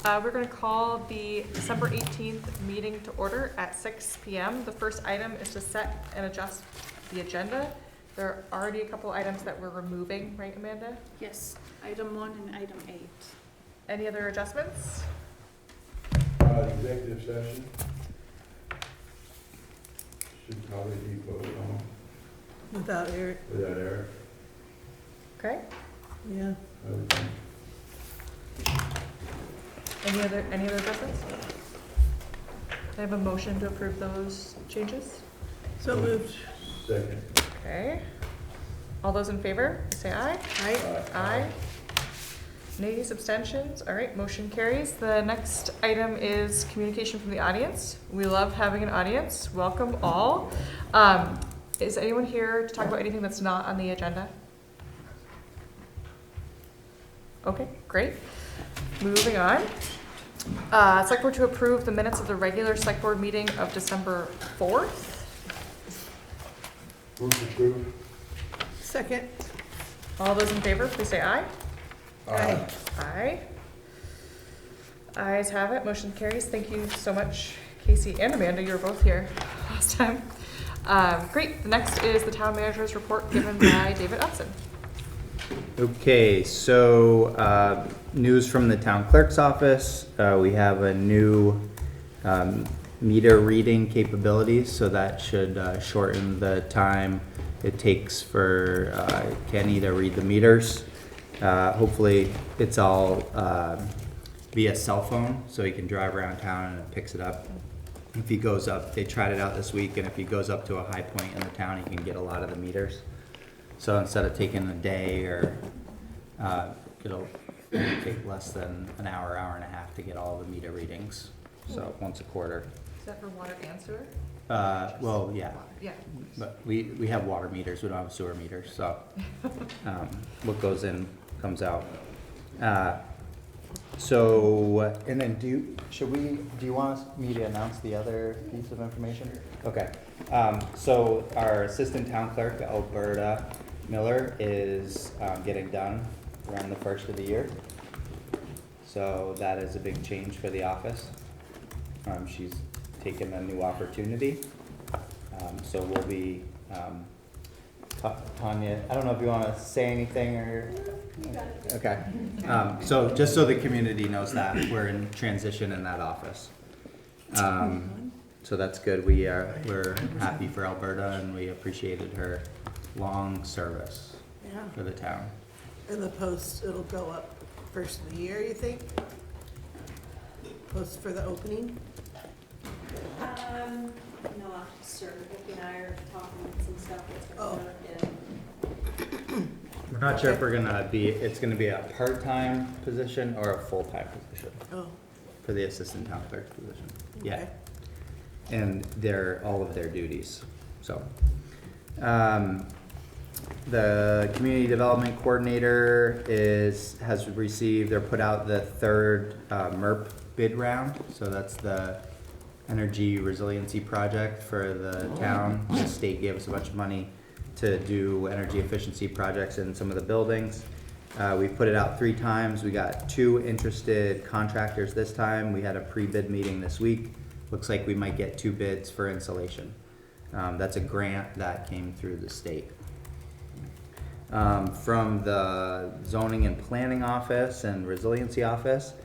We're going to call the December 18th meeting to order at 6 p.m. The first item is to set and adjust the agenda. There are already a couple items that we're removing, right, Amanda? Yes, item 1 and item 8. Any other adjustments? Executive session should probably be voted on Without Eric, without Eric, Okay. yeah. I would think. Any other adjustments? I have a motion to approve those changes. So moved. Second. Okay. All those in favor, say aye. Aye. Aye. Nays, abstentions? All right, motion carries. The next item is communication from the audience. We love having an audience. Welcome all. Is anyone here to talk about anything that's not on the agenda? Okay, great. Moving on. Select board to approve the minutes of the regular select board meeting of December 4th. Move to approve. Second. All those in favor, please say aye. Aye. Aye. Ayes have it, motion carries. Thank you so much, Casey and Amanda, you were both here last time. Great, the next is the town manager's report given by David Upson. Okay, so news from the town clerk's office. We have a new meter reading capabilities, so that should shorten the time it takes for Kenny to read the meters. Hopefully it's all via cell phone, so he can drive around town and it picks it up. If he goes up, they tried it out this week, and if he goes up to a high point in the town, he can get a lot of the meters. So instead of taking a day, or it'll take less than an hour, hour and a half to get all the meter readings. So once a quarter. Is that for water and sewer? Well, yeah, Yeah. but we have water meters, we don't have sewer meters, so what goes in comes out. So, and then do you want me to announce the other piece of information? Okay, so our assistant town clerk, Alberta Miller, is getting done around the first of the year. So that is a big change for the office. She's taken a new opportunity. So we'll be, Tanya, I don't know if you want to say anything or. Okay. So just so the community knows that we're in transition in that office. So that's good. We're happy for Alberta, and we appreciated her long service Yeah. for the town. And the post, it'll go up first of the year, you think? Post for the opening? No, after Vicky and I are talking some stuff that's Oh. going in. We're not sure if it's gonna be a part-time position or a full-time position Oh. for the assistant town clerk position. Yeah. Okay. And all of their duties, so. The community development coordinator has received, or put out the third MERP bid round, so that's the energy resiliency project for the town. The state gave us a bunch of money to do energy efficiency projects in some of the buildings. We put it out 3 times. We got 2 interested contractors this time. We had a pre-bid meeting this week. Looks like we might get 2 bids for installation. That's a grant that came through the state. From the zoning and planning office and resiliency office,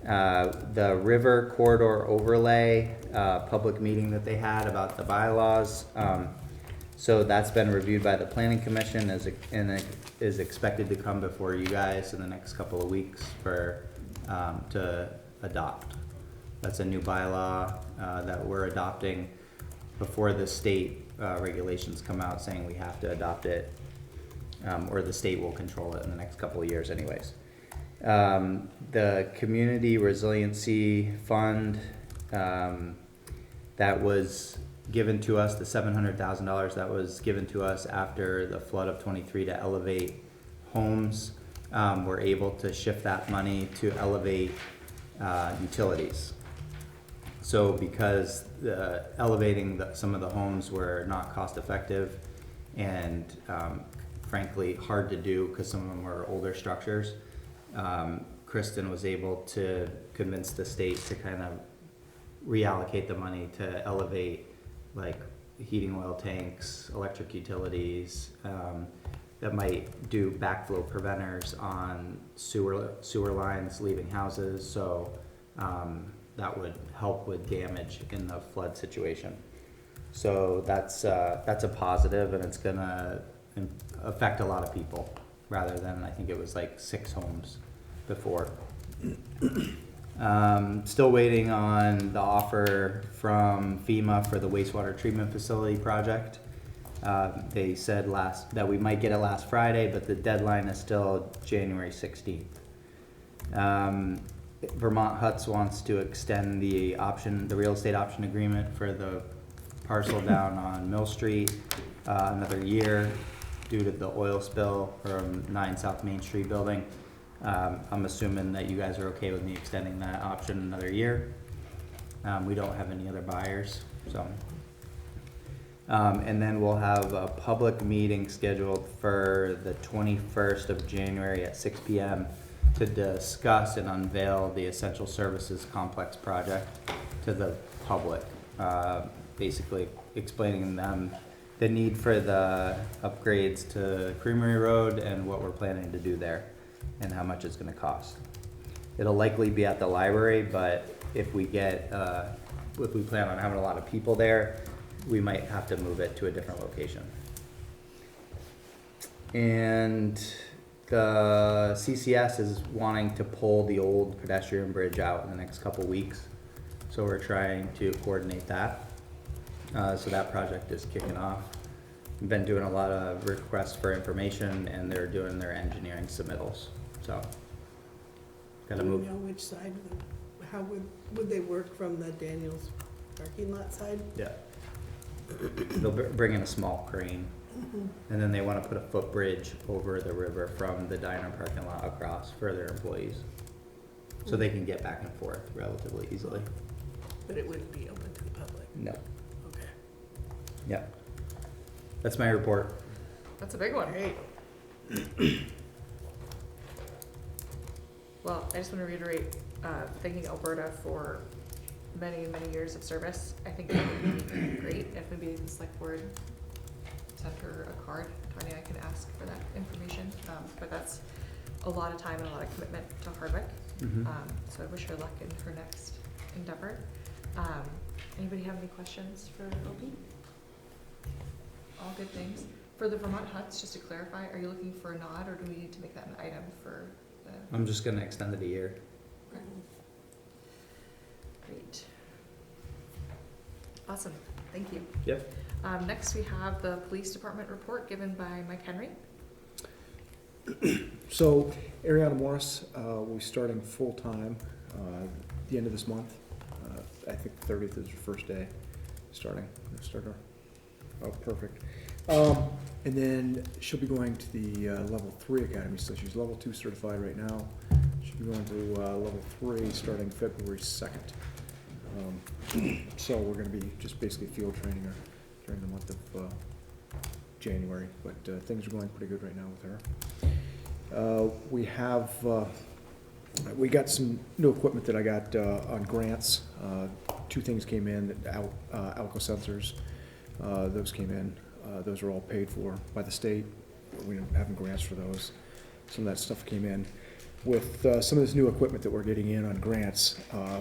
the river corridor overlay public meeting that they had about the bylaws. So that's been reviewed by the planning commission and is expected to come before you guys in the next couple of weeks to adopt. That's a new bylaw that we're adopting before the state regulations come out saying we have to adopt it, or the state will control it in the next couple of years anyways. The community resiliency fund that was given to us, the $700,000 that was given to us after the flood of 23 to elevate homes, we're able to shift that money to elevate utilities. So because elevating some of the homes were not cost effective and frankly hard to do because some of them were older structures, Kristen was able to convince the state to kind of reallocate the money to elevate like heating oil tanks, electric utilities, that might do backflow preventers on sewer lines leaving houses. So that would help with damage in the flood situation. So that's a positive, and it's gonna affect a lot of people rather than, I think it was like 6 homes before. Still waiting on the offer from FEMA for the wastewater treatment facility project. They said that we might get it last Friday, but the deadline is still January 16th. Vermont Huts wants to extend the real estate option agreement for the parcel down on Mill Street another year due to the oil spill from 9 South Main Street building. I'm assuming that you guys are okay with me extending that option another year. We don't have any other buyers, so. And then we'll have a public meeting scheduled for the 21st of January at 6 p.m. to discuss and unveil the Essential Services Complex project to the public. Basically explaining them the need for the upgrades to Creamery Road and what we're planning to do there and how much it's going to cost. It'll likely be at the library, but if we plan on having a lot of people there, we might have to move it to a different location. And the CCS is wanting to pull the old pedestrian bridge out in the next couple weeks. So we're trying to coordinate that. So that project is kicking off. We've been doing a lot of requests for information, and they're doing their engineering submittals. So gotta Do we move. know which side, how would they work from the Daniels parking lot side? Yeah. They'll bring in a small crane, and then they want to put a footbridge over the river from the diner parking lot across for their employees, so they can get back and forth relatively easily. But it wouldn't be open to the public? No. Okay. Yep. That's my report. That's a big one. Great. Well, I just want to reiterate, thanking Alberta for many, many years of service. I think it would be great if maybe the select board sent her a card. Tanya, I can ask for that information, but that's a lot of time and a lot of commitment to Hardwick. So I wish her luck in her next endeavor. Anybody have any questions for Opie? All good things. For the Vermont Huts, just to clarify, are you looking for a nod, or do we need to make that an item for the? I'm just gonna extend it a year. Okay. Great. Awesome, thank you. Yep. Next, we have the police department report given by Mike Henry. So Ariana Morris will be starting full-time the end of this month. I think the 30th is her first day starting. Oh, perfect. And then she'll be going to the level 3 academy. So she's level 2 certified right now. She'll be going to level 3 starting February 2nd. So we're going to be just basically field training her during the month of January. But things are going pretty good right now with her. We got some new equipment that I got on grants. 2 things came in, Alco sensors. Those came in. Those are all paid for by the state. We don't have grants for those. Some of that stuff came in. With some of this new equipment that we're getting in on grants,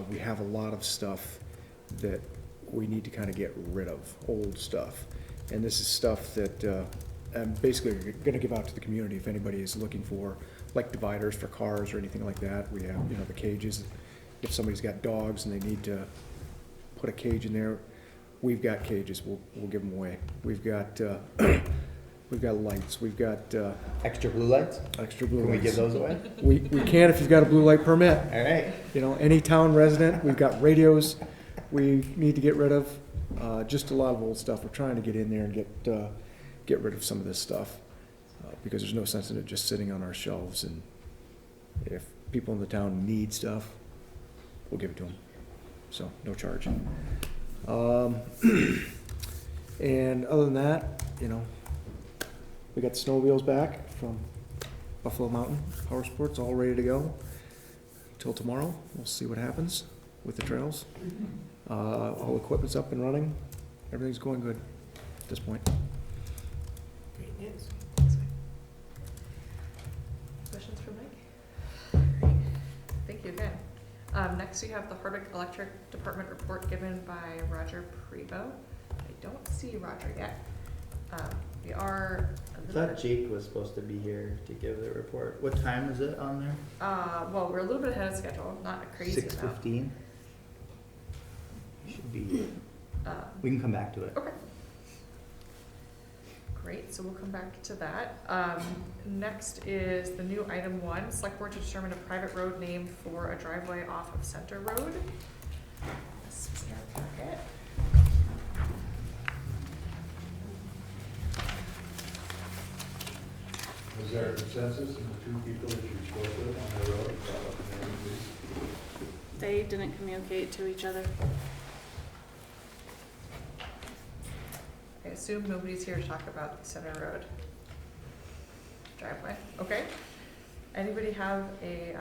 we have a lot of stuff that we need to kind of get rid of, old stuff. And this is stuff that I'm basically going to give out to the community if anybody is looking for, like dividers for cars or anything like that. We have, the cages. If somebody's got dogs and they need to put a cage in there, we've got cages. We'll give them away. We've got lights. We've got Extra blue lights? extra blue Can we lights. give those away? We can if you've got a blue light permit. All right. Any town resident. We've got radios we need to get rid of. Just a lot of old stuff. We're trying to get in there and get rid of some of this stuff because there's no sense in it just sitting on our shelves. And if people in the town need stuff, we'll give it to them. So no charge. And other than that, we got the snowmobiles back from Buffalo Mountain Power Sports, all ready to go. till tomorrow. We'll see what happens with the trails. All equipment's up and running. Everything's going good at this point. Great news. Questions for Mike? Great. Thank you again. Next we have the Hardwick Electric Department report given by Roger Prevo. I don't see Roger yet. We are a I little thought bit, Jake was supposed to be here to give the report. What time is it on there? well, we're a little bit ahead of schedule, not a crazy amount. 6:15? Should be, we can come back to it. Okay. Great, so we'll come back to that. Next is the new item 1, select board to determine a private road name for a driveway off of Center Road. This is in our packet. Was there a consensus in the two people that you spoke with on the road about what the name would be? They didn't communicate to each other. I assume nobody's here to talk about Center Road driveway, okay? Anybody have a,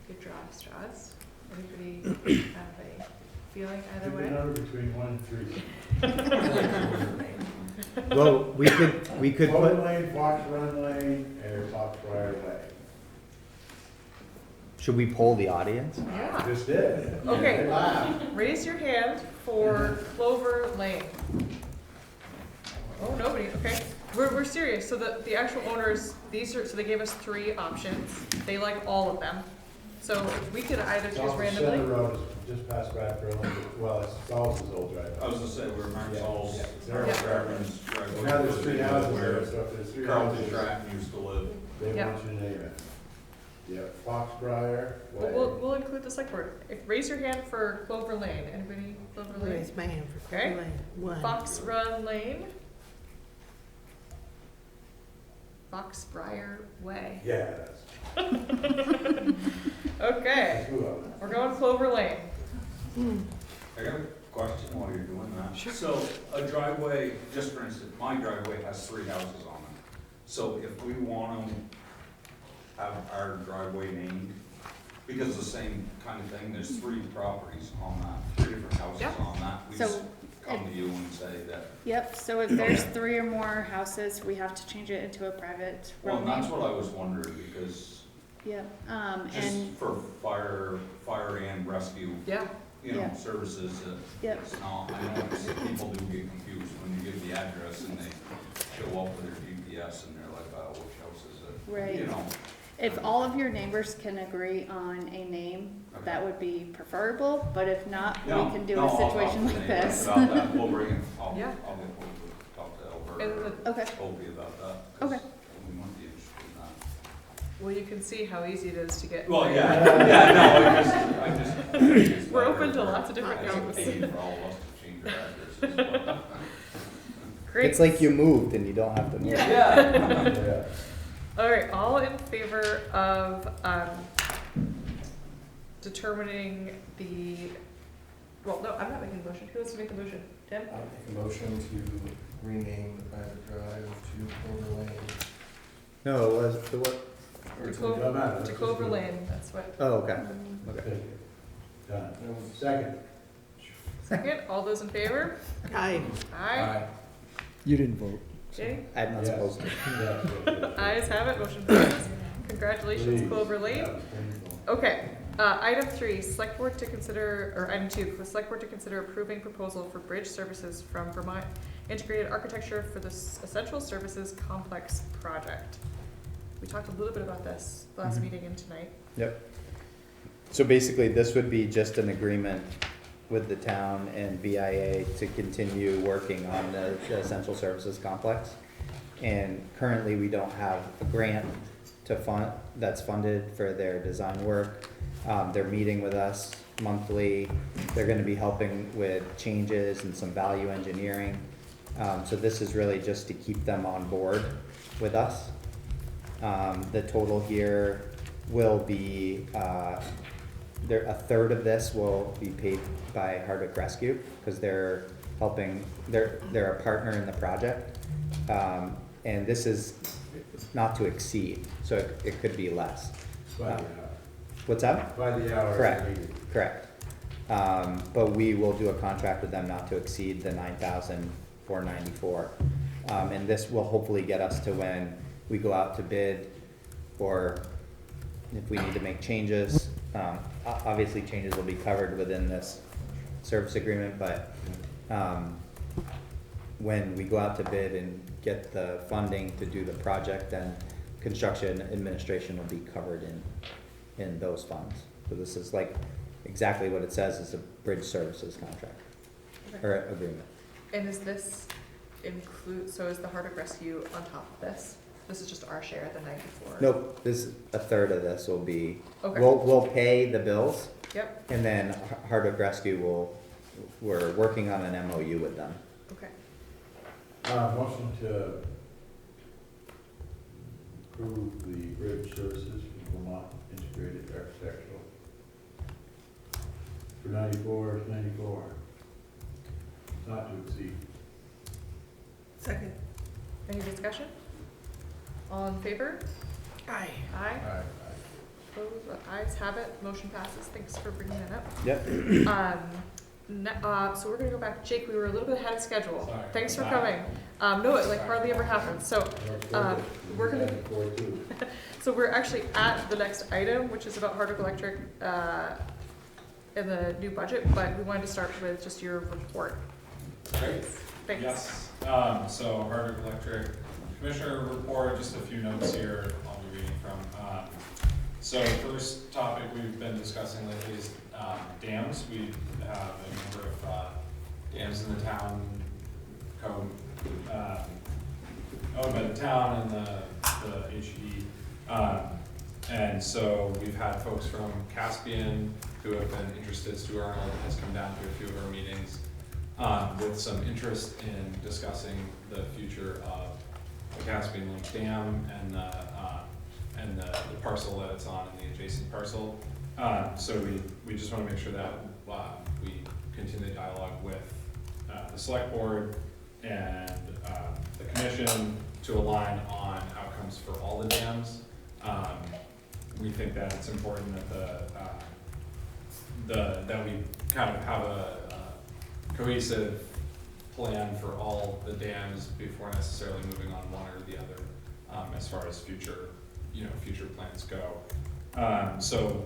good draw of straws? Anybody have a feeling either Give me a way? number between 1 and 3. Well, we could Clover put, Lane, Fox Run Lane, or Fox Briar Way. should we poll the audience? Yeah, Just did. Okay. They laughed. raise your hand for Clover Lane. Oh, nobody, okay. We're serious, so the actual owners, so they gave us 3 options. They like all of them. So we could either It's choose off the Center randomly. Road, it's just past Bradford, well, it's Fowles' old driveway. I was gonna say, where Mark Saul's, Yeah. Mark Yeah. Fairman's driveway. Now there's 3 houses there, Where so if there's 3 Carlton houses, Stratton used to live. they Yeah. want you to name it. Yeah, Fox Briar Way. We'll include the select board. Raise your hand for Clover Lane. Anybody Clover Lane? Raise my hand for Okay. Clover Lane. 1. Fox Run Lane. Fox Briar Way. Yeah, that's, Okay, two of them. we're going Clover Lane. I got a question while you're doing that. So a driveway, just for instance, my driveway has 3 houses on it. So if we want to have our driveway named, because it's the same kind of thing, there's 3 properties on that, 3 different houses Yeah. on that. We So just come to you and say that, Yep, so if there's 3 or more houses, we have to change it into a private well, road and that's name. what I was wondering, because Yep, just and, for fire and rescue, Yeah, Yeah. services, yep, it's not, I know people do get confused when you give the address and they show up with their GPS and they're like, oh, which house is it? Right. You know, if all of your neighbors can agree on a name, that would be preferable, but if not, we no, can do no, a I'll talk situation to the like neighbors this. About that, we'll bring it, Yeah. I'll get hold of, talk to Albert and or the, Okay, Opie about that. 'cause Okay. We might be interested in that. well, you can see how easy it is to get. Well, yeah, no, I just. it's We're better open to for- lots of different it's a names. pain for all of us to change our addresses, but- Great. It's like you moved and you don't have to move. Yeah. Yeah. All right, all in favor of, determining the, well, no, I'm not making the motion. Who wants to make the motion? Tim? I'll make a motion to rename the private drive to Clover Lane. No, it was, the what? Or To to- Clover, Doesn't matter, to let's Clover just do it. Lane, that's what. Oh, okay, Thank okay. you. Done. Second. Second, all those in favor? Aye. Aye. You didn't vote. Jay? I'm not Yes. supposed to. Yes, yes, yes. Ayes have it, motion passes. Congratulations, Please. Clover Lane. That was painful. Okay, item 3, select board to consider, or item 2, for select board to consider approving proposal for bridge services from Vermont Integrated Architecture for the Essential Services Complex Project. We talked a little bit about this last Mhm. meeting and tonight. Yep. So basically, this would be just an agreement with the town and BIA to continue working on the essential services complex. And currently, we don't have a grant to fund, that's funded for their design work. They're meeting with us monthly. They're gonna be helping with changes and some value engineering. So this is really just to keep them on board with us. The total here will be, a third of this will be paid by Hardwick Rescue, because they're helping, they're a partner in the project. And this is not to exceed, so it could be less. By the hour. What's that? By the hour. Correct. needed. Correct. But we will do a contract with them not to exceed the 9,494. And this will hopefully get us to when we go out to bid, or if we need to make changes. Obviously, changes will be covered within this service agreement, but when we go out to bid and get the funding to do the project, then construction administration will be covered in those funds. So this is like exactly what it says, is a bridge services contract Okay. or agreement. And is this include, so is the Hardwick Rescue on top of this? This is just our share, the 94? Nope, this, a third of this will be, Okay. we'll pay the bills, Yep, and then Hardwick Rescue we're working on an MOU with them. okay. Motion to approve the bridge services from Vermont Integrated Architectural for 94, not to exceed. Second. Any discussion? All in favor? Aye. Aye. Aye. Opposed? The ayes have it. Motion passes. Thanks for bringing that up. Yep. So we're gonna go back. Jake, we were a little bit ahead of schedule. Sorry. Thanks for coming. No, it like hardly ever happens. So, we're gonna- so we're actually at the next item, which is about Hardwick Electric, in the new budget, but we wanted to start with just your report. Great. Thanks. Yes, so Hardwick Electric Commissioner report, just a few notes here I'll be reading from. So first topic we've been discussing lately is dams. We have a number of dams in the town, owned by the town and the HED. And so we've had folks from Caspian who have been interested. Stu Arnold has come down to a few of our meetings with some interest in discussing the future of the Caspian Link Dam and the parcel that it's on and the adjacent parcel. So we just want to make sure that we continue the dialogue with the select board and the commission to align on outcomes for all the dams. We think that it's important that that we kind of have a cohesive plan for all the dams before necessarily moving on one or the other, as far as future plans go. So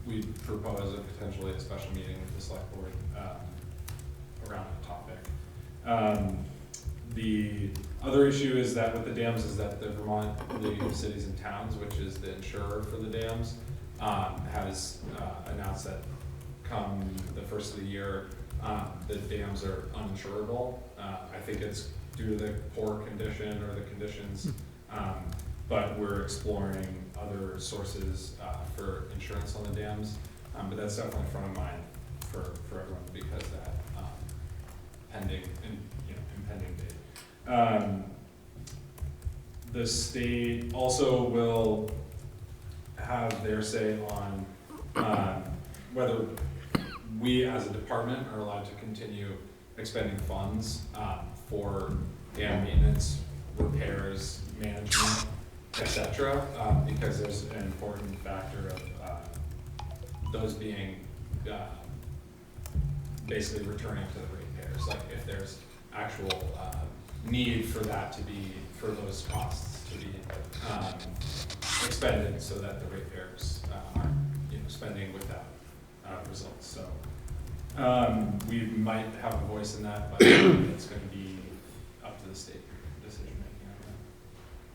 we propose potentially a special meeting with the select board around that topic. The other issue is that with the dams is that the Vermont League of Cities and Towns, which is the insurer for the dams, has announced that come the first of the year, the dams are uninsurable. I think it's due to the poor condition or the conditions, but we're exploring other sources for insurance on the dams. But that's definitely front of mind for everyone because that impending date. The state also will have their say on whether we as a department are allowed to continue expending funds for dam maintenance, repairs, management, etc. Because there's an important factor of those being basically returning to the ratepayers. Like if there's actual need for that to be, for those costs to be expended so that the ratepayers aren't spending without results. So we might have a voice in that, but it's going to be up to the state decision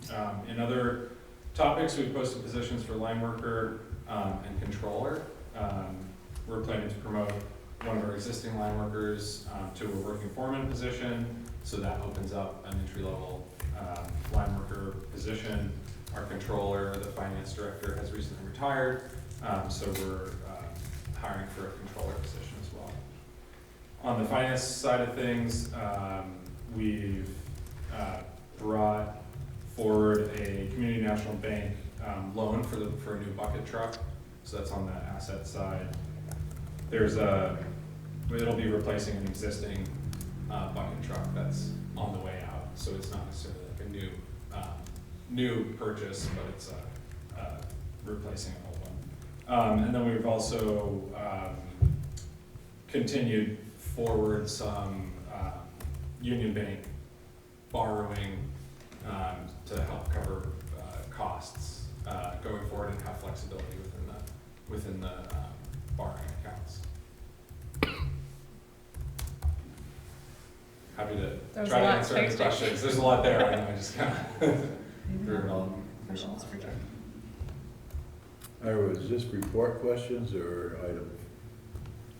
making on that. In other topics, we've posted positions for line worker and controller. We're planning to promote one of our existing line workers to a working foreman position, so that opens up an entry-level line worker position. Our controller, the finance director, has recently retired, so we're hiring for a controller position as well. On the finance side of things, we've brought forward a Community National Bank loan for a new bucket truck, so that's on the asset side. It'll be replacing an existing bucket truck that's on the way out, so it's not necessarily like a new purchase, but it's replacing an old one. And then we've also continued forward some Union Bank borrowing to help cover costs going forward and have flexibility within the borrowing accounts. Happy to That was try a to lot. answer any Thanks, Jake. questions. There's a lot there. I know. I just kind of threw it all. Questions for Jake? Was this report questions or item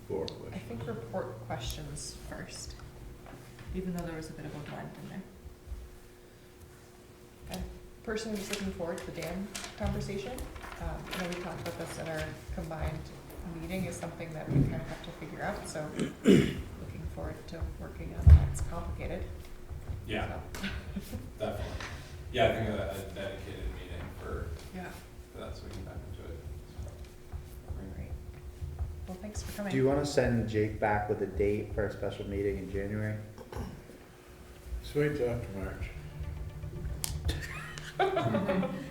4 I questions? think report questions first, even though there was a bit of a blend in there. I'm personally just looking forward to the dam conversation. I know we talked about this in our combined meeting, is something that we kind of have to figure out, so looking forward to working on that. It's complicated. Yeah, So, definitely. Yeah, I think a dedicated meeting for yeah, that, so we can dive into it. great. Well, thanks for coming. Do you want to send Jake back with a date for a special meeting in January? Just wait till after March.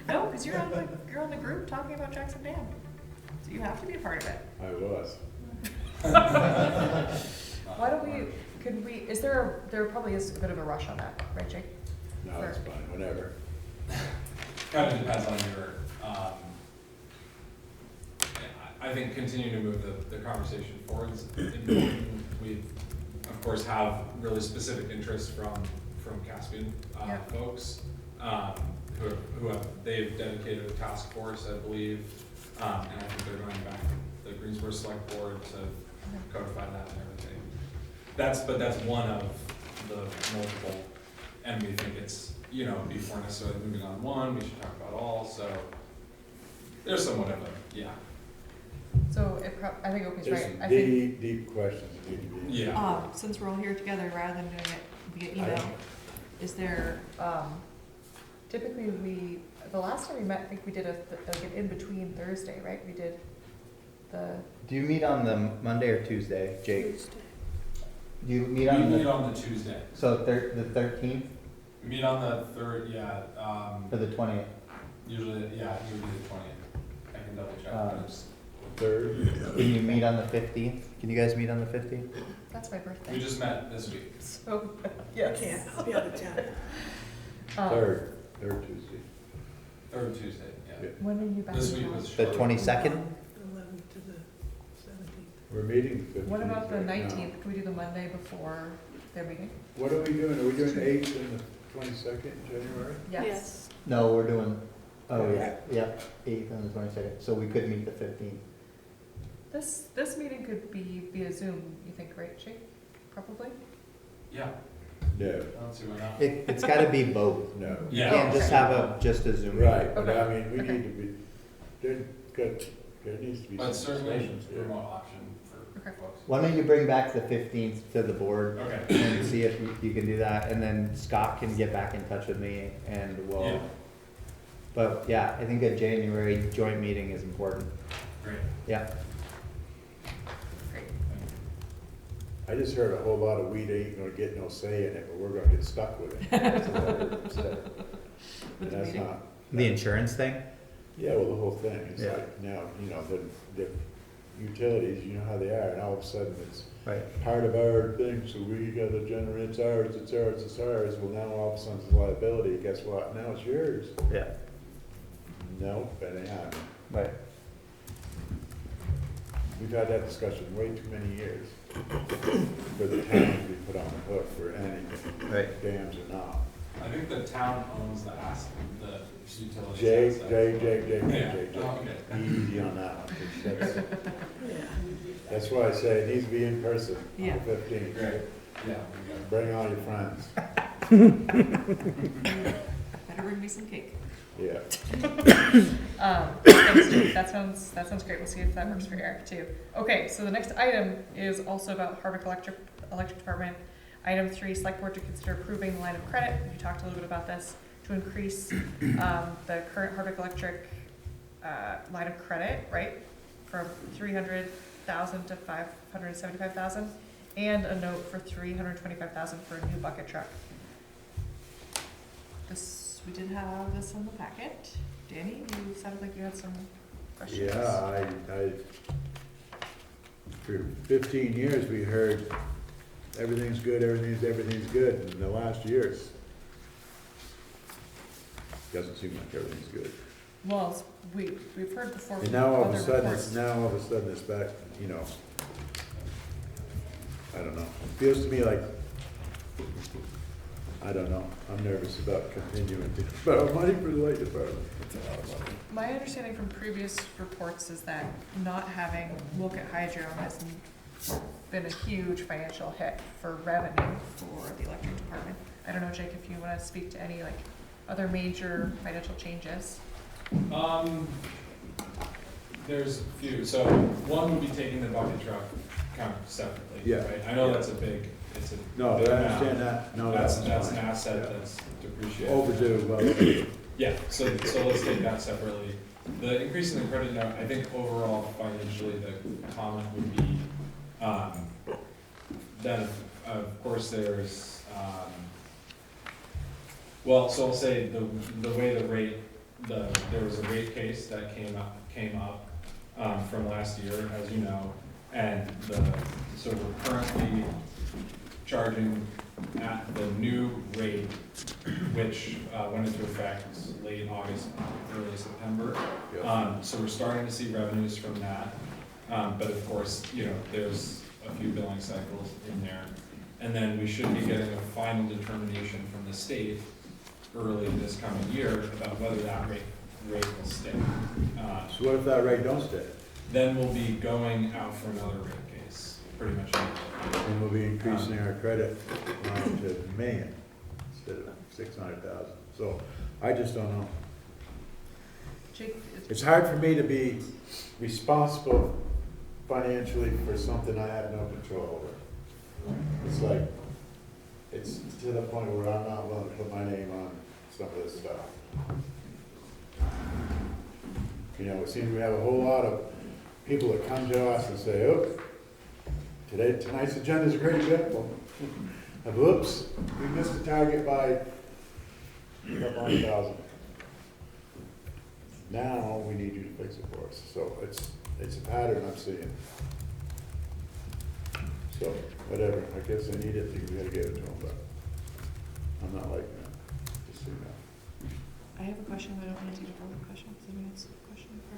No, because you're on the group talking about Jackson Dam, so you have to be a part of it. I was. Why don't we, there probably is a bit of a rush on that, right, Jake? No, it's fine, whenever. Kind of depends on your, I think continuing to move the conversation forward is important. We, of course, have really specific interests from Caspian Yeah. folks, they've dedicated a task force, I believe, and I think they're going back to the Greensboro Select Board to codify that and everything. But that's one of the multiple, and we think it's, before necessarily moving on one, we should talk about all, so there's somewhat of a, yeah. So I think Opie's There's right. some I think, deep, deep questions that need to be answered. Yeah. since we're all here together, rather than doing it via email, is there, typically the last time we met, I think we did like an in-between Thursday, right? We did the, Do you meet on the Monday or Tuesday, Jake? Do you meet We on meet the, on the Tuesday. so the 13th We meet on the third, yeah, or the 20th? usually the 20th. I can double check. but it's- Third, Can you meet on the 15th? Can you guys meet on the 15th? that's my We birthday. just met this week. So, I yes. can't, I'll be out of town. third Tuesday. Third Tuesday, yeah. When are you back? This in week town? was The short. 22nd? 11th to the 17th. We're meeting the 15th. What about the right now. 19th? Can we do the Monday before their meeting? What are we doing? Are we doing the 8th and the 22nd in January? Yes. No, we're doing, oh yeah, 8th and the 22nd, so we could meet the 15th. This meeting could be via Zoom, you think, right, Jake? Probably? Yeah, No, I don't see why not. It's gotta be both. no. You Yeah. can't just have just a Zoom. meeting. Right, but Okay. I mean, we need to be, there needs to be. But some certainly discussions a here. remote option for Okay. folks. Why don't you bring back the 15th to the board Okay. and see if you can do that, and then Scott can get back in touch with me and we'll, Yeah, but yeah, I think a January joint meeting is important. great. Yeah, Great. I just heard a whole lot of we ain't gonna get no say in it, but we're gonna get stuck with it. That's what I heard them say. With And the that's meeting? not. the insurance thing? Yeah, well, the whole thing, it's Yeah. like now, the utilities, you know how they are, and all of a sudden it's Right. part of our thing, so we gotta generate, it's ours, it's ours, it's ours. Well, now all of a sudden it's liability, guess what? Now it's yours. Yeah, No, that ain't happening. right. We've had that discussion way too many years. For the town to be put on the hook for any Right. dams or not. I think the town owns the utility. Jake, asset. Jake. Oh, okay. Easy on that one, 'cause Yeah. that's why I say it needs to be in person on Yeah. the 15th. Great, yeah. we got it. Bring all your friends, Better bring me some cake. yeah. Thanks, Jake. That sounds great. We'll see if that works for Eric too. Okay, so the next item is also about Hardwick Electric Department. Item 3, select board to consider approving the line of credit. You talked a little bit about this, to increase the current Hardwick Electric line of credit, right? From 300,000 to 575,000, and a note for 325,000 for a new bucket truck. We did have this in the packet. Danny, you sounded like you had some questions? Yeah, for 15 years, we heard everything's good, everything's good, and in the last years, doesn't seem like everything's good. Well, we've heard before And from now all of other a sudden, reports. it's back, you know, I don't know. It feels to me like, I don't know, I'm nervous about continuing to borrow money for the light department. It's a lot of money. My understanding from previous reports is that not having Look at Hydro has been a huge financial hit for revenue for the electric department. I don't know, Jake, if you wanna speak to any like other major financial changes. There's a few, so one would be taking the bucket truck kind of separately, Yeah. right? I know Yeah. it's a big No, big but I amount. understand that, no, That's that's an fine. asset Yeah. that's depreciated. Overdue, well, Yeah, so let's take that separately. The increase in the credit note, I think overall financially, the comment would be, that of course there's, well, so I'll say the way the rate, there was a rate case that came up from last year, as you know, and so we're currently charging at the new rate, which went into effect late August, early September. So we're starting to see revenues from that. But of course, you know, there's a few billing cycles in there. And then we should be getting a final determination from the state early this coming year about whether that rate will stay. so what if that rate don't stay? Then we'll be going out for another rate case, pretty much. And we'll be increasing our credit line to $1 million instead of 600,000. So I just don't know. Jake, It's hard for me to be responsible financially for something I have no control over. It's like, it's to the point where I'm not willing to put my name on some of this stuff. You know, it seems we have a whole lot of people that come to us and say, oh, tonight's agenda is a great example. Of, oops, we missed the target by a couple $100,000. Now, we need you to fix it for us. So it's a pattern I'm seeing. So, whatever, I guess I need it, we gotta give it to them, but I'm not like that, just so you know. I have a question, but I don't want to take a public question, because I think it's a question for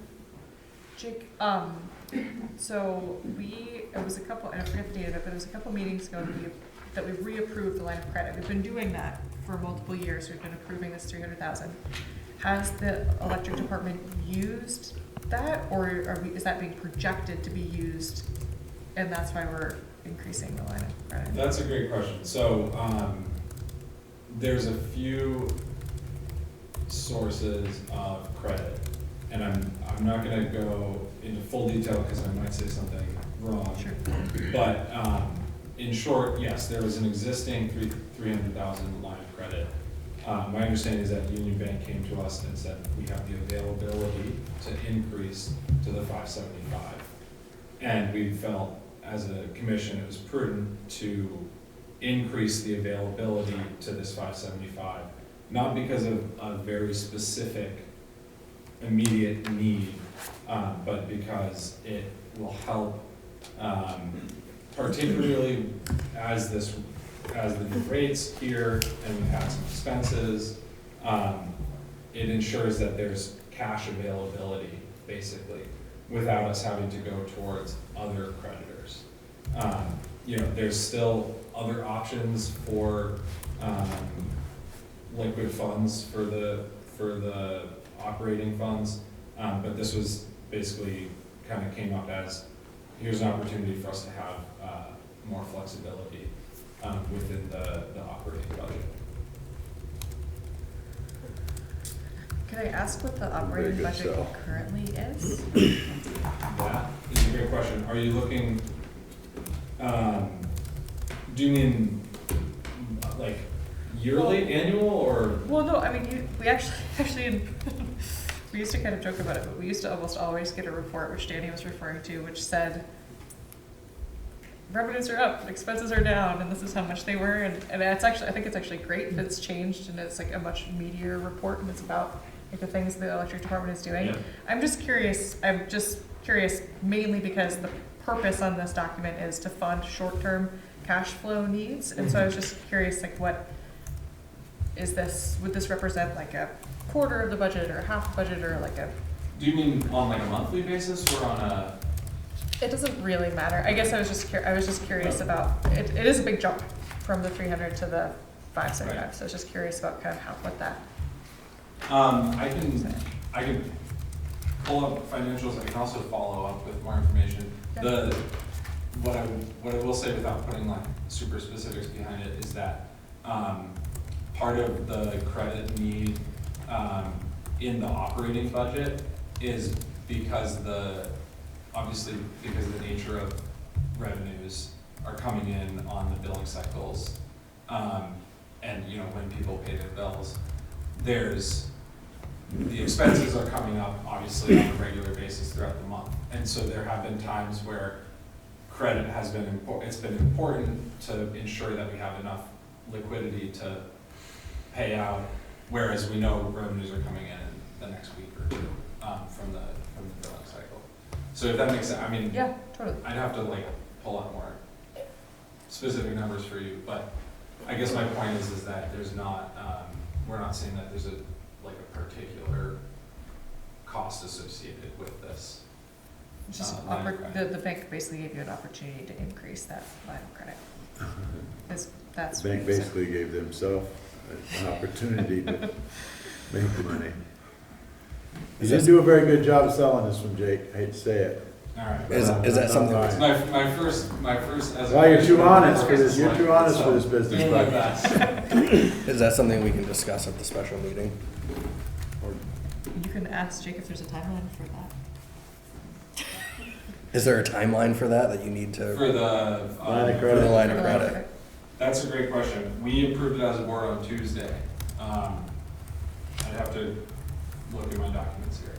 Jake. So it was a couple, I forget the date of it, but it was a couple meetings ago that we reapproved the line of credit. We've been doing that for multiple years. We've been approving this 300,000. Has the electric department used that, or is that being projected to be used, and that's why we're increasing the line of credit? That's a great question. So, there's a few sources of credit, and I'm not gonna go into full detail because I might say something wrong. Sure. But, in short, yes, there was an existing 300,000 line of credit. My understanding is that Union Bank came to us and said, we have the availability to increase to the 575. And we felt, as a commission, it was prudent to increase the availability to this 575, not because of a very specific immediate need, but because it will help, particularly as the new rates here, and we've had some expenses, it ensures that there's cash availability, basically, without us having to go towards other creditors. You know, there's still other options for liquid funds for the operating funds, but this was basically kind of came up as, here's an opportunity for us to have more flexibility within the operating budget. Can I ask what the operating Very good budget sell. currently is? That is a great question. Are you looking, do you mean like yearly, annual, or? Well, no, I mean, we actually, we used to kind of joke about it, but we used to almost always get a report, which Danny was referring to, which said, revenues are up, expenses are down, and this is how much they were, and it's actually, I think it's actually great that it's changed, and it's like a much meatier report, and it's about like the things the electric department is doing. Yeah. I'm just curious mainly because the purpose on this document is to fund short-term cash flow needs, and so I was just curious, like, what is this, would this represent like a quarter of the budget or half the budget or like a, Do you mean on like a monthly basis or on a? it doesn't really matter. I guess I was just curious about, it is a big jump from the 300 to the 575, Right. so I was just curious about kind of how, what that. I can pull up financials, I can also follow up with more information. Yeah. What I will say without putting like super specifics behind it is that, part of the credit need, in the operating budget is because obviously because the nature of revenues are coming in on the billing cycles, and, you know, when people pay their bills, the expenses are coming up, obviously, on a regular basis throughout the month. And so there have been times where credit has been it's been important to ensure that we have enough liquidity to pay out, whereas we know revenues are coming in the next week or two, from the billing cycle. So if that makes sense, I mean, Yeah, totally. I'd have to like pull out more specific numbers for you, but I guess my point is that there's not, we're not saying that there's like a particular cost associated with this. Just line of credit. the bank basically gave you an opportunity to increase that line of credit. That's. The bank basically gave themselves an opportunity to make the money. You didn't do a very good job selling this one, Jake, I hate to say it. All right. Is that something It's my first as a. Well, you're too honest for this, you're too honest for this business, Doing my but best. Is that something we can discuss at the special meeting? You can ask Jake if there's a timeline for that. Is there a timeline for that you need to, For the, line of for credit. the line of credit? that's a great question. We approved it as a board on Tuesday. I'd have to look at my documents here.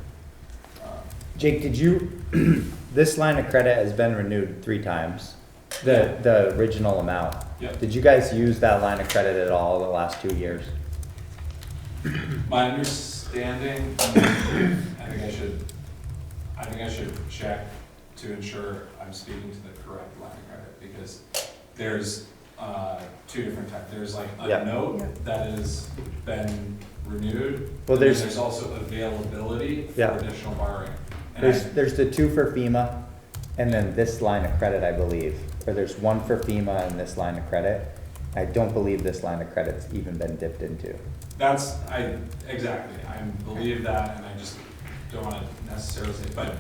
Jake, did you, this line of credit has been renewed 3 times, the original amount. Yeah. Did you guys use that line of credit at all the last 2 years? My understanding, I think I should check to ensure I'm speaking to the correct line of credit, because there's, 2 different types. There's like a Yeah. note Yeah. that has been renewed. Well, and then there's- there's also availability for Yeah. additional borrowing. And There's the 2 for FEMA, and then this line of credit, I believe. Or there's 1 for FEMA and this line of credit. I don't believe this line of credit's even been dipped into. Exactly, I believe that, and I just don't want to necessarily say, but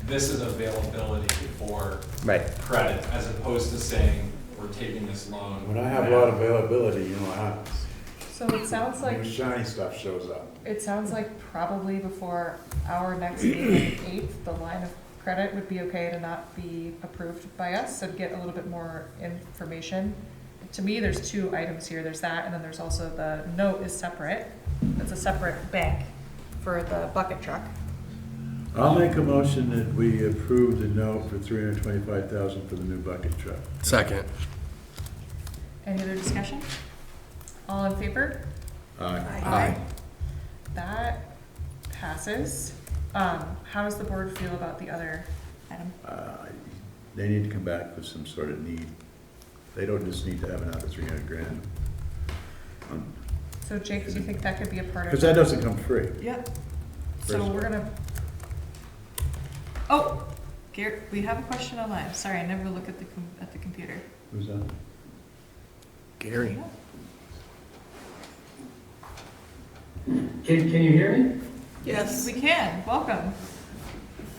this is availability for Right. credit, as opposed to saying, we're taking this loan. When I have a lot of availability, you know what happens? So it sounds like, New shiny stuff shows up. it sounds like probably before our next meeting, the 8th, the line of credit would be okay to not be approved by us, so to get a little bit more information. To me, there's 2 items here, there's that, and then there's also the note is separate, it's a separate bank for the bucket truck. I'll make a motion that we approve the note for $325,000 for the new bucket truck. Second. Any other discussion? All in favor? Aye. That passes. How does the board feel about the other item? They need to come back with some sort of need. They don't just need to have another 300 grand. So Jake, do you think that could be a part of? Because that doesn't come free. Yep. So First. we're gonna. Oh, Garrett, we have a question online. Sorry, I never look at the computer. Who's that? Gary. Can you hear me? Yes. We can. Welcome.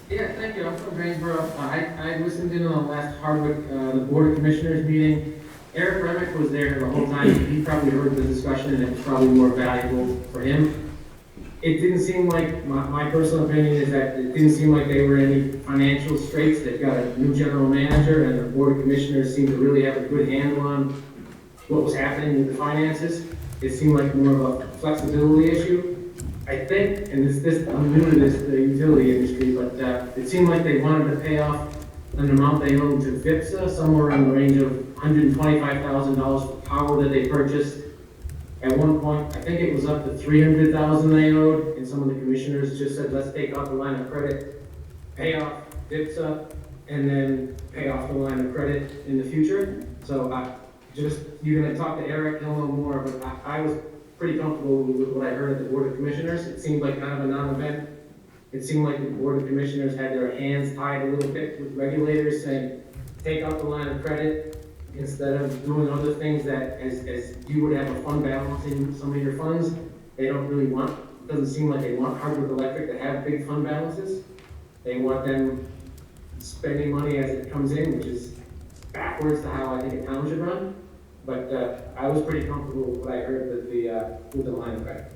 Yeah, thank you. I'm from Greensboro. I listened in on the last Hardwick, the Board of Commissioners meeting. Eric Remick was there the whole time. He probably heard the discussion, and it was probably more valuable for him. It didn't seem like, my personal opinion is that it didn't seem like they were in any financial straits. They've got a new general manager, and the Board of Commissioners seemed to really have a good handle on what was happening with the finances. It seemed like more of a flexibility issue. I think, and I'm new to the utility industry, but it seemed like they wanted to pay off an amount they owed to PHMSA, somewhere in the range of $125,000 for power that they purchased. At one point, I think it was up to 300,000 they owed, and some of the commissioners just said, let's take out the line of credit, pay off DIPSA, and then pay off the line of credit in the future. So you're gonna talk to Eric, he'll know more, but I was pretty comfortable with what I heard at the Board of Commissioners. It seemed like kind of a non-event. It seemed like the Board of Commissioners had their hands tied a little bit with regulators saying, take out the line of credit instead of doing other things that as you would have a fund balance in some of your funds, they don't really want. It doesn't seem like they want Hardwick Electric to have big fund balances. They want them spending money as it comes in, which is backwards to how I think a town should run. But I was pretty comfortable with what I heard with the line of credit.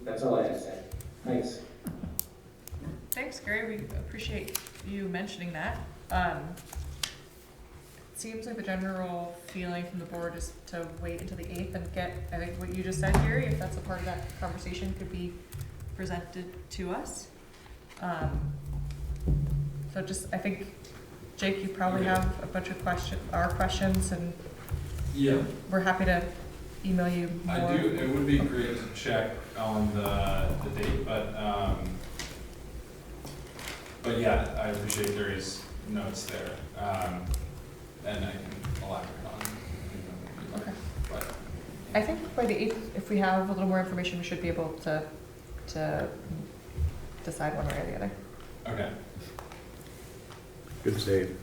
That's all I have to say. Thanks. Thanks, Gary. We appreciate you mentioning that. Seems like the general feeling from the board is to wait until the 8th and get, I think what you just said, Gary, if that's a part of that conversation, could be presented to us. So just, I think, Jake, you probably have a bunch of questions, and Yeah, we're happy to email you more. I do. It would be great to check on the date, but yeah, I appreciate Gary's notes there, and I can elaborate on. Okay. But I think by the 8th, if we have a little more information, we should be able to decide one way or the other. okay. Good save.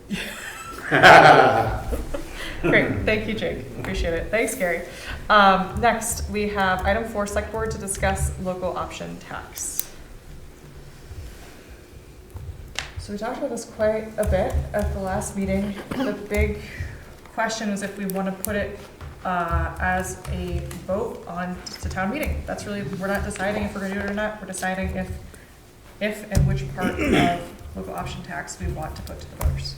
Great, thank you, Jake, appreciate it. Thanks, Gary. Next, we have item 4, select board to discuss local option tax. So we talked about this quite a bit at the last meeting. The big question was if we want to put it as a vote on to town meeting. That's really, we're not deciding if we're gonna do it or not, we're deciding if and which part of local option tax we want to put to the voters.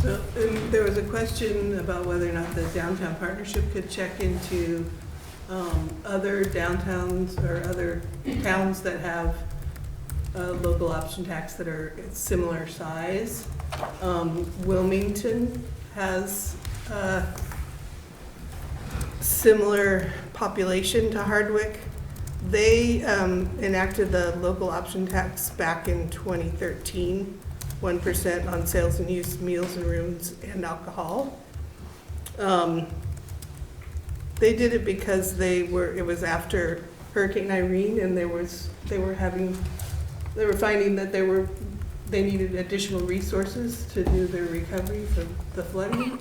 So, and there was a question about whether or not the downtown partnership could check into other downtowns or other towns that have local option tax that are similar size. Wilmington has a similar population to Hardwick. They enacted the local option tax back in 2013, 1% on sales and use, meals and rooms, and alcohol. They did it because it was after Hurricane Irene, and they were finding that they needed additional resources to do their recovery from the flooding.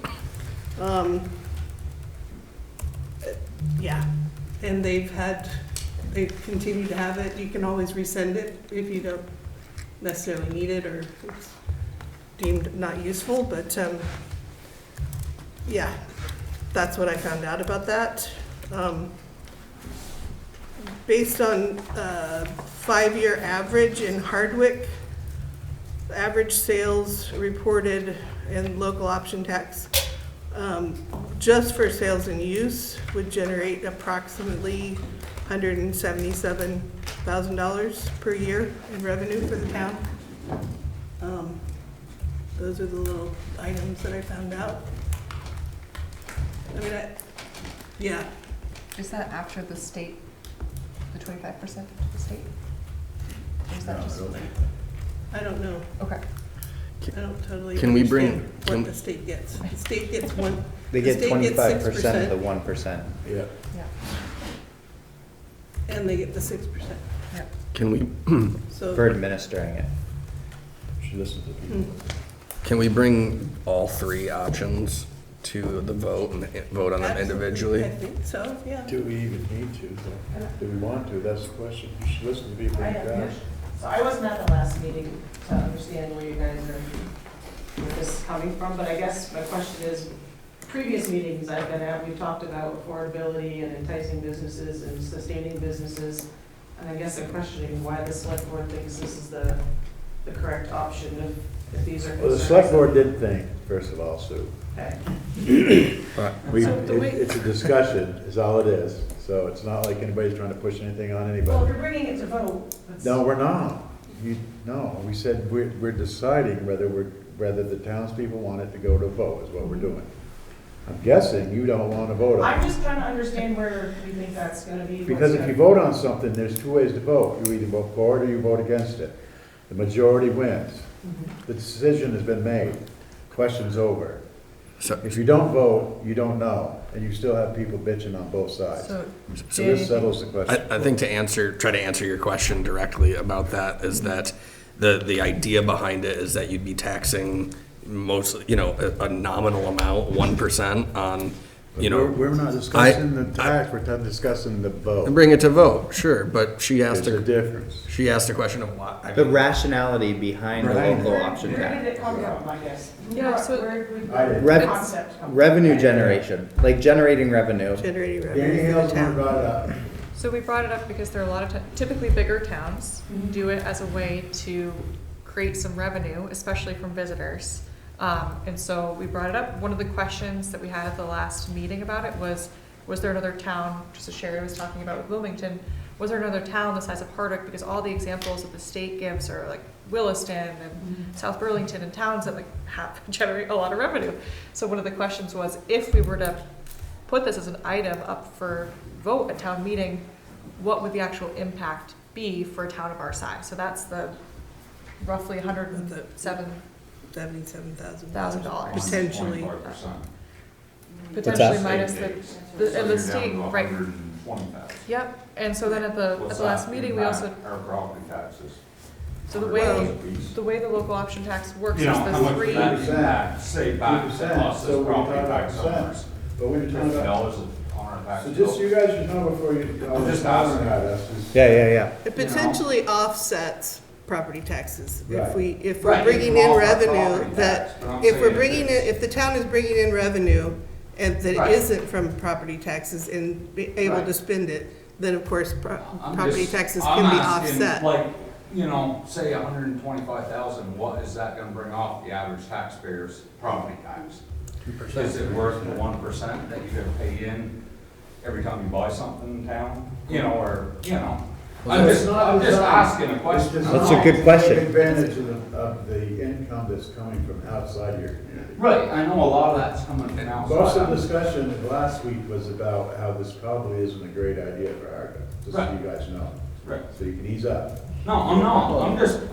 Yeah, and they continue to have it. You can always resend it if you don't necessarily need it or it's deemed not useful, but yeah, that's what I found out about that. Based on 5-year average in Hardwick, average sales reported in local option tax just for sales and use would generate approximately $177,000 per year in revenue for the town. Those are the little items that I found out. I mean, yeah. Is that after the state, the 25% to the state? Or is that just? I don't know. Okay. I don't totally Can we bring- understand what the state gets. The state gets one. They get the state gets 25% of the 6%, 1%. Yeah. Yeah. and they get the 6%. Yeah. Can we, So For administering it. Should listen to people. can we bring all three options to the vote and vote on them absolutely, individually? I think so, yeah. Do we even need to, though? Do we want to? That's the question. You should listen to people. I like have, that. so I wasn't at the last meeting to understand where you guys are, where this is coming from, but I guess my question is, previous meetings I've been at, we've talked about affordability and enticing businesses and sustaining businesses. And I guess I'm questioning why the select board thinks this is the correct option if these are Well, the concerns. select board did think, first of all, Sue. Okay. It's a discussion, is all it is. So it's not like anybody's trying to push anything on Well, if anybody. you're bringing it to vote, that's. No, we're not. No, we said we're deciding whether the townspeople want it to go to vote, is what we're doing. I'm guessing you don't wanna vote on I'm it. just trying to understand where we think that's gonna be. what's Because if gonna- you vote on something, there's two ways to vote. You either vote for it or you vote against it. The majority wins. The decision has been made. Question's over. So, If you don't vote, you don't know, and you still have people bitching on both sides. So, So this settles the question. I think try to answer your question directly about that is that the idea behind it is that you'd be taxing mostly, a nominal amount, 1% on, We're not discussing the tax, we're not discussing the vote. bring it to vote, sure, but she asked There's a a, difference. she asked a question of what. I The mean, rationality behind the Right. local option Where tax. did it come from, I guess? Yeah, so- Where did I did. Rev- the concept come from? Revenue generation, like generating revenue. Generating Danny revenue for Hale's the one town. brought it up. So we brought it up because there are a lot of, typically bigger towns Mhm. do it as a way to create some revenue, especially from visitors. And so we brought it up. One of the questions that we had at the last meeting about it was there another town, just as Sherry was talking about with Wilmington, was there another town the size of Hardwick? Because all the examples that the state gives are like Williston and South Burlington and towns that like have, generate a lot of revenue. So one of the questions was, if we were to put this as an item up for vote at town meeting, what would the actual impact be for a town of our size? So that's the roughly $107,000 $77,000. Potentially. 25%. potentially that? minus State the, takes. and the So you're state, down to right? 120,000. Yep, and so then at the What's last that meeting, we also, impact Our property taxes. so the $100 way, a piece. the way the local option tax works You is know, how the much would three, that impact, say back to 2%, us so as we're property talking tax about owners? But when you're talking about, $50 on our tax so bill. just so you guys should know before you, I'm just hollering asking. at us, is Yeah. It potentially offsets property taxes. Right. If we're Right, bringing you in can offer revenue property that, tax, but I'm if we're saying bringing in, it's- if the town is bringing in revenue and that Right. it isn't from property taxes and be able to Right. spend it, then of course, I'm property just- taxes I'm can be asking, offset. Like, say 125,000, what is that gonna bring off the average taxpayer's property tax? Is it worth the 1% that you gotta pay in every time you buy something in town? I'm just asking a question. That's a good question. Take advantage of the income that's coming from outside your community. Right, I know a lot of that's coming from outside. Most of the discussion last week was about how this probably isn't a great idea for Hardwick, just so Right. you guys know. Right. So you can ease up. No, I'm not,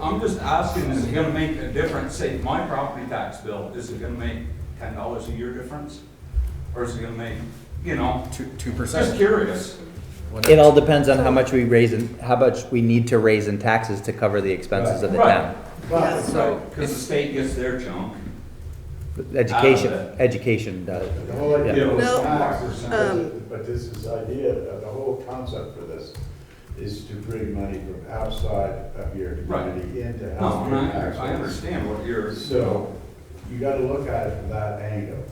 I'm just asking, is it gonna make a difference, say, my property tax bill, is it gonna make $10 a year difference? Or is it gonna make, 2%. just curious. It all depends on how much we raise and how much we need to raise in taxes to cover the expenses of the Right. town. But so, Because the state gets their chunk. Education does. the whole idea of No, tax, um, but this is idea, the whole concept for this is to bring money from outside of your community into No, health and care. I understand what you're. So, you gotta look at it from that angle.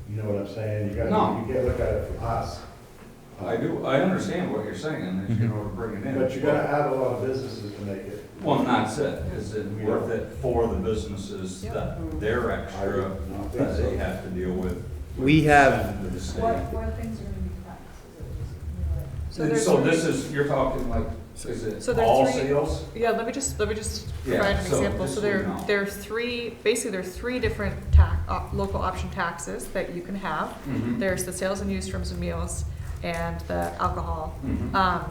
You know what I'm saying? You No. gotta, you can't look at it from us. I do, I understand what you're saying, and that you know to bring it in. But you gotta have a lot of businesses to make it. Well, and that's it, is it worth it for the businesses that they're I extra, don't think that they so. have to deal with? We have- sending to the state? What things are gonna be taxed? so And there's so three- this is, you're talking like, is it So there's all three- sales? yeah, let me just Yeah, provide an so example. just So so you there, know. there are three different local option taxes that you can have. Mhm. There's the sales and use rooms and meals and the alcohol. Mhm.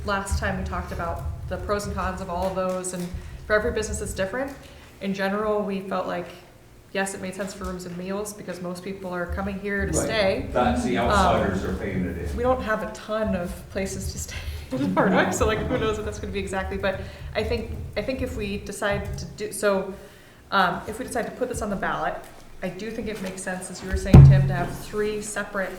Last time we talked about the pros and cons of all of those, and for every business it's different. In general, we felt like, yes, it made sense for rooms and meals because most people are coming here to Right. stay. That's the outsiders are paying it in. We don't have a ton of places to stay in Hardwick, so like who knows what that's gonna be exactly, but I think if we decide to do, so, if we decide to put this on the ballot, I do think it makes sense, as you were saying, Tim, to have three separate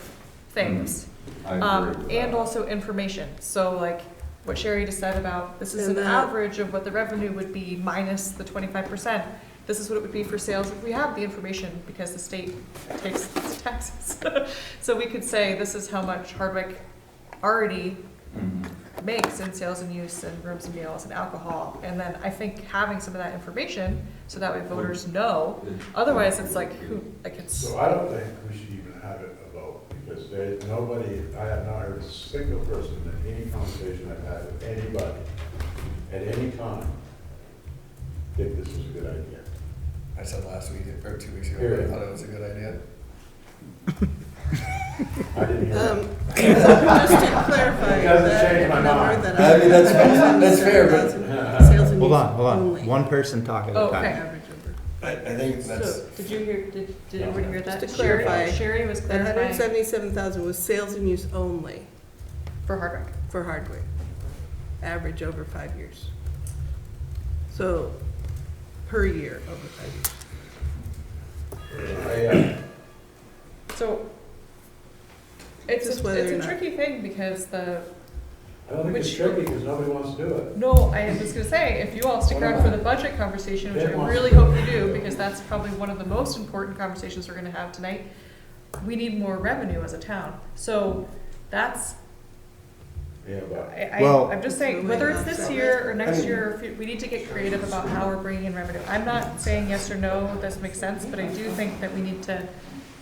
things. I agree with And that. also information, so like what Sherry just said about, this is And an that- average of what the revenue would be minus the 25%. This is what it would be for sales if we have the information, because the state takes its taxes. So we could say, this is how much Hardwick already Mhm. makes in sales and use and rooms and meals and alcohol. And then I think having some of that information, so that way voters know, otherwise it's like, it's, So I don't think we should even have it a vote, because there's nobody, I have not heard a single person in any conversation I've had with anybody at any time think this is a good idea. I said last week or 2 weeks ago, Period. I thought it was a good idea. I didn't hear that. Just to clarify. It doesn't that change my number mind. that I mean, that's fair, but- 77,000 sales and Hold use on. only. One person talk at Oh, a time. okay. Average over. I think that's, So, did you hear, did everybody hear that? Just to clarify, Sherry was That clarifying 177,000 was sales and use only for Hardwick. for Hardwick, average over 5 years. So, per year over 5 years. So, it's Just a, whether it's or a not- tricky thing because I don't think it's Which- tricky because nobody wants to do it. no, I was gonna say, if you all stick around for the budget conversation, which I Yeah. really hope you do, because that's probably one of the most important conversations we're gonna have tonight, we need more revenue as a town. So that's, Yeah, but Well- I'm just saying, whether it's this year or next year, or we need to get creative about how we're bringing in revenue. I'm not saying yes or no, this makes sense, but I do think that we need to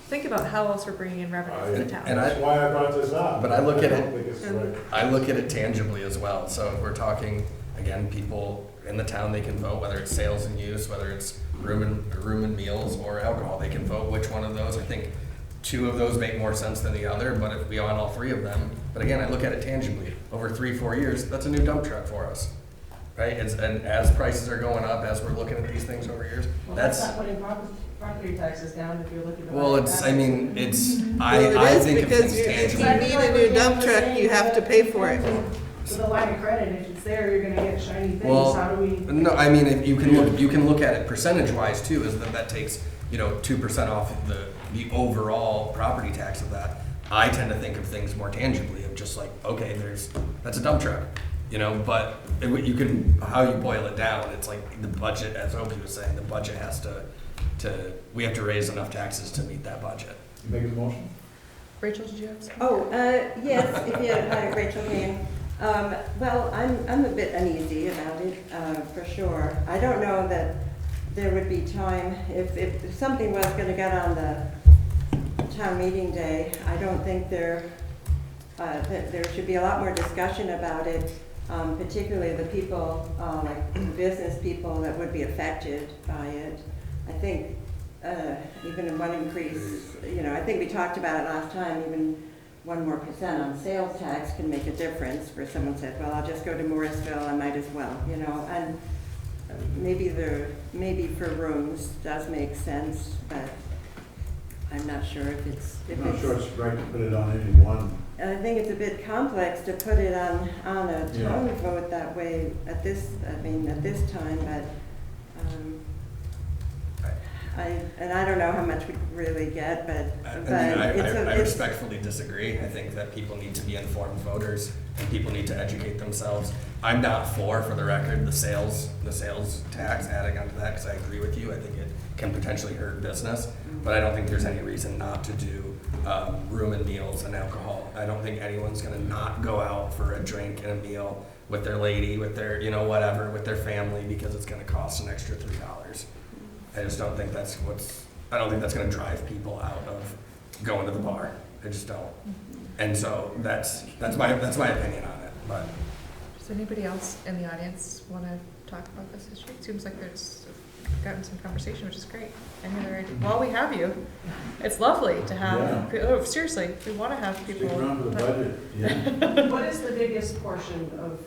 think about how else we're bringing in revenue for the And town. that's why I brought this up. But I look at don't it- think it's the right- I look at it tangibly as well. So if we're talking, again, people in the town, they can vote, whether it's sales and use, whether it's room and meals or alcohol, they can vote which one of those. I think two of those make more sense than the other, but if we want all three of them, but again, I look at it tangibly. Over 3-4 years, that's a new dump truck for us, right? And as prices are going up, as we're looking at these things over years, Well, that's, not putting property taxes down if you're looking to. well, buy it's, that. I mean, it's, Well, I it is think of because things if you tangibly. need a new dump truck, you have to pay for it. With a line of credit, if it's there, you're gonna get shiny things, Well, how do we? No, I mean, if you can look at it percentage-wise too, is that takes, 2% off the overall property tax of that. I tend to think of things more tangibly, of just like, okay, that's a dump truck, but you can, how you boil it down, it's like the budget, as Opie was saying, the budget has we have to raise enough taxes to meet that budget. You make a motion? Rachel, did you have something? Oh, yes, if you, hi, Rachel Kane. Well, I'm a bit uneasy about it, for sure. I don't know that there would be time, if something was gonna get on the town meeting day, I don't think that there should be a lot more discussion about it, particularly the people, like the business people that would be affected by it. I think even in one increase, I think we talked about it last time, even 1% more on sales tax can make a difference where someone said, well, I'll just go to Morrisville, I might as well, and maybe for rooms does make sense, but I'm not sure if it's. I'm not sure it's right to put it on any one. I think it's a bit complex to put it on a Yeah. town vote that way at this time, but, I don't know how much we really get, but I respectfully disagree. I think that people need to be informed voters and people need to educate themselves. I'm not for the record, the sales tax, adding onto that, because I agree with you. I think it can potentially hurt business, but I don't think there's any reason not to do room and meals and alcohol. I don't think anyone's gonna not go out for a drink and a meal with their lady, with their, whatever, with their family, because it's gonna cost an extra $3. I just don't think that's gonna drive people out of going to the bar. I just don't. And so that's my opinion on it, but. Does anybody else in the audience want to talk about this issue? It seems like there's gotten some conversation, which is great. Any other ideas? While we have you, it's lovely to have, oh, seriously, we want to have people. Stick around for the budget, yeah. What is the biggest portion of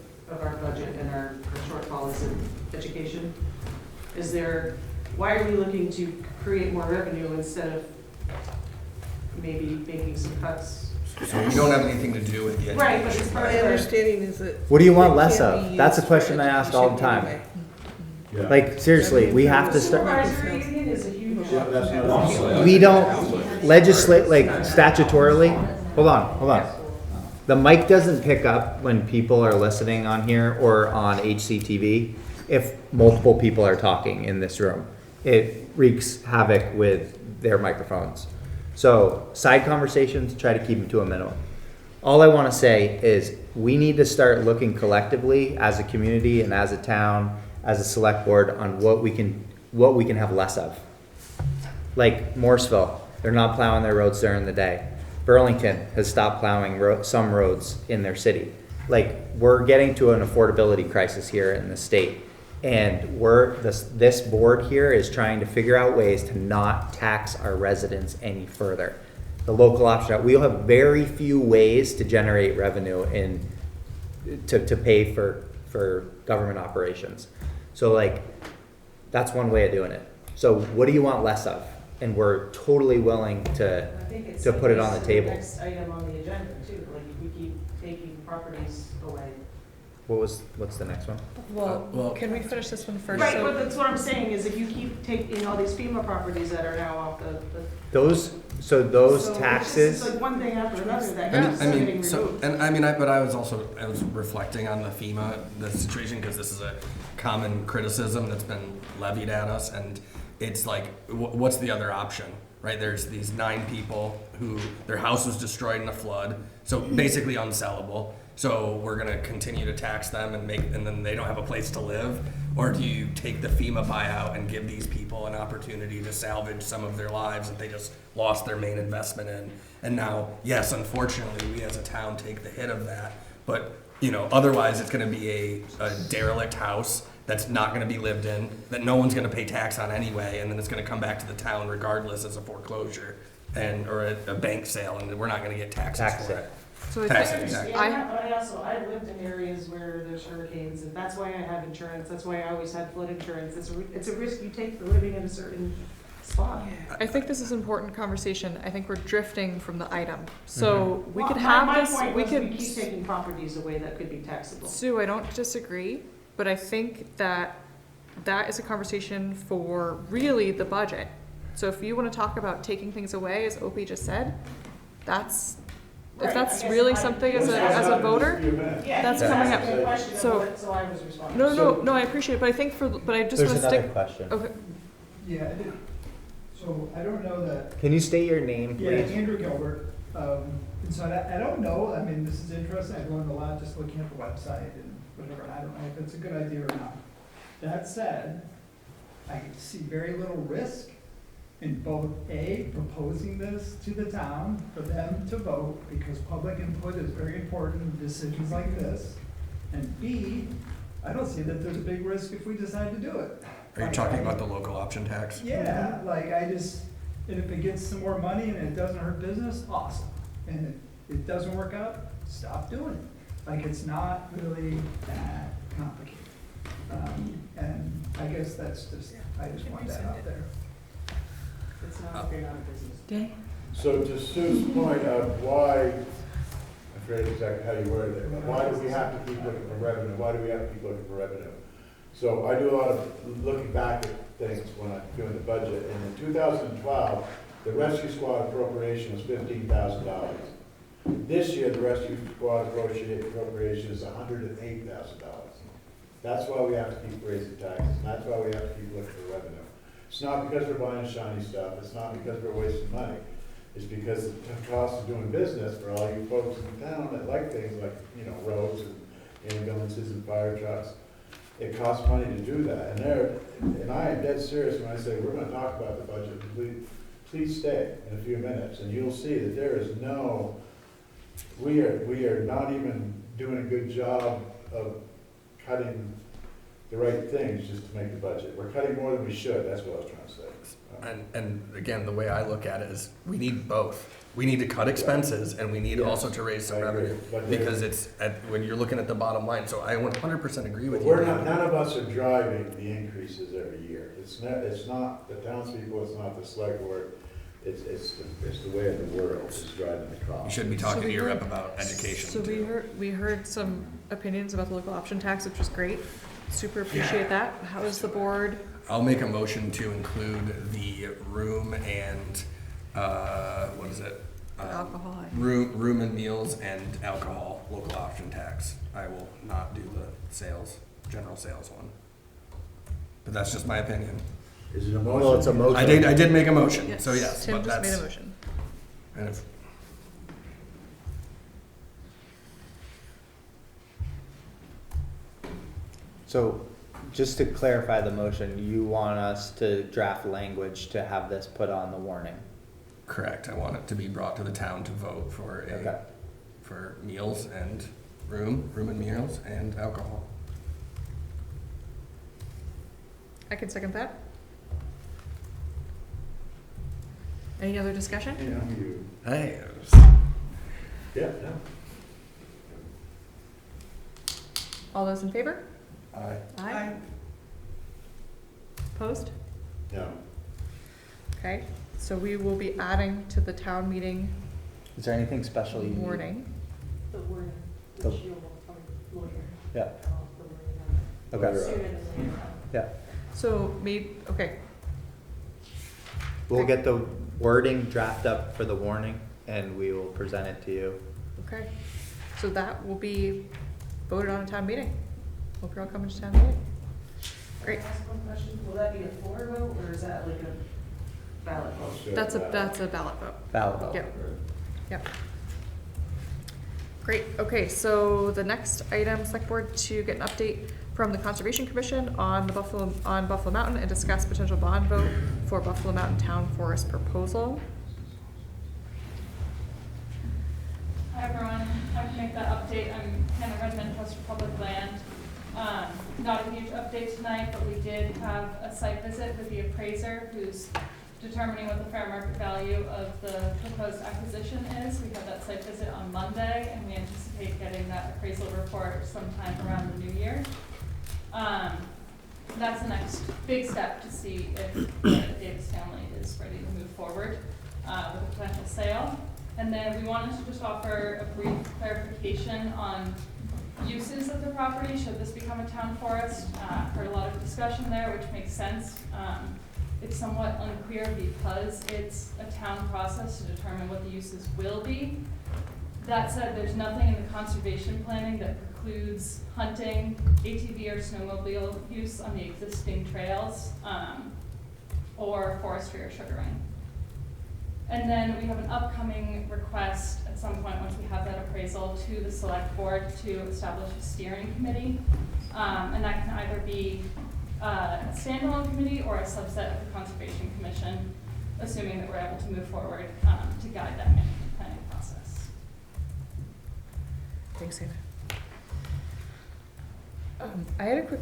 our budget and our shortfall is in education? Why are we looking to create more revenue instead of maybe making some cuts? So you don't have anything to do with the education. Right, but it's part My of our. understanding is that. What do you want it less can't of? be That's a used question for I ask all the education time. anyway. Yeah. Like, seriously, we have to start, Supervisory union is a huge. Yeah, that's not. we don't legislate, like statutorily, hold on. The mic doesn't pick up when people are listening on here or on HCTV if multiple people are talking in this room. It wreaks havoc with their microphones. So side conversations, try to keep them to a minimum. All I want to say is we need to start looking collectively as a community and as a town, as a select board on what we can have less of. Like Morrisville, they're not plowing their roads during the day. Burlington has stopped plowing some roads in their city. Like, we're getting to an affordability crisis here in the state. And this board here is trying to figure out ways to not tax our residents any further. the local option, we'll have very few ways to generate revenue to pay for government operations. So like, that's one way of doing it. So what do you want less of? And we're totally willing to put it on the table. Next item on the agenda too, like if we keep taking properties away. What's the next one? Well, can we finish this one first? Right, So- but that's what I'm saying, is if you keep taking all these FEMA properties that are now off the. Those So taxes. It's just like one thing after another that I keeps mean, getting removed. but I was reflecting on the FEMA, the situation, because this is a common criticism that's been levied at us, and it's like, what's the other option, right? There's these 9 people who, their house was destroyed in a flood, so basically unsellable. So we're gonna continue to tax them and then they don't have a place to live? Or do you take the FEMA buyout and give these people an opportunity to salvage some of their lives that they just lost their main investment in? And now, yes, unfortunately, we as a town take the hit of that, but otherwise it's gonna be a derelict house that's not gonna be lived in, that no one's gonna pay tax on anyway, and then it's gonna come back to the town regardless as a foreclosure or a bank sale, and we're not gonna get taxes for it. So I Tax think, it, exactly. But I lived in areas where there's hurricanes, and that's why I have insurance, that's why I always had flood insurance, it's a risk you take for living in a certain spot. I think this is an important conversation. I think we're drifting from the item. So we could Well, have my this, point we was could. keep taking properties away that could be taxable. Sue, I don't disagree, but I think that is a conversation for really the budget. So if you wanna talk about taking things away, as Opie just said, if Right, that's I guess really I- something as a voter, Yeah, that's he was coming asking up. a question of So- what, so I was responding. no, I appreciate it, but I think but I just There's wanna another stick. question. Okay, Yeah, I did. So I don't know that, Can you state your name, yeah, please? Andrew Gilbert. And so I don't know, I mean, this is interesting, I've learned a lot just looking at the website and whatever, and I don't know if it's a good idea or not. That said, I see very little risk in both A, proposing this to the town for them to vote, because public input is very important in decisions like this. And B, I don't see that there's a big risk if we decide to do it. Are you talking about the local option tax? Yeah, like and if it gets some more money and it doesn't hurt business, awesome. And if it doesn't work out, stop doing it. Like, it's not really that complicated. And I guess I just want that out there. It's not if you're not a business. Danny? So to Sue's point of why, I forget exactly how you worded it, but why do we have to keep looking for revenue? Why do we have to keep looking for revenue? So I do a lot of looking back at things when I'm doing the budget, and in 2012, the rescue squad appropriation was $15,000. This year, the rescue squad appropriation is $108,000. That's why we have to keep raising taxes, and that's why we have to keep looking for revenue. It's not because we're buying shiny stuff, it's not because we're wasting money. It's because the cost of doing business for all you folks in town that like things like, roads and ambulances and fire trucks, it costs money to do that. And I am dead serious when I say we're gonna talk about the budget. Please stay in a few minutes, and you'll see that there is we are not even doing a good job of cutting the right things just to make the budget. We're cutting more than we should, that's what I was trying to say. And again, the way I look at it is, we need both. We need to cut expenses, and we need Yes, also to raise some I agree. revenue. But Because when you're looking at the bottom line, so I 100% agree with you. None of us are driving the increases every year. It's not the townspeople, it's not the select board, it's the way of the world is driving the cost. You should be talking to your rep about education So we heard some opinions about the local option tax, which was great. Super appreciate that. How is the board? I'll make a motion to include the room and, what is it? Alcohol. Room and meals and alcohol, local option tax. I will not do the general sales one. But that's just my opinion. Is it a motion? Well, it's a motion. I did make a motion, so yes, Tim but just that's. made a motion. And if, So, just to clarify the motion, you want us to draft language to have this put on the warning? correct, I want it to be brought to the town to vote for for meals and room and meals and alcohol. I can second that. Any other discussion? You know, you, Hey. yeah, no. All those in favor? Aye. Aye. Opposed? No. Okay, so we will be adding to the town meeting Is there anything special you need? warning. The word, The- which you'll, lawyer. Yeah, The word, okay, sooner than later. yeah. So okay, We'll get the wording draft up for the warning and we will present it to you. okay. So that will be voted on at town meeting. Hope you're all coming to town meeting. Great. Can I ask one question? Will that be a floor vote or is that like a ballot vote? That's a ballot vote. Ballot vote. Yep. Yep. Great, okay, so the next item, select board to get an update from the Conservation Commission on Buffalo Mountain and discuss potential bond vote for Buffalo Mountain Town Forest proposal. Hi everyone, I can make that update. I'm Hannah Redmond, Trust for Public Land. Not a huge update tonight, but we did have a site visit with the appraiser who's determining what the fair market value of the proposed acquisition is. We had that site visit on Monday and we anticipate getting that appraisal report sometime around the new year. That's the next big step to see if the Davis family is ready to move forward with a potential sale. And then we wanted to just offer a brief clarification on uses of the property should this become a town forest. Heard a lot of discussion there, which makes sense. It's somewhat unclear because it's a town process to determine what the uses will be. That said, there's nothing in the conservation planning that precludes hunting, ATV or snowmobile use on the existing trails, or forestry or sugaring. And then we have an upcoming request at some point once we have that appraisal to the select board to establish a steering committee. And that can either be a standalone committee or a subset of the Conservation Commission, assuming that we're able to move forward to guide that management planning process. Thanks, Hannah. I had a quick,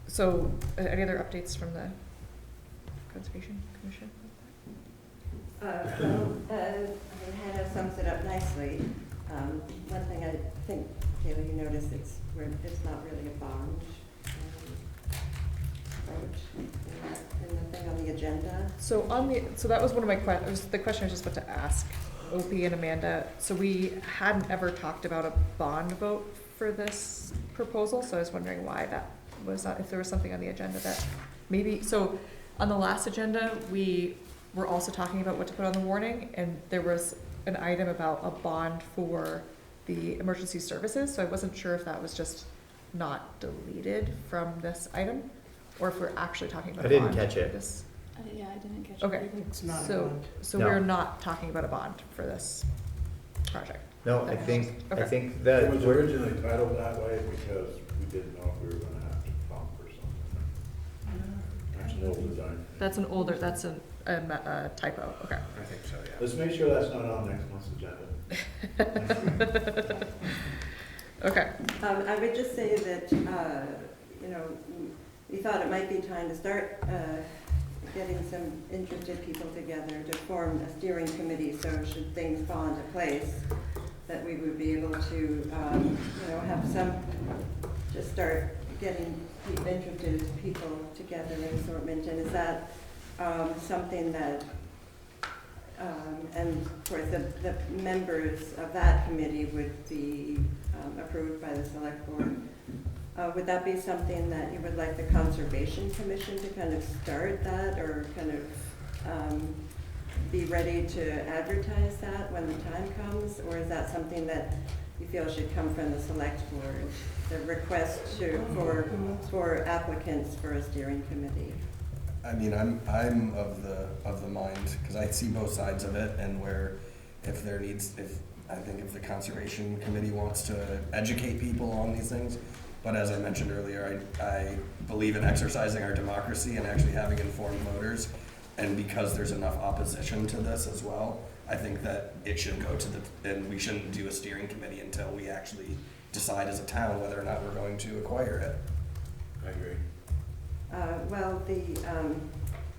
so any other updates from the Conservation Commission? Hannah sums it up nicely. One thing I think, Kayla, you noticed, it's not really a bond vote in the thing on the agenda. So so that was one of my questions, the question I was just about to ask Opie and Amanda. So we hadn't ever talked about a bond vote for this proposal, so I was wondering why that was not, if there was something on the agenda that maybe, so on the last agenda, we were also talking about what to put on the warning, and there was an item about a bond for the emergency services, so I wasn't sure if that was just not deleted from this item, or if we're actually talking about I a didn't bond catch for it. this. Yeah, I didn't catch Okay, It's not a so, bond. so No. we're not talking about a bond for this project? No, I think Okay. that It was we're, originally titled that way because we didn't know if we were gonna have to pump or something. That's an old design. That's an older, that's a typo, okay. I think so, yeah. Let's make sure that's not on next month's agenda. Okay, I would just say that, we thought it might be time to start getting some interested people together to form a steering committee, so should things fall into place, that we would be able to, have some, just start getting interested people together in assortment. And is that something that, and of course, the members of that committee would be approved by the select board. Would that be something that you would like the Conservation Commission to kind of start that, or kind of be ready to advertise that when the time comes? Or is that something that you feel should come from the select board, the request for applicants for a steering committee? I mean, I'm of the mind, because I see both sides of it, and where if I think if the Conservation Committee wants to educate people on these things, but as I mentioned earlier, I believe in exercising our democracy and actually having informed voters, and because there's enough opposition to this as well, I think that it should go to and we shouldn't do a steering committee until we actually decide as a town whether or not we're going to acquire it. I agree. Well,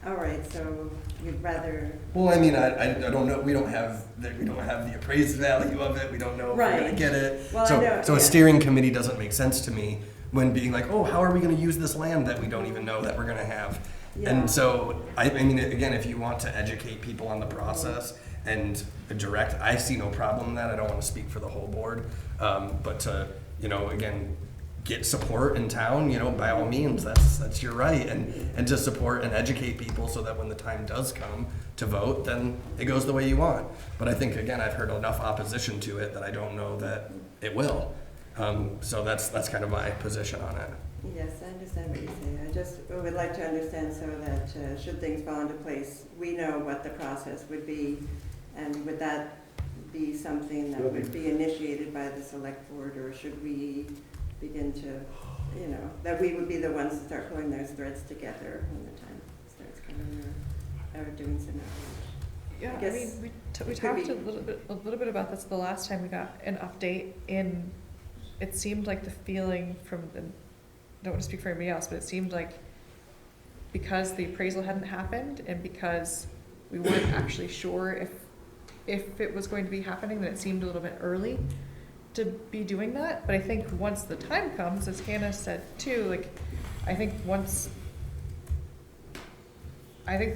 All right, so you'd rather, Well, I mean, I don't know, we don't have the appraised value of it, we don't know if we're gonna Right. get it. Well, I know, So a yeah. steering committee doesn't make sense to me when being like, oh, how are we gonna use this land that we don't even know that we're gonna have? yeah. And so, I mean, again, if you want to educate people on the process and direct, I see no problem in that, I don't wanna speak for the whole board. But to, again, get support in town, by all means, that's your right, and to support and educate people so that when the time does come to vote, then it goes the way you want. But I think, again, I've heard enough opposition to it that I don't know that it will. So that's kind of my position on it. Yes, I understand what you're saying. I just would like to understand so that should things fall into place, we know what the process would be, and would that be something that would be initiated by the select board, or should we begin to, that we would be the ones to start pulling those threads together when the time starts coming, or doing some outreach? Yeah, I I guess mean, we it talked could a little bit about this the last time we got an update in, it seemed like the feeling from the, don't want to speak for anybody else, but it seemed like because the appraisal hadn't happened and because we weren't actually sure if it was going to be happening, that it seemed a little bit early to be doing that. But I think once the time comes, as Hannah said too, like, I think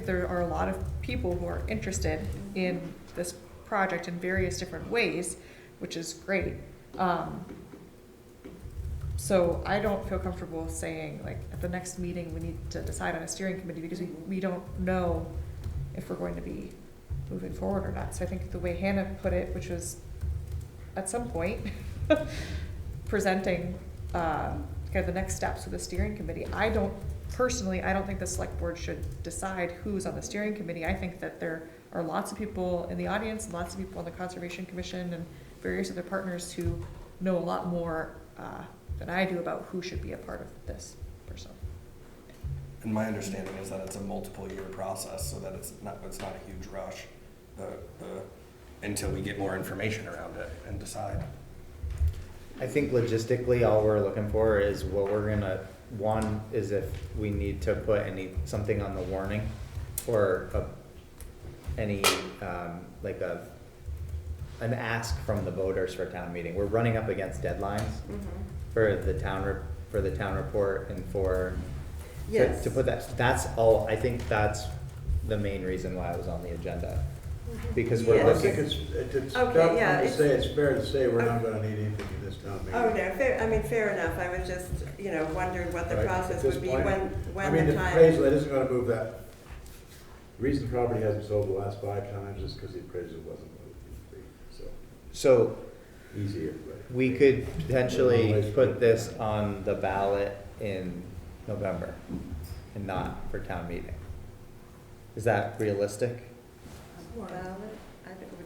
there are a lot of people who are interested in this project in various different ways, which is great. So I don't feel comfortable saying, like, at the next meeting, we need to decide on a steering committee, because we don't know if we're going to be moving forward or not. So I think the way Hannah put it, which was at some point presenting kind of the next steps with the steering committee. I don't think the select board should decide who's on the steering committee. I think that there are lots of people in the audience, and lots of people on the Conservation Commission and various other partners who know a lot more than I do about who should be a part of this person. And my understanding is that it's a multiple year process, so that it's not a huge rush until we get more information around it and decide. I think logistically, all we're looking for is what we're gonna, one is if we need to put something on the warning or an ask from the voters for a town meeting. We're running up against deadlines for the town report and Yes. to put that's all. I think that's the main reason why I was on the agenda, because we're Yes. I looking. think it's Okay, tough yeah, to say, it's fair to say we're not gonna need anything in this town meeting. Oh, no, fair enough. I was just, wondering what the Right, process at this would be point, when the the time. appraisal, it isn't gonna move that. The reason the property hasn't sold the last 5 times is because the appraisal wasn't what it needed to be, So easier, but. we could potentially put this on the ballot in November and not for town meeting. Is that realistic? Ballot?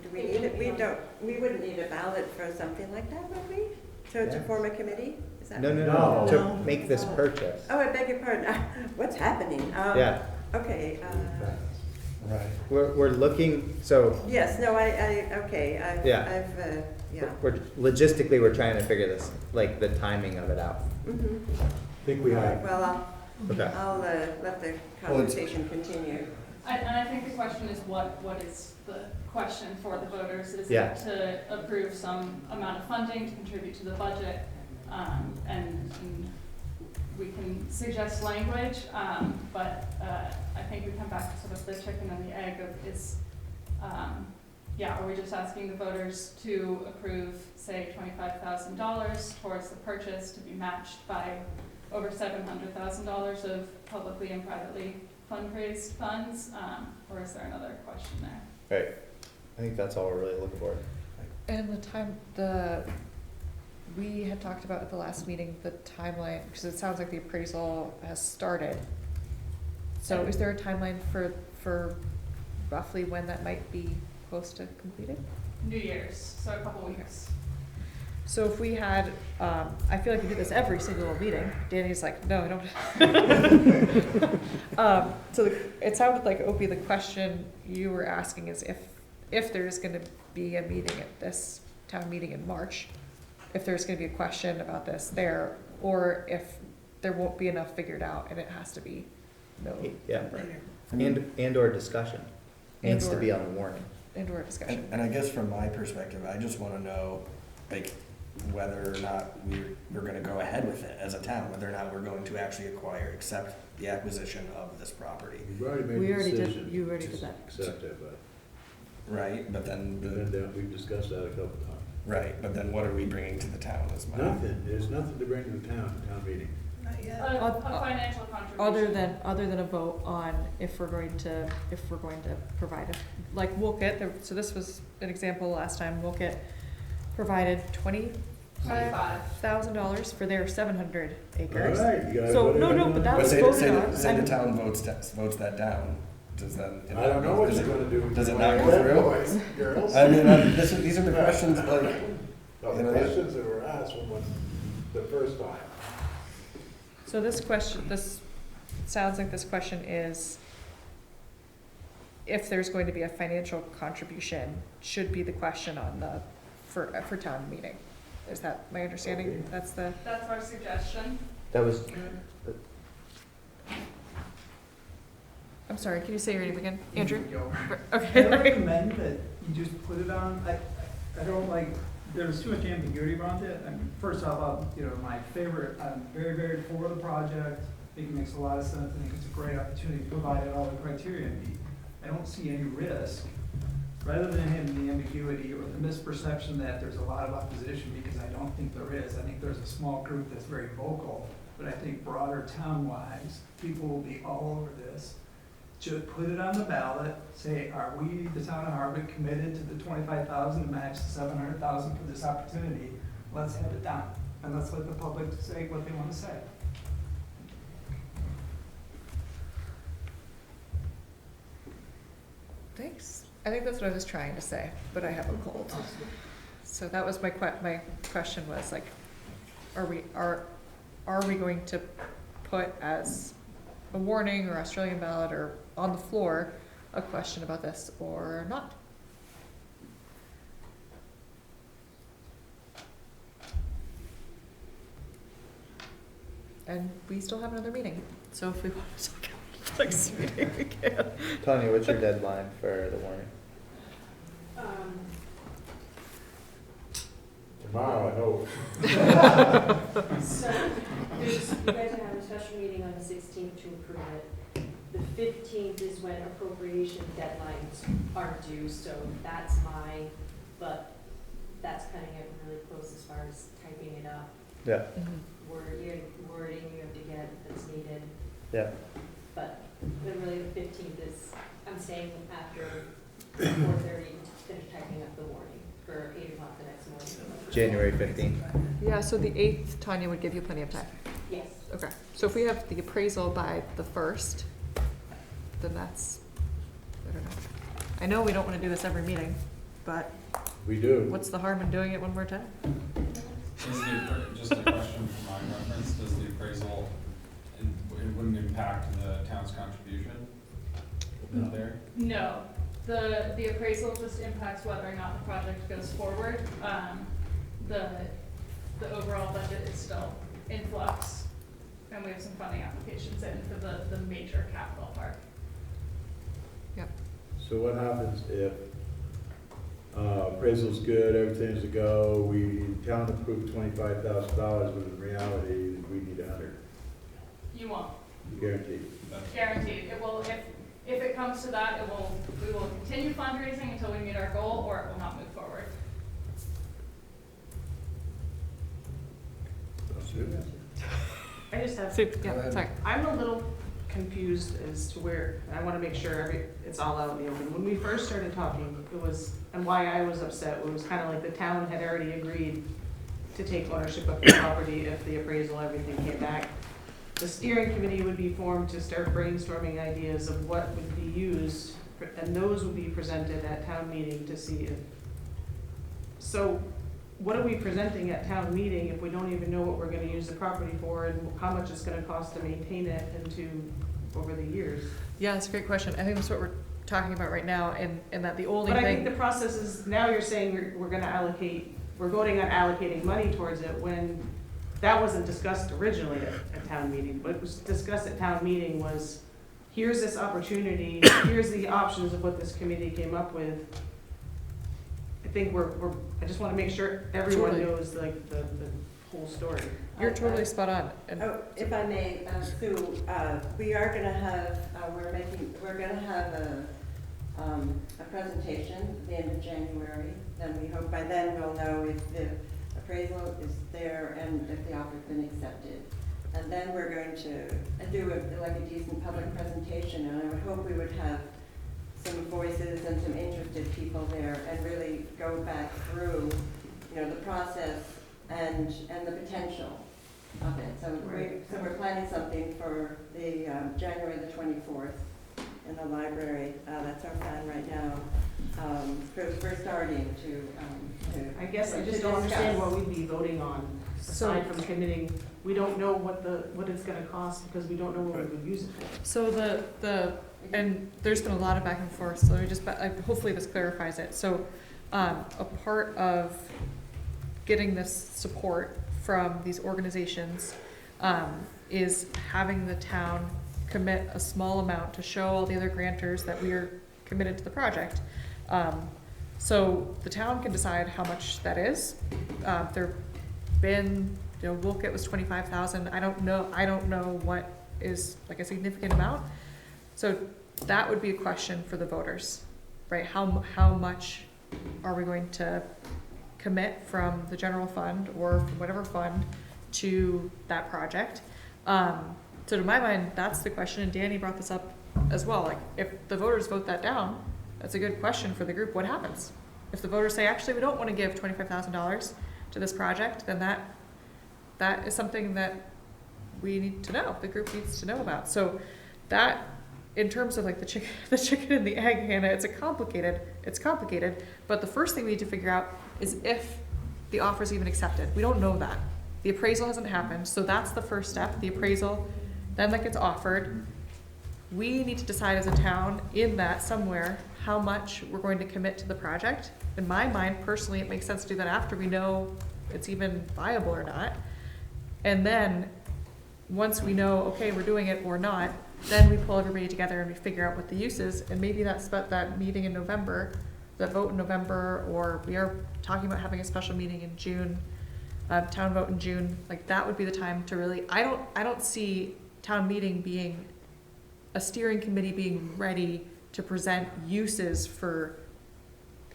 Do we need it? We wouldn't need a ballot for something like that, would we? To Yeah. form a committee? Is that? No, No. to make this purchase. Oh, I beg your pardon. What's happening? Yeah, Okay, Right. we're looking, so yes, no, okay, Yeah. yeah. we're logistically, we're trying to figure this, like the timing of it out. Mhm. I think we All right, have. well, Okay. I'll let the conversation continue. And I think the question is what is the question for the voters? Is Yeah. it to approve some amount of funding to contribute to the budget? And we can suggest language, but I think we come back to sort of the chicken and the egg of are we just asking the voters to approve, say, $25,000 towards the purchase to be matched by over $700,000 of publicly and privately fundraised funds, or is there another question there? Right. I think that's all we're really looking for. And we had talked about at the last meeting, the timeline, because it sounds like the appraisal has started. So is there a timeline for roughly when that might be close to completed? New Year's, so a couple weeks. So if we had, I feel like we do this every single meeting. Danny's like, no, I don't. So it sounded like, Opie, the question you were asking is if there's gonna be a meeting at this town meeting in March, if there's gonna be a question about this there, or if there won't be enough figured out and it has to be Yeah. November. And/or discussion needs to And/or- be on the warning. And/or discussion. And I guess from my perspective, I just wanna know, like, whether or not we're gonna go ahead with it as a town, whether or not we're going to actually accept the acquisition of this property. We've already made We the already did- decision. you already to did that. Accept it, but, Right, but then, and then we've discussed that a couple times. right, but then what are we bringing to the town as my? Nothing, there's nothing to bring to the town meeting. A financial contribution. Other than a vote on if we're going to provide it. Like Wolcott, so this was an example last time, Wolcott provided $25,000 for their 700 acres. All right, you guys. So, what are no, you no, doing? but that But was say, voted say, on. say the and- town votes that down, does that? I don't know what does you're it- gonna do. Does it when not you go have through? boys, Girls. I mean, these are the questions, like, No, the questions that were asked was the first time. So this sounds like this question is if there's going to be a financial contribution, should be the question on for town meeting. Is that my understanding? Okay. That's That's our suggestion. That was, I'm sorry, can you say your name again? Andrew? I Okay. recommend that you just put it on, I don't like, there's too much ambiguity around it. I mean, first off, my favorite, I'm very, very for the project. I think it makes a lot of sense. I think it's a great opportunity to provide all the criteria meet. I don't see any risk, rather than having the ambiguity or the misperception that there's a lot of opposition, because I don't think there is. I think there's a small group that's very vocal, but I think broader town-wise, people will be all over this. Just put it on the ballot, say, are we, the town of Hardwick, committed to the 25,000 to match the 700,000 for this opportunity? Let's have it done, and let's let the public say what they want to say. Thanks. I think that's what I was trying to say, but I have a cold. So that was my question was like, are we going to put as a warning or Australian ballot or on the floor a question about this or not? And we still have another meeting, so if we want to talk about next meeting, we can. Tanya, what's your deadline for the warning? Tomorrow, I hope. So, you guys are having a special meeting on the 16th to approve it. The 15th is when appropriation deadlines are due, so but that's cutting it really close as far as typing it up. Yeah, Wording you have to get that's needed. yeah. But literally the 15th is, I'm staying after 4:30 to finish typing up the warning for 8 o'clock the next morning. January 15th. Yeah, so the 8th, Tanya, would give you plenty of time. Yes. Okay, so if we have the appraisal by the 1st, then that's, I don't know. I know we don't want to do this every meeting, but We do. what's the harm in doing it one more time? Just a question for my reference, does the appraisal, it wouldn't impact the town's contribution No. there? No, the appraisal just impacts whether or not the project goes forward. The overall budget is still in flux, and we have some funding applications in for the major capital part. So what happens if appraisal's good, everything's a go, town approved $25,000, but in reality, we need 100, You won't, guaranteed. guaranteed. It will, if it comes to that, we will continue fundraising until we meet our goal, or it will not move forward. I just have, Sue, yeah, sorry. I'm a little confused as to where, I wanna make sure it's all out in the open. When we first started talking, and why I was upset, it was kinda like the town had already agreed to take ownership of the property if the appraisal, everything came back. The steering committee would be formed to start brainstorming ideas of what would be used, and those would be presented at town meeting to see if. So, what are we presenting at town meeting if we don't even know what we're gonna use the property for and how much it's gonna cost to maintain it over the years? Yeah, that's a great question. I think that's what we're talking about right now, and that the only But I think the thing, process is, now you're saying we're voting on allocating money towards it when that wasn't discussed originally at town meeting. What was discussed at town meeting was here's this opportunity, here's the options of what this committee came up with. I think I just wanna make sure everyone Totally. knows like the whole story. You're totally spot on. And Oh, if I may, Sue, we are gonna have, we're gonna have a presentation at the end of January. Then we hope by then we'll know if the appraisal is there and if the offer's been accepted. And then we're going to do like a decent public presentation, and I would hope we would have some voices and some interested people there and really go back through, the process and the potential of it. So we're planning something for the January the 24th in the library. That's our plan right now. For starting to I guess I to just don't understand discuss. what we'd be voting on, aside from committing, we don't know what it's gonna cost, because we don't know what we would use it for. so and there's been a lot of back and forth, so let me just, hopefully this clarifies it. So, a part of getting this support from these organizations, is having the town commit a small amount to show all the other grantors that we are committed to the project. So the town can decide how much that is. There've been, Wolcott was 25,000. I don't know what is like a significant amount. So that would be a question for the voters, right? How much are we going to commit from the general fund or from whatever fund to that project? So to my mind, that's the question, and Danny brought this up as well. Like, if the voters vote that down, that's a good question for the group. What happens? If the voters say, actually, we don't want to give $25,000 to this project, then that is something that we need to know, the group needs to know about. So that, in terms of like the chicken and the egg, Hannah, it's complicated, but the first thing we need to figure out is if the offer is even accepted. We don't know that. The appraisal hasn't happened, so that's the first step, the appraisal, then that gets offered. We need to decide as a town in that somewhere how much we're going to commit to the project. In my mind, personally, it makes sense to do that after we know it's even viable or not. And then, once we know, okay, we're doing it or not, then we pull everybody together and we figure out what the use is. And maybe that's that meeting in November, that vote in November, or we are talking about having a special meeting in June, town vote in June. Like, that would be the time to really, I don't see town meeting being a steering committee being ready to present uses for,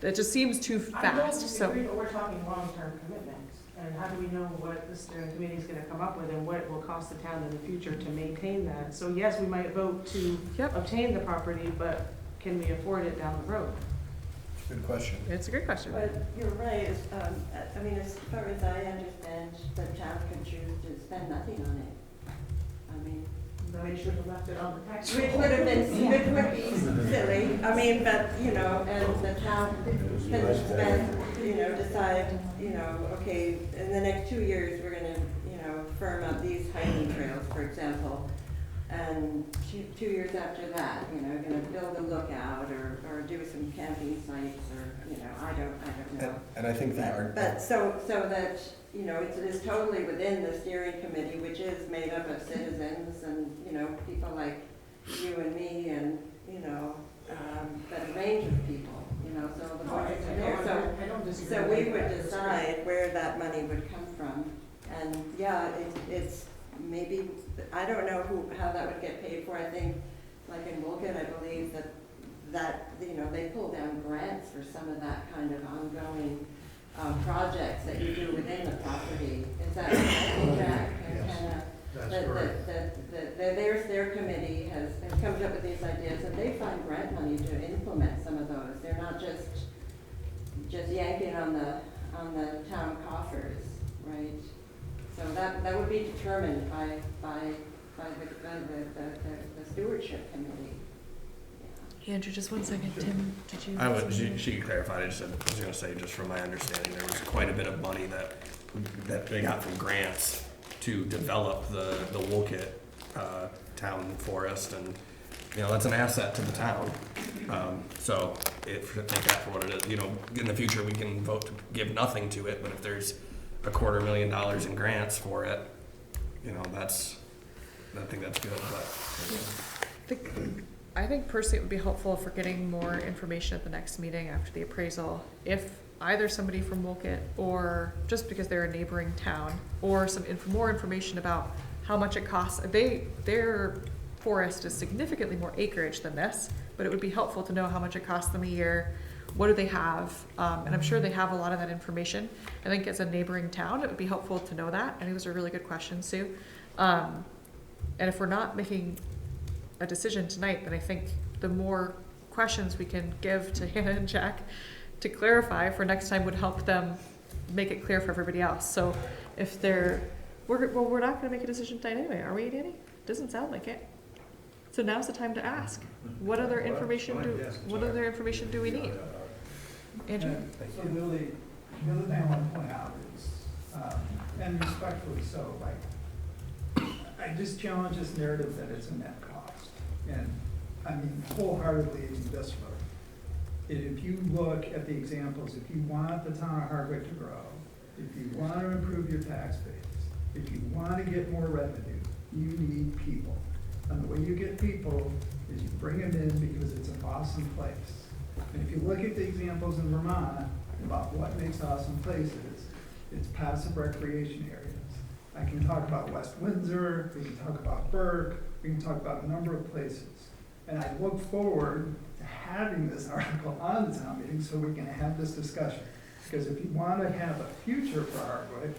it just seems too I don't fast, so. disagree, but we're talking long-term commitments, and how do we know what the steering committee is gonna come up with and what it will cost the town in the future to maintain that? So yes, we might vote to obtain the property, but can we afford it down the road? Good question. It's a good question. But you're right, as far as I understand, the town could choose to spend nothing on it. Then we should have left it on the tax Which roll. would have been, which would be silly, but, and the town can spend, decide, okay, in the next 2 years, we're gonna, firm up these hiking trails, for example. And 2 years after that, gonna build a lookout or do some camping sites or, I don't know. And I think that But so that, it is totally within the steering committee, which is made up of citizens and, people like you and me and, that range of people, so the voices are there. I don't disagree. So we would decide where that money would come from. And yeah, it's maybe, I don't know how that would get paid for. I think, like in Wolcott, I believe that they pull down grants for some of that kind of ongoing projects that you do within the property. Is that right, Jack? Yes, that's correct. Their committee has come up with these ideas, and they find grant money to implement some of those. They're not just yanking on the town coffers, right? So that would be determined by the stewardship committee. Andrew, just one second. Tim, did you? I would, she could clarify. I was going to say, just from my understanding, there was quite a bit of money that they got from grants to develop the Wolcott town forest, and that's an asset to the town. So take that for what it is. In the future we can vote to give nothing to it, but if there's $250,000 in grants for it, I think that's good. But I think personally it would be helpful if we're getting more information at the next meeting after the appraisal. If either somebody from Wolcott, or just because they're a neighboring town, or some more information about how much it costs. Their forest is significantly more acreage than this, but it would be helpful to know how much it costs them a year. What do they have? And I'm sure they have a lot of that information. I think as a neighboring town, it would be helpful to know that. I think those are really good questions, Sue. And if we're not making a decision tonight, then I think the more questions we can give to Hannah and Jack to clarify for next time would help them make it clear for everybody else. So if we're not gonna make a decision tonight anyway, are we, Danny? Doesn't sound like it. So now's the time to ask. What other information do we need? Andrew? So Lily, the other thing I want to point out is, and respectfully so, like, I just challenge this narrative that it's a net cost. And I mean, wholeheartedly in this vote. If you look at the examples, if you want the town of Hardwick to grow, if you want to improve your tax base, if you want to get more revenue, you need people. And the way you get people is you bring them in because it's an awesome place. And if you look at the examples in Vermont about what makes awesome places, it's passive recreation areas. I can talk about West Windsor, we can talk about Burke, we can talk about a number of places. And I look forward to having this article on the town meeting so we can have this discussion. Because if you want to have a future for Hardwick,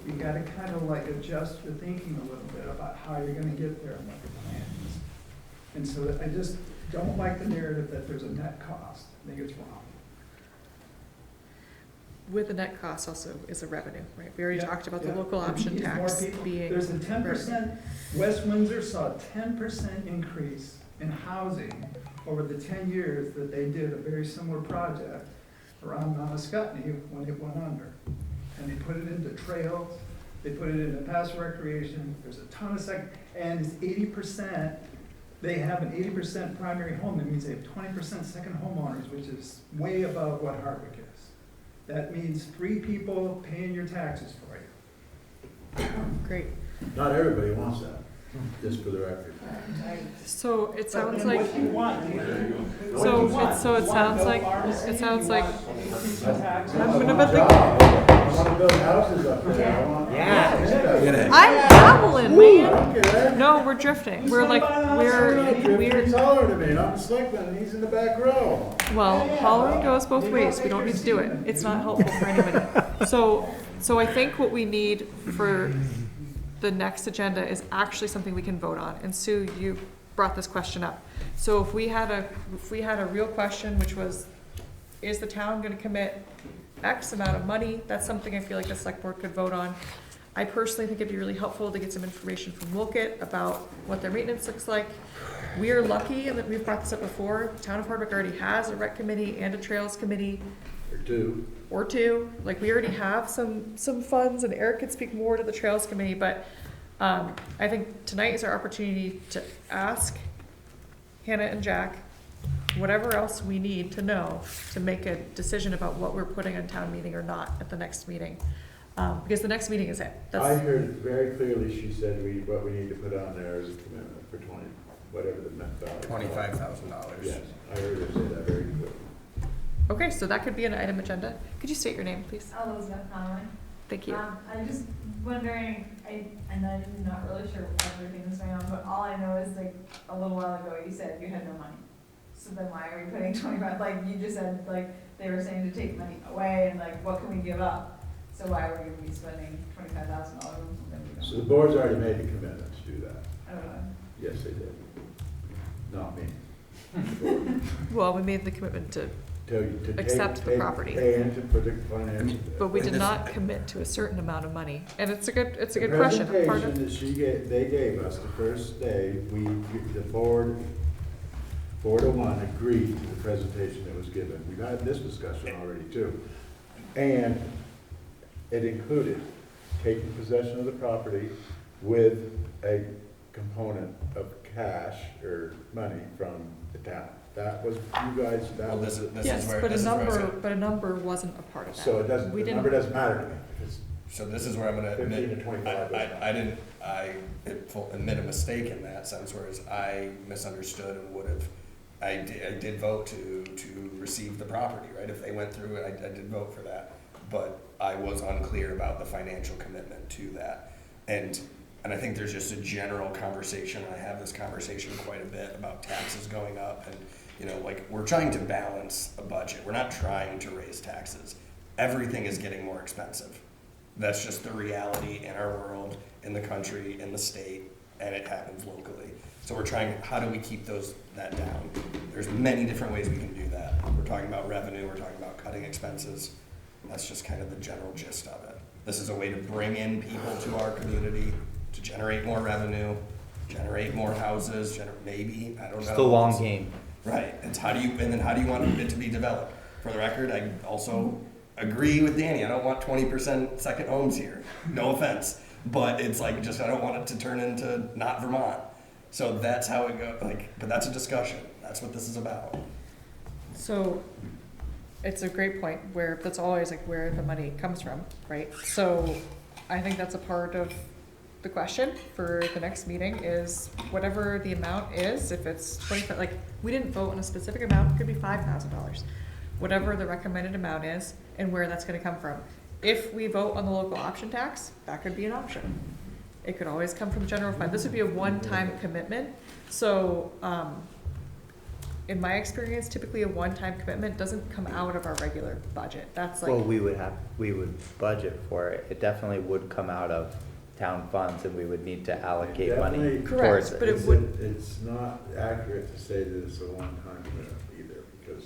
you got to kind of like adjust your thinking a little bit about how you're going to get there and what your plan is. And so I just don't like the narrative that there's a net cost. I think it's wrong. With the net cost also is a revenue, right? We already Yeah, talked about yeah. the local It option needs more tax people. being. There's a 10%, West Windsor saw a 10% increase in housing over the 10 years that they did a very similar project around Mount Scottney when it went under. And they put it into trails, they put it into passive recreation, there's a ton of and it's 80%, they have an 80% primary home. That means they have 20% second homeowners, which is way above what Hardwick is. That means 3 people paying your taxes for you. Great. Not everybody wants that, just for the record. So it sounds But like, what do you want? it sounds like, I'm gonna bet I want to build houses up there. I want. Yeah. I'm babbling, man. Okay. No, we're drifting. We're like, we're, He's hollering to me, and I'm Slickman, and he's in the back row. well, hollering goes both ways. We don't need to do it. It's not helpful for anybody. So I think what we need for the next agenda is actually something we can vote on. And Sue, you brought this question up. So if we had a real question, which was, is the town gonna commit X amount of money? That's something I feel like the select board could vote on. I personally think it'd be really helpful to get some information from Wolcott about what their maintenance looks like. We are lucky, and that we've brought this up before, the town of Hardwick already has a rec committee and a trails committee. Or two. Like, we already have some funds, and Eric could speak more to the trails committee, but I think tonight is our opportunity to ask Hannah and Jack whatever else we need to know to make a decision about what we're putting on town meeting or not at the next meeting. Because the next meeting is it. I heard very clearly, she said what we need to put on there is a commitment for whatever the net value. $25,000. Yes, I heard her say that very clearly. Okay, so that could be an item agenda. Could you state your name, please? Elizabeth Conway. Thank you. I'm just wondering, and I'm not really sure what everything is going on, but all I know is like a little while ago you said you had no money. So then why are we putting 25, like you just said, like they were saying to take money away and like what can we give up? So why are we going to be spending $25,000 on something we don't? So the board's already made the commitment to do that. I don't know. Yes, they did. Not me. Well, we made the commitment to accept the property. And to predict financial. But we did not commit to a certain amount of money. And it's a good question. The Part of- presentation that they gave us the first day, the board, 4-1, agreed to the presentation that was given. We've had this discussion already too. And it included taking possession of the property with a component of cash or money from the town. That was, you guys, that was. Yes, but a number wasn't a part of that. So it doesn't, the number doesn't matter to me. So this is where I'm gonna admit, 15 to 25 I I admit a mistake in that sense, whereas I misunderstood and would have, I did vote to receive the property, right? If they went through it, I did vote for that, but I was unclear about the financial commitment to that. And I think there's just a general conversation, and I have this conversation quite a bit about taxes going up, and you know, like, we're trying to balance a budget. We're not trying to raise taxes. Everything is getting more expensive. That's just the reality in our world, in the country, in the state, and it happens locally. So we're trying, how do we keep that down? There's many different ways we can do that. We're talking about revenue, we're talking about cutting expenses. That's just kind of the general gist of it. This is a way to bring in people to our community, to generate more revenue, generate more houses, maybe, I don't know. It's the long game. Right, it's how do you want it to be developed? For the record, I also agree with Danny, I don't want 20% second homes here, no offense. But it's like, just, I don't want it to turn into not Vermont. So that's how it goes, but that's a discussion, that's what this is about. So it's a great point where that's always like where the money comes from, right? So I think that's a part of the question for the next meeting is whatever the amount is, if it's 25, like we didn't vote on a specific amount, it could be $5,000. Whatever the recommended amount is and where that's gonna come from. If we vote on the local option tax, that could be an option. It could always come from general fund. This would be a one-time commitment. So, in my experience, typically a one-time commitment doesn't come out of our regular budget. That's like. Well, we would budget for it. It definitely would come out of town funds and we would need to allocate money Definitely. towards Correct, it. but it would. It's not accurate to say that it's a one-time event either, because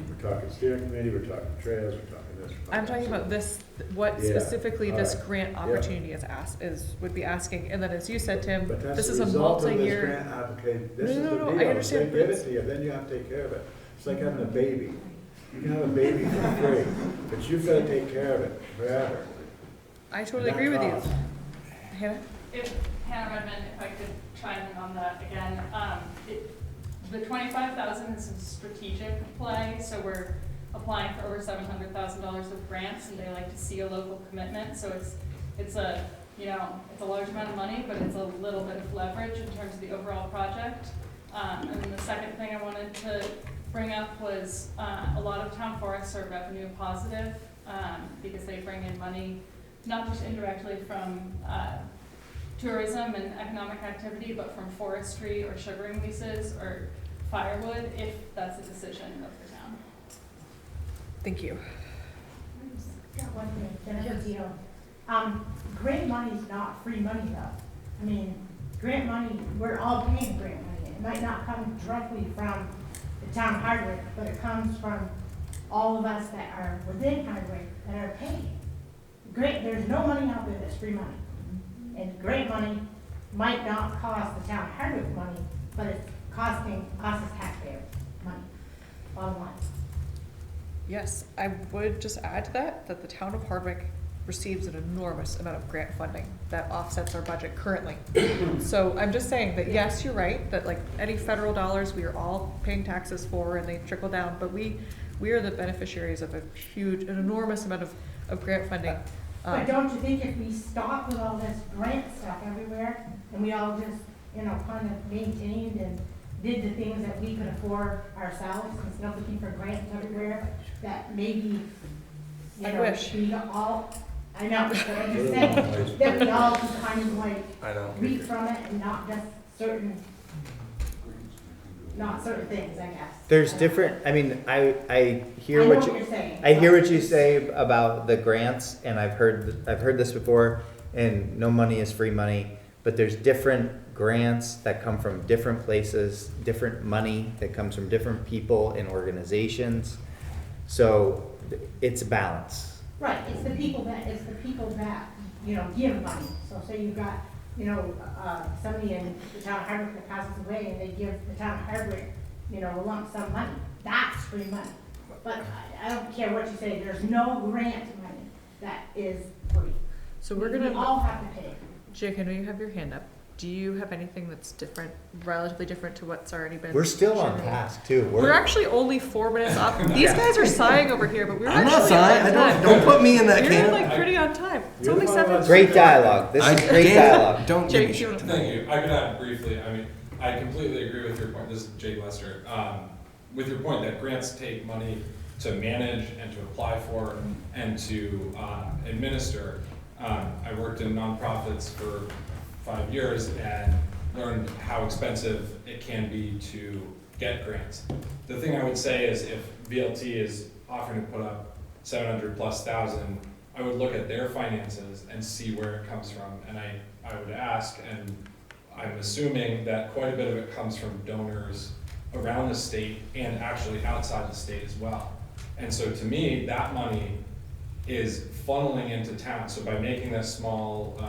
we're talking steering committee, we're talking trails, we're talking this. I'm talking about this, what Yeah, specifically this alright, grant yeah. opportunity would be asking, and then as you said, Tim, But that's this the is a result of this multi-year. grant application. This is No, the no, deal. I understand, If but they give it's- it to you, then you have to take care of it. It's like having a baby. You can have a baby for free, but you've got to take care of it forever. I totally And agree that with you. costs. Hannah? If, Hannah Redmond, if I could chime in on that again, the 25,000 is a strategic play, so we're applying for over $700,000 of grants, and they like to see a local commitment, so it's a large amount of money, but it's a little bit of leverage in terms of the overall project. And then the second thing I wanted to bring up was a lot of town forests are revenue positive because they bring in money, not just indirectly from tourism and economic activity, but from forestry or sugaring leases or firewood, if that's a decision of the town. Thank you. Got one thing, Jennifer Deal. Grant money's not free money though. I mean, grant money, we're all paying grant money. It might not come directly from the town of Hardwick, but it comes from all of us that are within Hardwick that are paying. Grant, there's no money out there that's free money. And grant money might not cost the town of Hardwick money, but it's costing us as taxpayers money, bottom line. Yes, I would just add to that the town of Hardwick receives an enormous amount of grant funding that offsets our budget currently. So I'm just saying that, yes, you're right, that like any federal dollars, we are all paying taxes for and they trickle down, but we are the beneficiaries of an enormous amount of grant funding. But don't you think if we stop with all this grant stuff everywhere, and we all just, kind of maintained and did the things that we could afford ourselves instead of looking for grants everywhere, that maybe, I wish. we all, I know, but I'm just saying, that we all could kind of like reap from it and not just certain things, I guess. There's different, I mean, I hear I know what what you're saying. I hear what you say about the grants, and I've heard this before, and no money is free money, but there's different grants that come from different places, different money that comes from different people and organizations. So it's a balance. Right, it's the people that, give money. So say you've got, somebody in the town of Hardwick that passes away and they give the town of Hardwick, a lump sum money. That's free money. But I don't care what you say, there's no grant money that is free. So we all have to pay. Jake, I know you have your hand up. do you have anything that's different, relatively different to what's already been? We're still on shared? task too. We're actually only 4 minutes off. These guys are sighing over here, but we're I'm actually not sighing. on I time. don't put me in that You're camp. like pretty on time. It's You're only the one 7. that's- Great dialogue. This is great dialogue. Don't Jake, give me you shit. wanna- Thank you. I could add briefly, I mean, I completely agree with your point. This is Jake Lester. With your point that grants take money to manage and to apply for and to administer. I worked in nonprofits for 5 years and learned how expensive it can be to get grants. The thing I would say is if VLT is offering to put up 700,000+, I would look at their finances and see where it comes from. And I would ask, and I'm assuming that quite a bit of it comes from donors around the state and actually outside the state as well. And so to me, that money is funneling into town. So by making this small,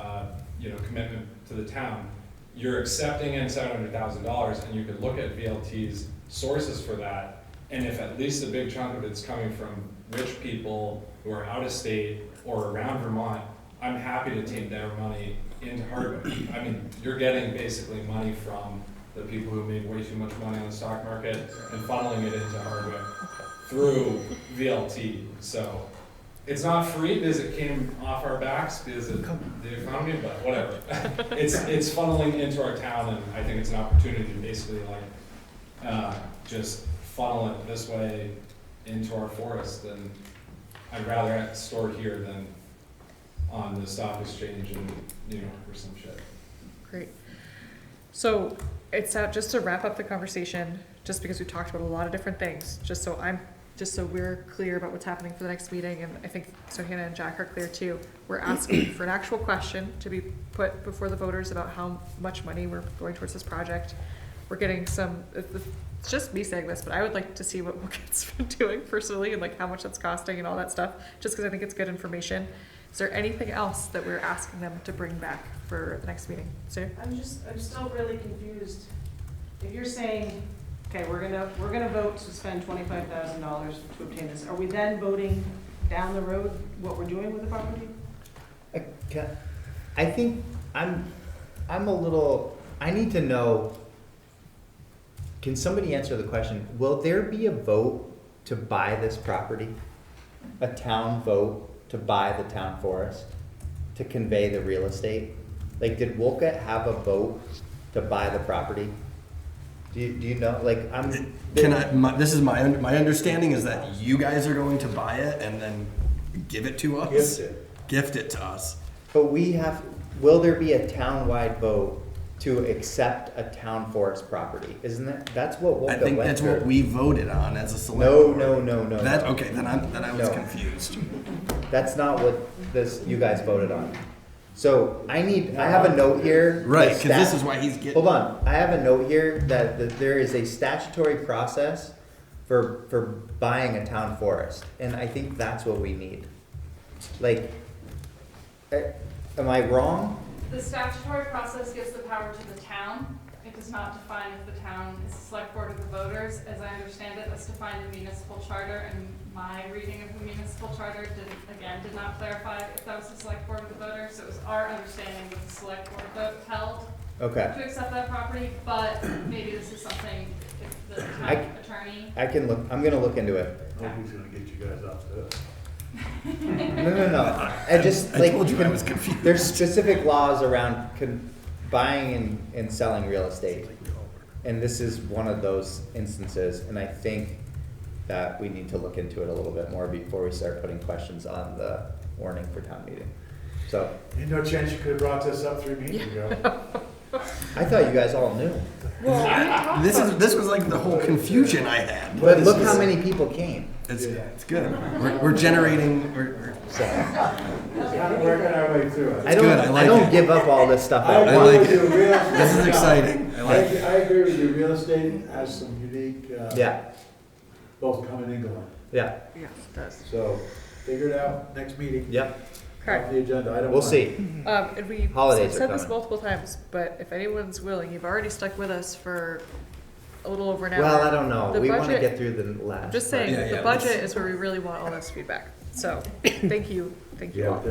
commitment to the town, you're accepting in $700,000, and you could look at VLT's sources for that. And if at least a big chunk of it's coming from rich people who are out of state or around Vermont, I'm happy to take their money into Hardwick. I mean, you're getting basically money from the people who made way too much money on the stock market and funneling it into Hardwick through VLT. So it's not free because it came off our backs because of the economy, but whatever. It's funneling into our town, and I think it's an opportunity to basically just funnel it this way into our forest. And I'd rather have it stored here than on the stock exchange in New York or some shit. Great. So it's just to wrap up the conversation, just because we talked about a lot of different things, just so we're clear about what's happening for the next meeting, and I think so Hannah and Jack are clear too. We're asking for an actual question to be put before the voters about how much money we're going towards this project. We're getting some, it's just me saying this, but I would like to see what WCAT's been doing personally and like how much that's costing and all that stuff, just because I think it's good information. Is there anything else that we're asking them to bring back for the next meeting? Sue? I'm still really confused. If you're saying, okay, we're gonna vote to spend $25,000 to obtain this, are we then voting down the road what we're doing with the property? I think I'm a little, I need to know, can somebody answer the question, will there be a vote to buy this property? A town vote to buy the town forest, to convey the real estate? Like, did Wolcott have a vote to buy the property? Do you know, like, This is my understanding is that you guys are going to buy it and then give it to us? Gift it to us. But will there be a town-wide vote to accept a town forest property? Isn't that's what Wolcott went I think that's through. what we voted on as a select board. No. That, okay, then I was No. confused. That's not what you guys voted on. So I have a note here. Right, because this is why he's getting. Hold on, I have a note here that there is a statutory process for buying a town forest, and I think that's what we need. Like, am I wrong? The statutory process gives the power to the town. It does not define if the town is the select board of the voters. As I understand it, that's defined in the municipal charter, and my reading of the municipal charter did not clarify if that was the select board of the voters. So it was our understanding that the select board vote held to accept that property, but maybe this is something if the town attorney. I'm gonna look into it. I hope he's gonna get you guys off the. No. I told you I was confused. There's specific laws around buying and selling real estate. And this is one of those instances, and I think that we need to look into it a little bit more before we start putting questions on the warning for town meeting. So. Ain't no chance you could have brought this up 3 meetings ago. I thought you guys all knew. This was like the whole confusion I had. But look how many people came. It's good. We're generating. We're Kind of working our way through it. I don't give up all this stuff I at agree once. with you, real estate. This is exciting. I like it. I agree with you, real estate has some unique, both coming and going. Yeah. Yes, it does. So, figure it out, next meeting. Yep. Off the agenda, item We'll 1. see. And we've Holidays are said this coming. multiple times, but if anyone's willing, you've already stuck with us for a little over an hour. Well, I don't know. The We want to budget- get through the last. I'm just saying, Yeah, the budget is where we really want all this feedback. So, thank you Yeah, all.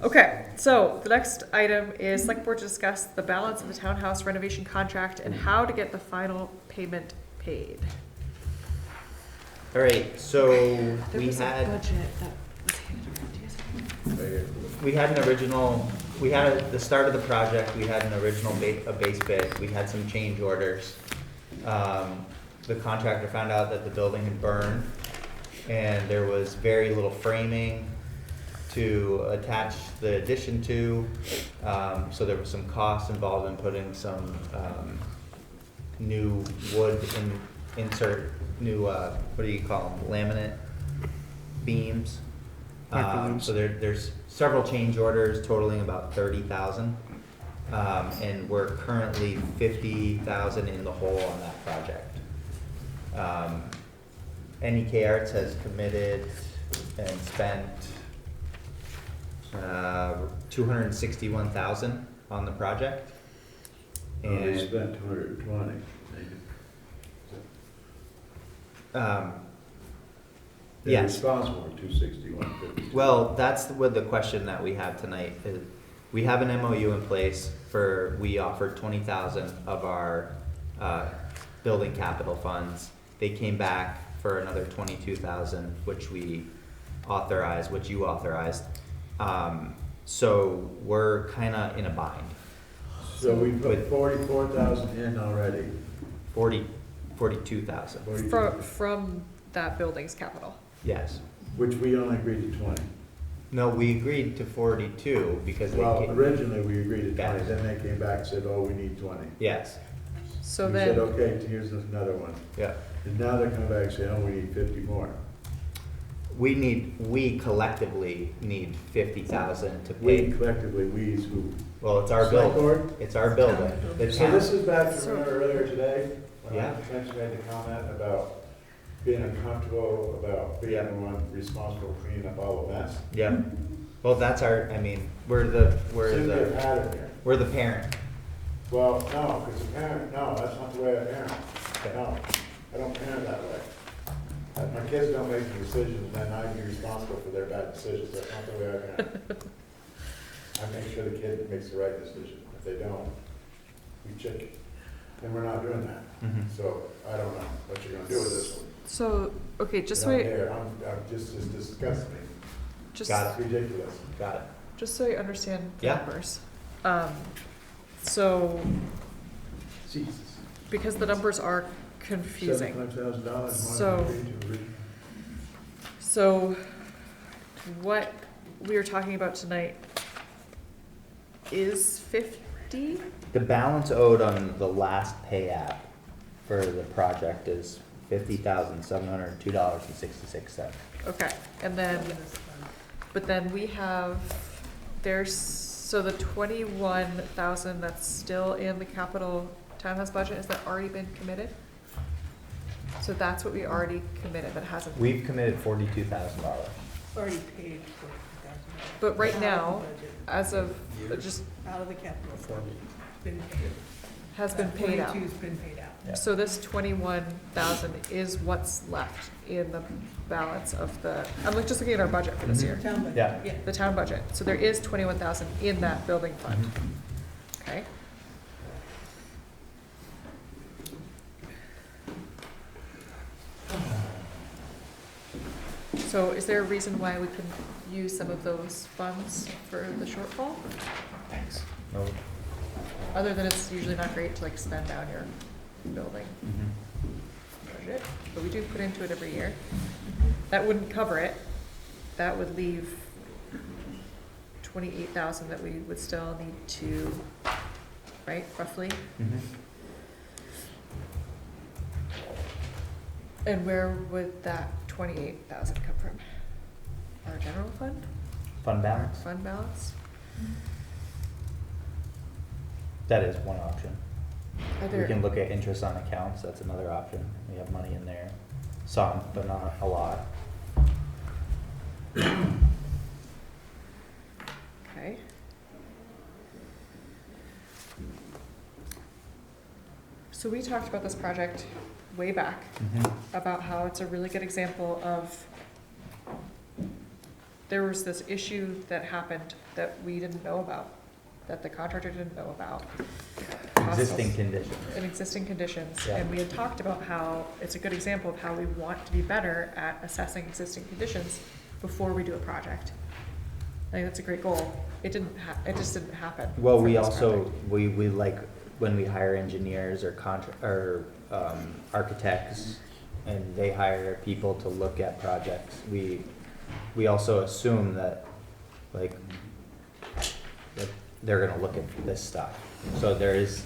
Okay, so the next item is select board to discuss the balance of the townhouse renovation contract and how to get the final payment paid. All right, so There we was a had, budget that was handed around to you. we had an original, we had at the start of the project, we had an original a base bid, we had some change orders. The contractor found out that the building had burned and there was very little framing to attach the addition to. So there was some costs involved in putting some, new wood insert, new, what do you call them, laminate beams. So there's several change orders totaling about 30,000. And we're currently 50,000 in the hole on that project. NEK Arts has committed and spent 261,000 on the project. They And spent 220. They're yes. responsible for 261. Well, that's what the question that we have tonight is. We have an MOU in place for, we offered 20,000 of our building capital funds. They came back for another 22,000, which we authorized, which you authorized. So we're kind of in a bind. So we put 44,000 in already. 42,000. From that building's capital. Yes. Which we only agreed to 20. No, we agreed to 42 because Well, they came, originally we agreed to 20, Yes. then they came back and said, oh, we need 20. yes. So We then. said, okay, here's another one. Yeah. And now they're coming back saying, oh, we need 50 more. We collectively need 50,000 to We pay. collectively, we's who? Well, it's our Select building. board? It's our building. The So town. this is back to So- remember earlier today, when I Yeah. potentially made the comment about being uncomfortable about being the one responsible for cleaning up all the mess. Yeah. Well, that's our, I mean, we're Seems to be a the pattern here. parent. Well, no, because a parent, no, that's not the way I parent. No, I don't parent that way. My kids don't make the decisions, and then I'd be responsible for their bad decisions. That's not the way I parent. I make sure the kid makes the right decision. If they don't, we check it. And we're not doing that. Mhm. So I don't know what you're gonna do with this one. So, okay, just I so don't I, care. I'm just disgusting. just, Got It's ridiculous. Got it. just so I understand the Yeah. numbers. So, Jesus. because the numbers are confusing. $75,000. So- So, what we are talking about tonight is 50? The balance owed on the last pay app for the project is $50,702.66. Okay, and then, but then we have, so the 21,000 that's still in the capital townhouse budget, has that already been committed? So that's what we already committed, that hasn't. We've committed $42,000. Already paid $40,000. But right Out of now, the budget. as of, just Out of the capital fund, it's been paid. has been paid out. 42's been paid out. Yeah. So this 21,000 is what's left in the balance of the, I'm just looking at our budget for this Mhm. year, Town budget. Yeah. the town budget. So there is 21,000 in that building fund, Mhm. okay? So is there a reason why we couldn't use some of those funds for the shortfall? Thanks. No. Other than it's usually not great to like spend down your building Mhm. budget, but we do put into it every year. That wouldn't cover it. That would leave 28,000 that we would still need to, right, roughly? Mhm. And where would that 28,000 come from? Our general fund? Fund balance? Fund balance? That is one option. Are We there, can look at interest on accounts, that's another option. We have money in there. Some, but not a lot. okay. So we talked about this project way back, Mhm. about how it's a really good example of there was this issue that happened that we didn't know about, that the contractor didn't know about. Existing conditions. In existing conditions, Yeah. and we had talked about how, it's a good example of how we want to be better at assessing existing conditions before we do a project. I think that's a great goal. It just didn't happen. Well, for we this also, project. we like, when we hire engineers or architects, and they hire people to look at projects, we also assume that, like, that they're gonna look at this stuff. So there is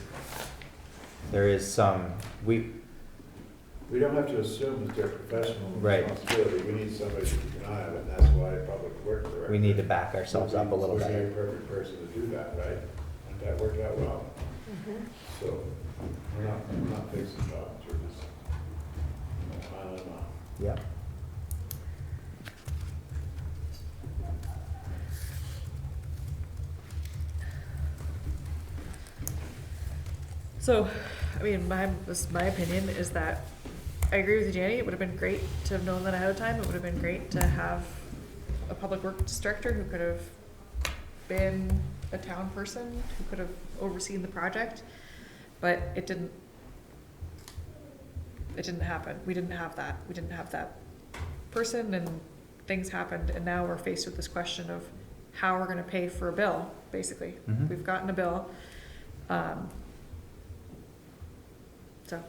some, We don't have to assume it's their professional Right. responsibility. We need somebody to keep an eye on it, and that's why Public Works Director. we need to back ourselves up a little would be better. a perfect person to do that, right? And that worked out well. So, we're not fixing problems, we're just piling them up. Yep. So, I mean, my opinion is that, I agree with you, Danny, it would have been great to have known that ahead of time, it would have been great to have a public works director who could have been a town person, who could have overseen the project, but it didn't happen, we didn't have that person, and things happened, and now we're faced with this question of how we're gonna pay for a bill, basically. Mhm. We've gotten a bill, so,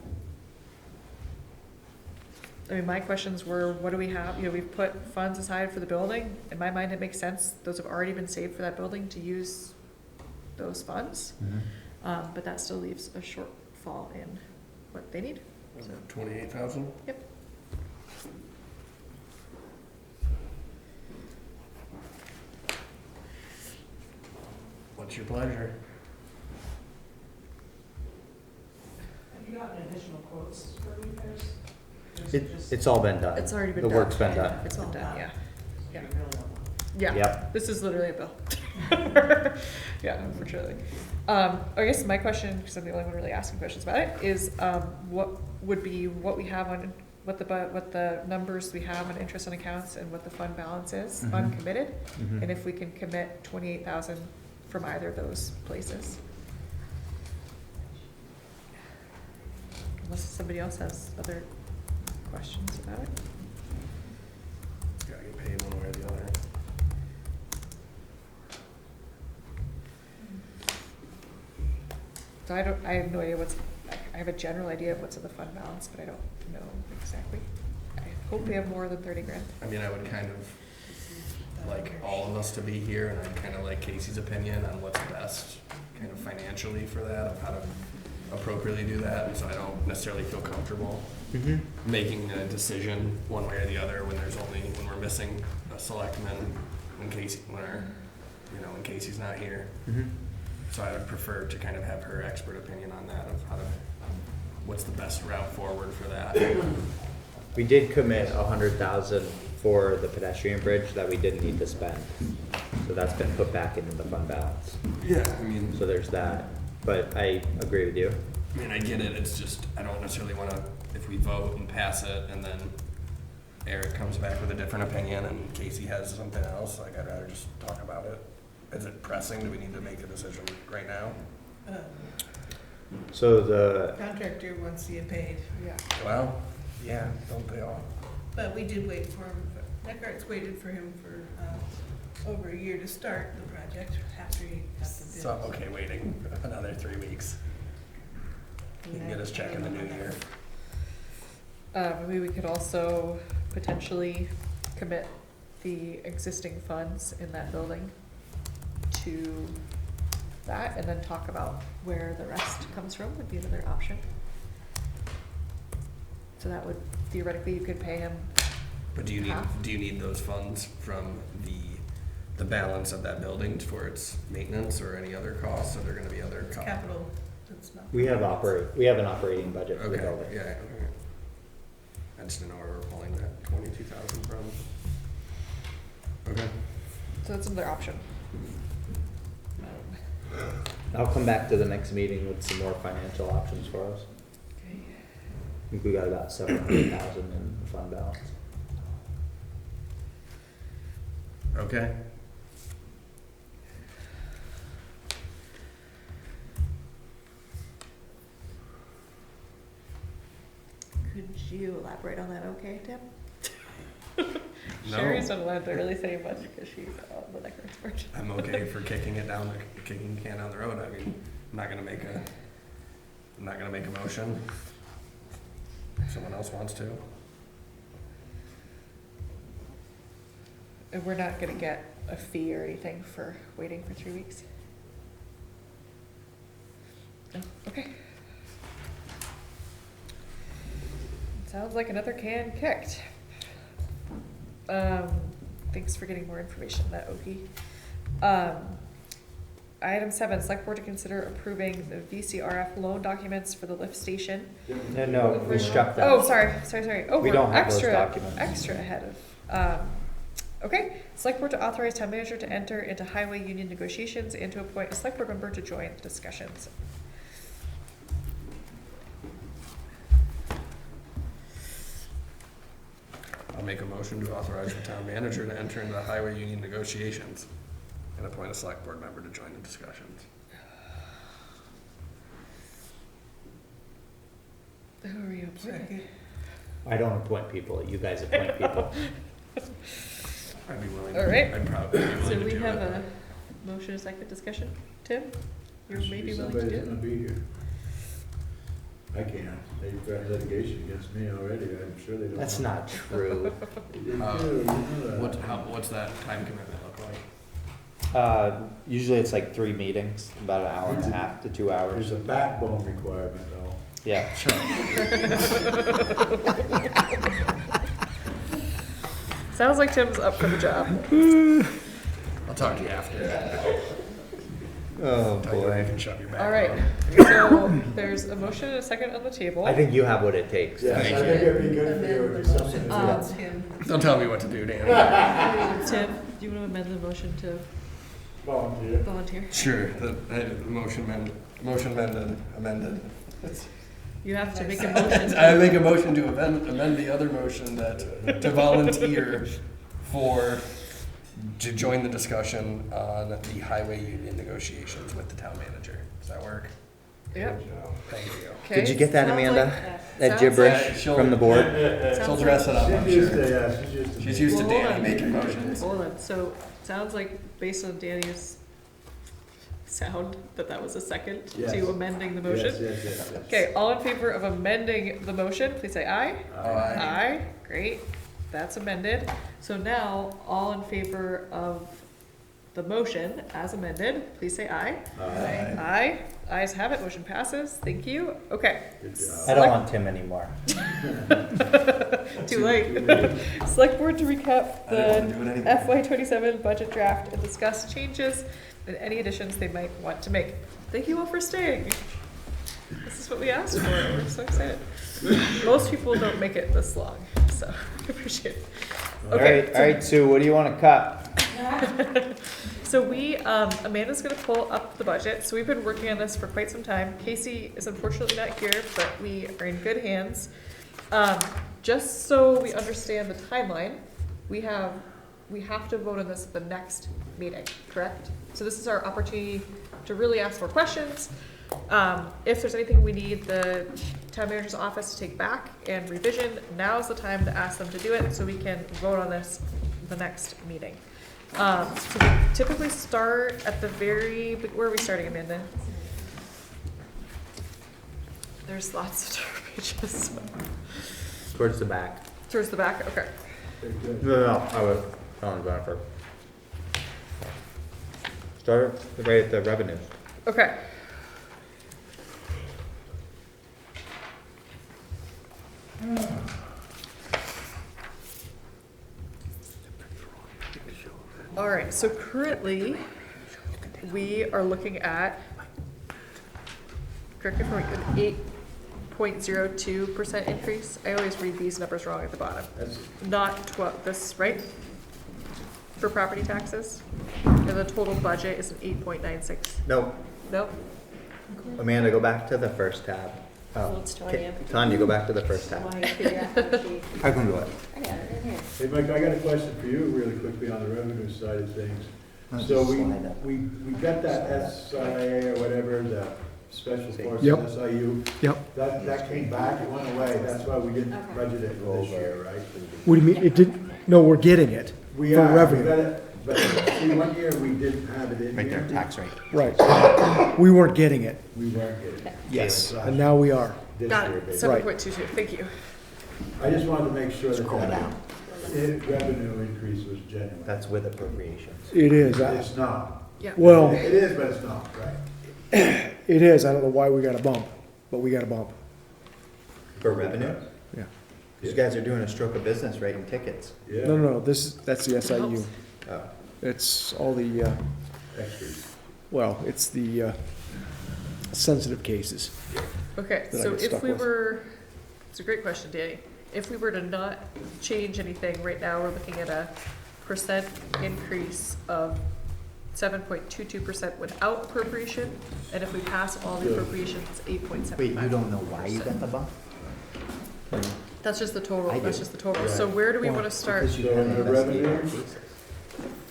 I mean, my questions were, what do we have, we've put funds aside for the building, in my mind, it makes sense, those have already been saved for that building to use those funds, but that still leaves a shortfall in what they need. Was it 28,000? Yep. What's your pleasure? Have you gotten additional quotes for repairs? Or is it just- It's all been done. It's already been The done. work's been done. It's been done, yeah. Yeah. You really don't know. Yeah, Yep. this is literally a bill. Yeah, unfortunately. I guess my question, because I'm the only one really asking questions about it, is what would be what we have on, what the numbers we have on interest on accounts and what the fund balance is, Mhm. uncommitted, Mhm. and if we can commit 28,000 from either of those places. Unless somebody else has other questions about it. It's gotta get paid one way or the other. So I have no idea I have a general idea of what's in the fund balance, but I don't know exactly. I hope we have more than 30 grand. I mean, I would kind of like all of us to be here, and I'd kind of like Casey's opinion on what's best kind of financially for that, of how to appropriately do that, so I don't necessarily feel comfortable making a decision one way or the other when we're missing a selectman, when Casey's not here. So I would prefer to kind of have her expert opinion on that, of what's the best route forward for that. We did commit 100,000 for the pedestrian bridge that we didn't need to spend. So that's been put back into the fund balance. Yeah, I mean, So there's that, but I agree with you. I mean, I get it, it's just, I don't necessarily wanna, if we vote and pass it, and then Eric comes back with a different opinion, and Casey has something else, like, I'd rather just talk about it. Is it pressing, do we need to make a decision right now? So the, Contractor wants to get paid. Yeah. Well, yeah, don't they all? But we did wait for him, Eckhart's waited for him for over a year to start the project after he got the bid. So, okay, waiting for another 3 weeks. He can get his check in the new year. Maybe we could also potentially commit the existing funds in that building to that, and then talk about where the rest comes from would be another option. So that would theoretically, you could pay him But do half. you need those funds from the balance of that building for its maintenance or any other costs? Are there gonna be other It's costs? capital, that's not. we have an operating budget for the Okay, building. yeah, okay. I just didn't know where we're pulling that 22,000 from. Okay. So that's another option. I'll come back to the next meeting with some more financial options for us. Okay. I think we got about 700,000 in the fund balance. Okay. Could you elaborate on that, okay, Tim? No. Sherry's not allowed to really say much because she's the liquor expert. I'm okay for kicking it down, kicking the can down the road. I mean, I'm not gonna make a motion. If someone else wants to. And we're not gonna get a fee or anything for waiting for 3 weeks? No, okay. Sounds like another can kicked. Thanks for getting more information on that, Oki. Item 7, select board to consider approving the VCRF loan documents for the lift station. No, we struck that. Oh, sorry. Oh, We we're don't have those extra, documents. extra ahead of, okay. Select board to authorize town manager to enter into highway union negotiations and to appoint a select board member to join the discussions. I'll make a motion to authorize the town manager to enter into the highway union negotiations and appoint a select board member to join the discussions. Who are you appointing? I don't appoint people, you guys appoint people. I'd be willing. All right. I'd probably be willing So to we do have it. a motion, a second discussion. Tim, you're Should maybe be willing to do somebody's it? gonna be here. I can't. They've got litigation against me already. I'm sure they don't. That's want- not true. They do, you know that. What's that time commitment look like? Usually it's like 3 meetings, about an hour and a half to 2 hours. There's a backbone requirement though. Yeah. Sounds like Tim's up for the job. I'll talk to you after. Oh, Tell you when you boy. can shut your back All right, door. so there's a motion and a second on the table. I think you have what it takes. Yes, I Thank think it'd be good for you to do something. Don't tell me what to do, Dan. Tim, do you want to amend the motion to Volunteer. volunteer? Sure, the motion amended. You have to make a motion. I make a motion to amend the other motion to volunteer to join the discussion on the highway union negotiations with the town manager. Does that work? Yep. Thank you. Okay. Did you get that, Sounds Amanda? like- That sounds gibberish like- from the board? She'll Sounds dress it up, I'm She's used sure. to, yeah, she's used to. She's used to Well, hold Danny on. making motions. Hold on, so sounds like based on Danny's sound that was a second Yes. to amending the motion. Yes. Okay, all in favor of amending the motion, please say aye. Aye, great, that's amended. So now, all in favor of the motion as amended, please say aye. Aye, ayes have it, motion passes, thank you, okay. Good job. I don't want Tim anymore. Too late. Select board to recap I didn't want to do it the anyway. FY '27 budget draft and discuss changes and any additions they might want to make. Thank you all for staying. This is what we asked for, we're so excited. Most people don't make it this long, so I appreciate it. Okay, All right, Sue, what do you want to cut? so we, Amanda's gonna pull up the budget, so we've been working on this for quite some time. Casey is unfortunately not here, but we are in good hands. Just so we understand the timeline, we have to vote on this at the next meeting, correct? So this is our opportunity to really ask more questions. If there's anything we need the town manager's office to take back and revision, now's the time to ask them to do it so we can vote on this the next meeting. So we typically start at the where are we starting, Amanda? There's lots of different pages. Towards the back. Towards the back, okay. No, I was going for. Start right at the revenues. Okay. All right, so currently, we are looking at, correct me if I'm wrong, an 8.02% increase. I always read these numbers wrong at the bottom. That's, Not 12, this, right? For property taxes? And the total budget is an 8.96. Nope. Nope. Amanda, go back to the first tab. Oh, Well, it's Tanya. Tanya, go back to the first tab. Why you figure out how to I can do it. I got it in here. Hey, Mike, I got a question for you really quickly on the revenue side of things. I'll So just slide up. we got that SIA or whatever, the Special Forces, Yep. SIU. Yep. That came back, it went away, that's why we didn't budget it for this year, right? What do you mean, it didn't, no, we're getting it We for are, we revenue. got it, but see, one year we didn't have it in Right there, here. tax rate. Right. We weren't getting it, We weren't getting it. Yes. and now we are. This Got year, it, baby. 7.22, thank you. I just wanted to make sure that Scroll that down. revenue increase was genuine. That's with appropriations. It is. It's not. Yeah. Well, It is, but it's not, right? it is. I don't know why we got a bump, but we got a bump. For revenue? Yeah. You guys are doing a stroke of business writing tickets. Yeah. No, that's the SIU. Oh. It's all the, Extras. well, it's the sensitive cases. Okay, that I so get if stuck we with. were, it's a great question, Danny. If we were to not change anything, right now, we're looking at a percent increase of 7.22% without appropriation, and if we pass all the appropriations, it's 8.75. Wait, you don't know why you got the bump? That's just the total, I that's do. just the total. So where do we wanna start? Because you So had in the investigated revenue, cases.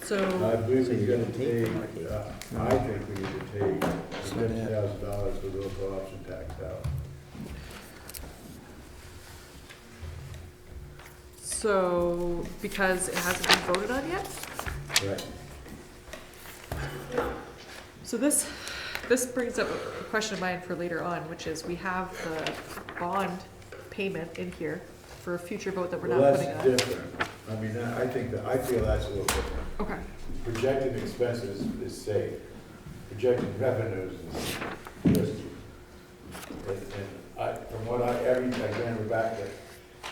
So, I believe So we you're gotta gonna take take, from our case. I think we need to take $50,000 for local option tax out. so, because it hasn't been voted on yet? Right. So this brings up a question of mine for later on, which is we have the bond payment in here for a future vote that we're Well, not that's putting on. different. I mean, I feel that's a little different. Okay, Projected expenses is safe. Projected revenues is risky. And from what again, we're back to,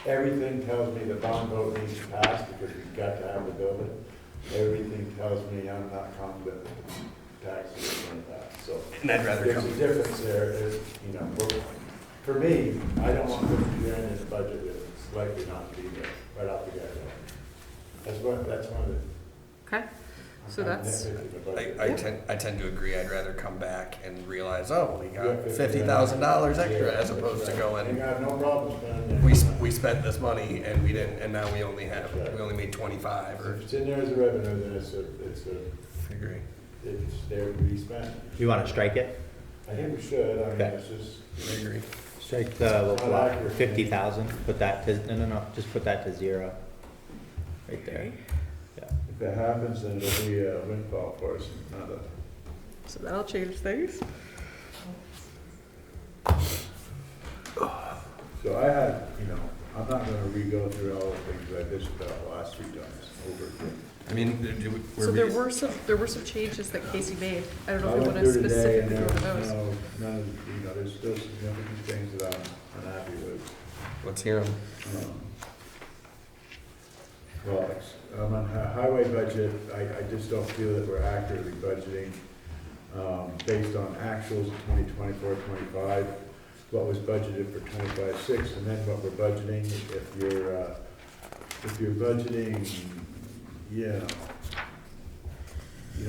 everything tells me the bond vote needs to pass because we've got to have the building. Everything tells me I'm not confident taxes are going to pass, so. And I'd rather There's come. a difference there, for me, I don't want to put $2 in the budget if it's likely not to be there, right off the get-go. That's one of the. okay, so I'm that's, nitpicking the budget. I tend to agree. I'd rather come back and realize, oh, we Yeah, got $50,000 extra as opposed to You going, got no problem spending we, it. we spent this money and we didn't, and now we only made 25 If or. it's in there as a revenue, then it's I agree. there to be spent. You wanna strike it? I think we should, I mean, Okay. it's just, I agree. Strike the local Not law, accurate. 50,000, put that to, no, just put that to 0. Right there. Yeah. if it happens, then it'll be a windfall for us, not a. so that'll change things. So I had, I'm not gonna re-go through all the things I bitched about the last 3 times over again. I mean, So there were some changes that Casey made. I don't know I if you went wanna through today and specifically there go over was those. there's still significant things that I'm unhappy with. Let's hear them. Well, on highway budget, I just don't feel that we're accurately budgeting, based on actuals of 2024-25, what was budgeted for 25-6, and then what we're budgeting, if you're budgeting,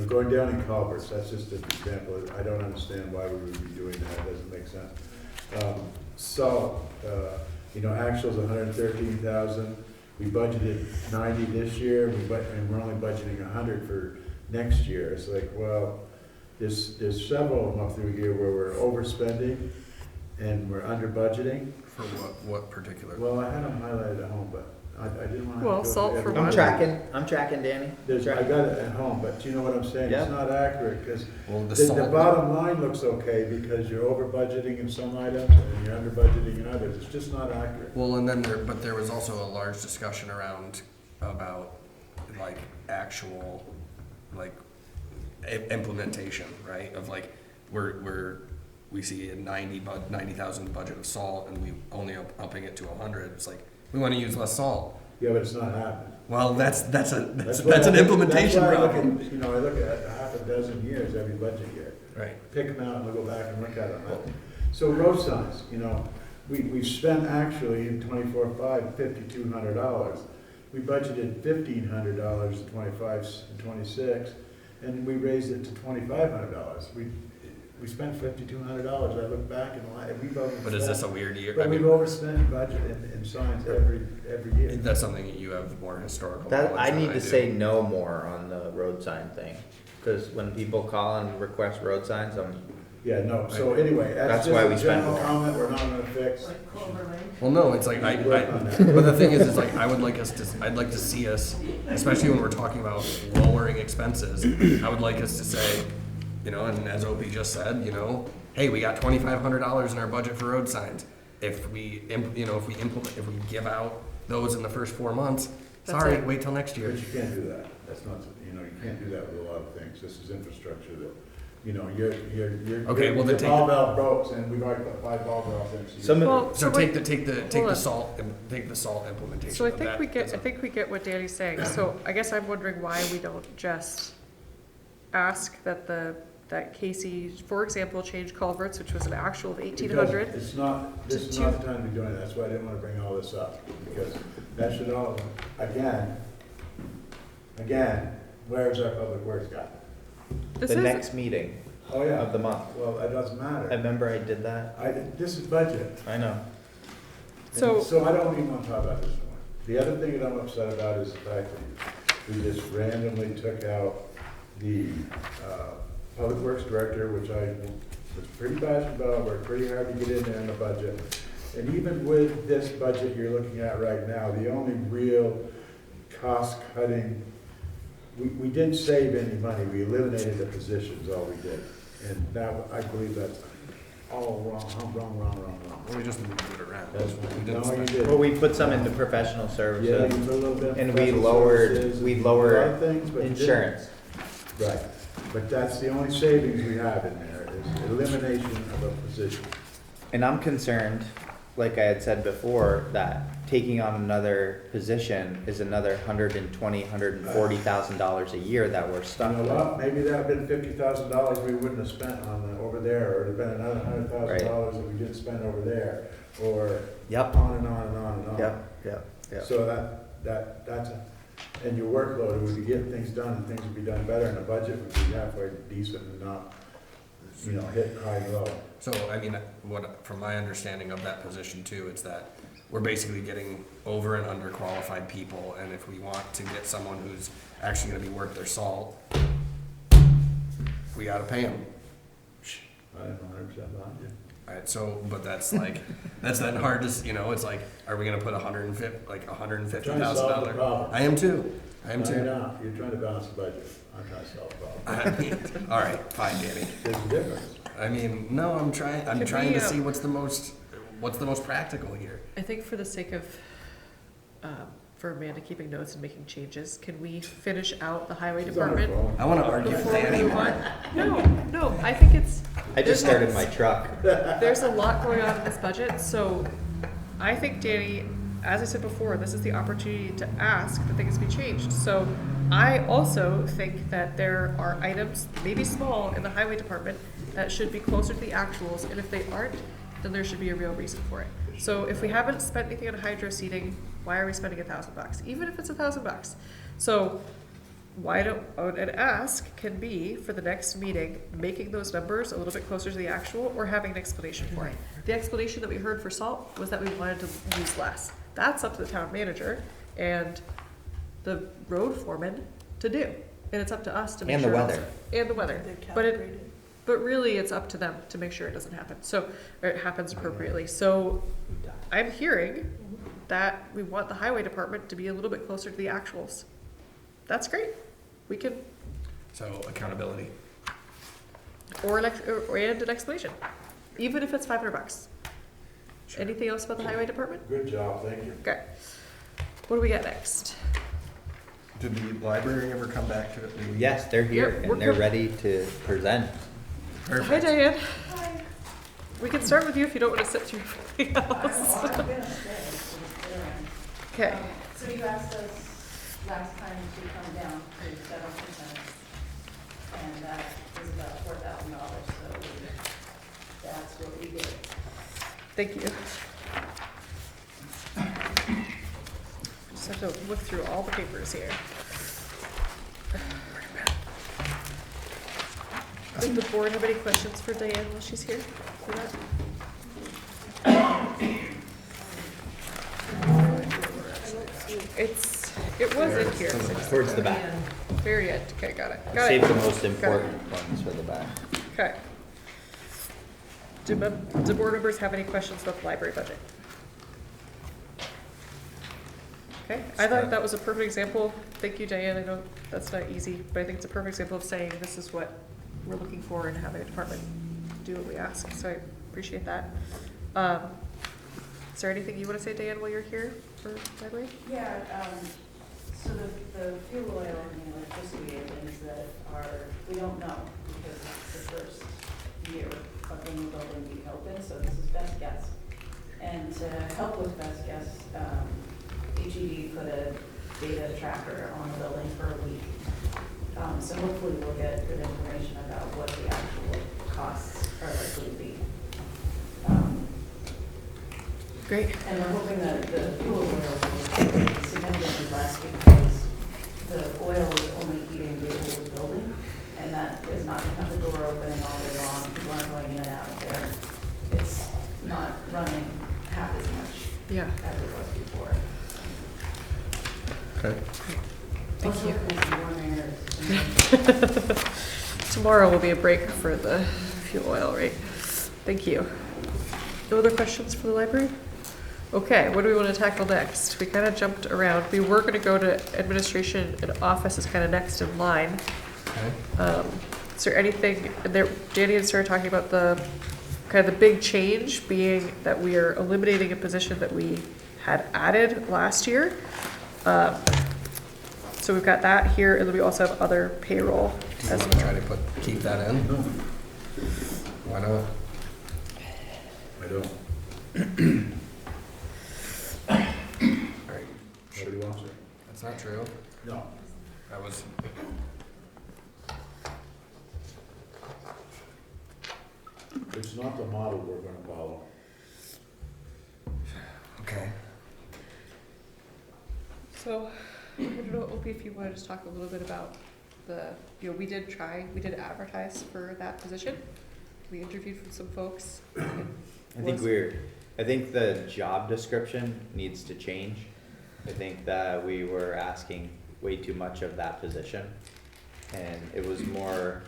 going down in culverts, that's just an example. I don't understand why we would be doing that, it doesn't make sense. Salt, actuals 113,000. We budgeted 90 this year, and we're only budgeting 100 for next year. It's like, well, there's several of them up through here where we're overspending and we're under budgeting. For what particular? Well, I had them highlighted at home, but I didn't want to. Well, salt for I'm one. tracking, Danny. I got it at home, but you know what I'm saying? Yeah. It's not accurate, because Well, the bottom line looks okay because you're over budgeting in some items and you're under budgeting in others. It's just not accurate. Well, and then there was also a large discussion about like actual implementation, right? Of like we see a 90,000 budget of salt and we only upping it to 100. It's like we want to use less salt. Yeah, but it's not happening. Well, that's why an I implementation that's why problem. I look at half a dozen years every budget year. Right. Pick them out and we'll go back and look at them. So road signs, we spent actually in 24-5 $5,200. We budgeted $1,500 in 25 and 26, and we raised it to $2,500. we spent $5,200. I look back and we've overspent. But is this a weird year? But I we've mean, overspent budget in signs every year. that's something that you have more historical That, knowledge I than need to do. say no more on the road sign thing, because when people call and request road signs, Yeah, no, so anyway, That's that's why just we a spend general more. comment we're not gonna fix. Like Clover Lane. Well, no, it's like We work on that. but the thing is like I'd like to see us, especially when we're talking about lowering expenses. I would like us to say, you know, and as Opie just said, you know, hey, we got $2,500 in our budget for road signs. If we give out those in the first 4 months, That's sorry, it. wait till next year. But you can't do that. That's not, you can't do that with a lot of things. This is infrastructure that, you're, Okay, well, then your take ball the- valve broke, and we've already put 5 ball valves in. Some of Well, So wait, take hold the on. salt implementation. So I of think that we get, as I a- think we get what Danny's saying, so I guess I'm wondering why we don't just ask that Casey, for example, change culverts, which was an actual of 1,800. Because this is not the time to be doing it. That's why I didn't wanna bring all this up, because that should all, again, where's our public works guy? This the is, next meeting Oh, yeah. of the month. Well, it doesn't I matter. remember I did that. This is budget. I know. So- So I don't even want to talk about this one. The other thing that I'm upset about is the fact that we just randomly took out the Public Works Director, which I was pretty passionate about, worked pretty hard to get in there in the budget. And even with this budget you're looking at right now, the only real cost cutting, we didn't save any money, we eliminated the positions, all we did. And that, I believe that's all wrong. Well, we just moved it around. That's We what, didn't no, you spend- didn't. Well, we put some into professional Yeah, services you put a little bit. of and we professional lowered, services we and a lot lowered of things, but didn't- insurance. Right, but that's the only savings we have in there, is elimination of a position. And I'm concerned, like I had said before, that taking on another position is another $140,000 a year that we're You stuck know with. what, maybe that'd been $50,000 we wouldn't have spent on over there, or it'd been another $100,000 that we didn't spend over there, or Yep. on and on and on and on. Yep. So that's, and your workload would be getting things done, and things would be done better, and the budget would be halfway decent and not, hit high and low. So, I mean, from my understanding of that position too, it's that we're basically getting over and underqualified people, and if we want to get someone who's actually gonna be worth their salt, we gotta pay them. I am 100% behind you. Alright, so, but that's like, that's then hard to, it's like, are we gonna put $150,000? problem. I am too. No, you're not. You're trying to balance the budget. I'm trying to solve the problem. I mean, alright, fine, Danny. There's a difference. I mean, no, I'm trying Can we, to see what's the most practical here. I think for the sake of, for Amanda keeping notes and making changes, can we finish out the highway She's on her department? phone. I wanna argue with before we Danny move more. on? No, I think it's, I just started my truck. there's a lot going on in this budget, so I think, Danny, as I said before, this is the opportunity to ask that things be changed. So I also think that there are items, maybe small, in the highway department that should be closer to the actuals, and if they aren't, then there should be a real reason for it. So if we haven't spent anything on hydro seeding, why are we spending $1,000? Even if it's $1,000. So why don't, an ask can be for the next meeting, making those numbers a little bit closer to the actual or having an explanation for it. The explanation that we heard for salt was that we wanted to use less. That's up to the town manager and the road foreman to do. And it's up to us to make And the sure. weather. And the weather. They But calibrated. but really it's up to them to make sure it doesn't happen. So, or it happens appropriately. So I'm hearing that we want the highway department to be a little bit closer to the actuals. That's great. We can, So accountability. or and an explanation, even if it's $500. Sure. Anything else about the highway department? Good job, thank you. Okay. What do we got next? Did the library ever come back to it? Yes, they're here Yeah, we're and they're com- ready to present. Hi, Diane. We can start with you if you don't want to sit through everything else. Okay. So you asked us last time to come down to 7%, and that is about $4,000, so that's what we did. Thank you. Just have to look through all the papers here. Does the board have any questions for Diane while she's here for that? It was in here. Towards the back. Very end, okay, got it. Save the most important ones for the back. Okay. Do board members have any questions about the library budget? Okay, I thought that was a perfect example. Thank you, Diane. I know that's not easy, but I think it's a perfect example of saying this is what we're looking for and having a department do what we ask. So I appreciate that. Is there anything you want to say, Diane, while you're here for library? Yeah, so the fuel oil and the electricity are things that we don't know because it's the first year of the new building being open, so this is best guess. And to help with best guess, HED put a data tracker on the building for a week. So hopefully we'll get good information about what the actual costs are likely to be. Great. And we're hoping that the fuel oil will be significantly less because the oil is only heating the old building, and that is not going to have the door opening all day long. People aren't going in and out of there. It's not running half as much as it was before. Okay. Thank you. Tomorrow will be a break for the fuel oil, right? Thank you. No other questions for the library? Okay, what do we want to tackle next? We kind of jumped around. We were going to go to administration and office is kind of next in line. Okay. Is there anything there? Danny had started talking about the kind of the big change being that we are eliminating a position that we had added last year. So we've got that here, and then we also have other payroll Do you as want to well. try to keep that in? Why not? I don't. All right. What do you want, sir? That's not true. No. That was. It's not the model we're gonna follow. Okay. So, I don't know, Opie, if you want to just talk a little bit about we did advertise for that position. We interviewed from some folks. I think the job description needs to change. I think that we were asking way too much of that position. And it was more,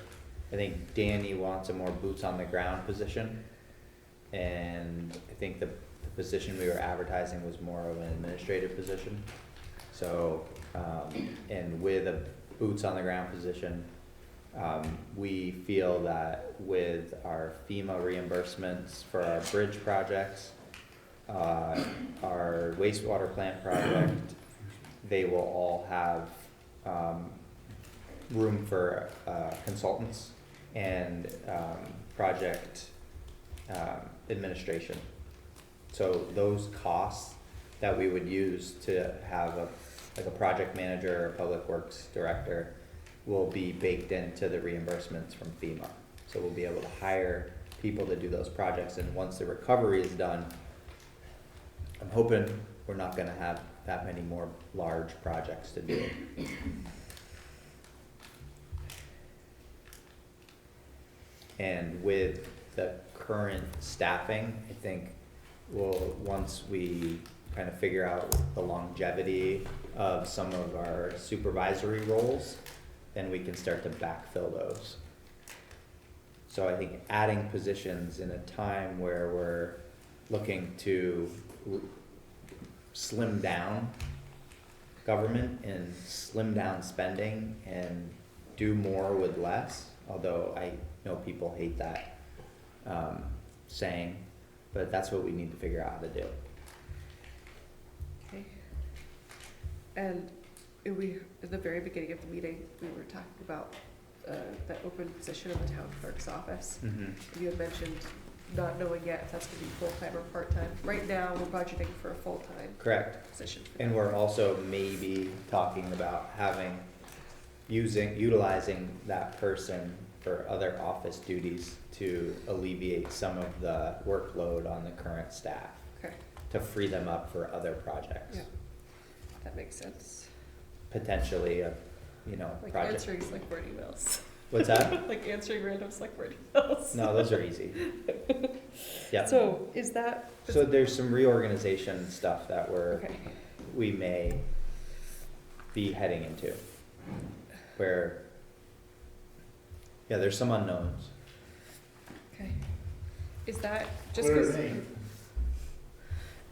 I think Danny wants a more boots on the ground position. And I think the position we were advertising was more of an administrative position. So, and with a boots on the ground position, we feel that with our FEMA reimbursements for our bridge projects, our wastewater plant project, they will all have room for consultants and project administration. So those costs that we would use to have a project manager or public works director will be baked into the reimbursements from FEMA. So we'll be able to hire people to do those projects, and once the recovery is done, I'm hoping we're not gonna have that many more large projects to do. And with the current staffing, I think once we kind of figure out the longevity of some of our supervisory roles, then we can start to backfill those. So I think adding positions in a time where we're looking to slim down government and slim down spending and do more with less, although I know people hate that saying, but that's what we need to figure out how to do. Okay. And at the very beginning of the meeting, we were talking about that open position in the town clerk's office. Mm-hmm. You had mentioned not knowing yet if that's going to be full-time or part-time. Right now, we're budgeting for a full-time Correct. position. For And that. we're also maybe talking about utilizing that person for other office duties to alleviate some of the workload on the current staff. Okay. To free them up for other projects. Yeah. That makes sense. Potentially Like project. answering select board emails. What's that? Like answering random select board emails. No, those are easy. Yeah. So is that? So there's some reorganization stuff that Okay. we may be heading into, where, yeah, there's some unknowns. Okay. Is that just What are because? they?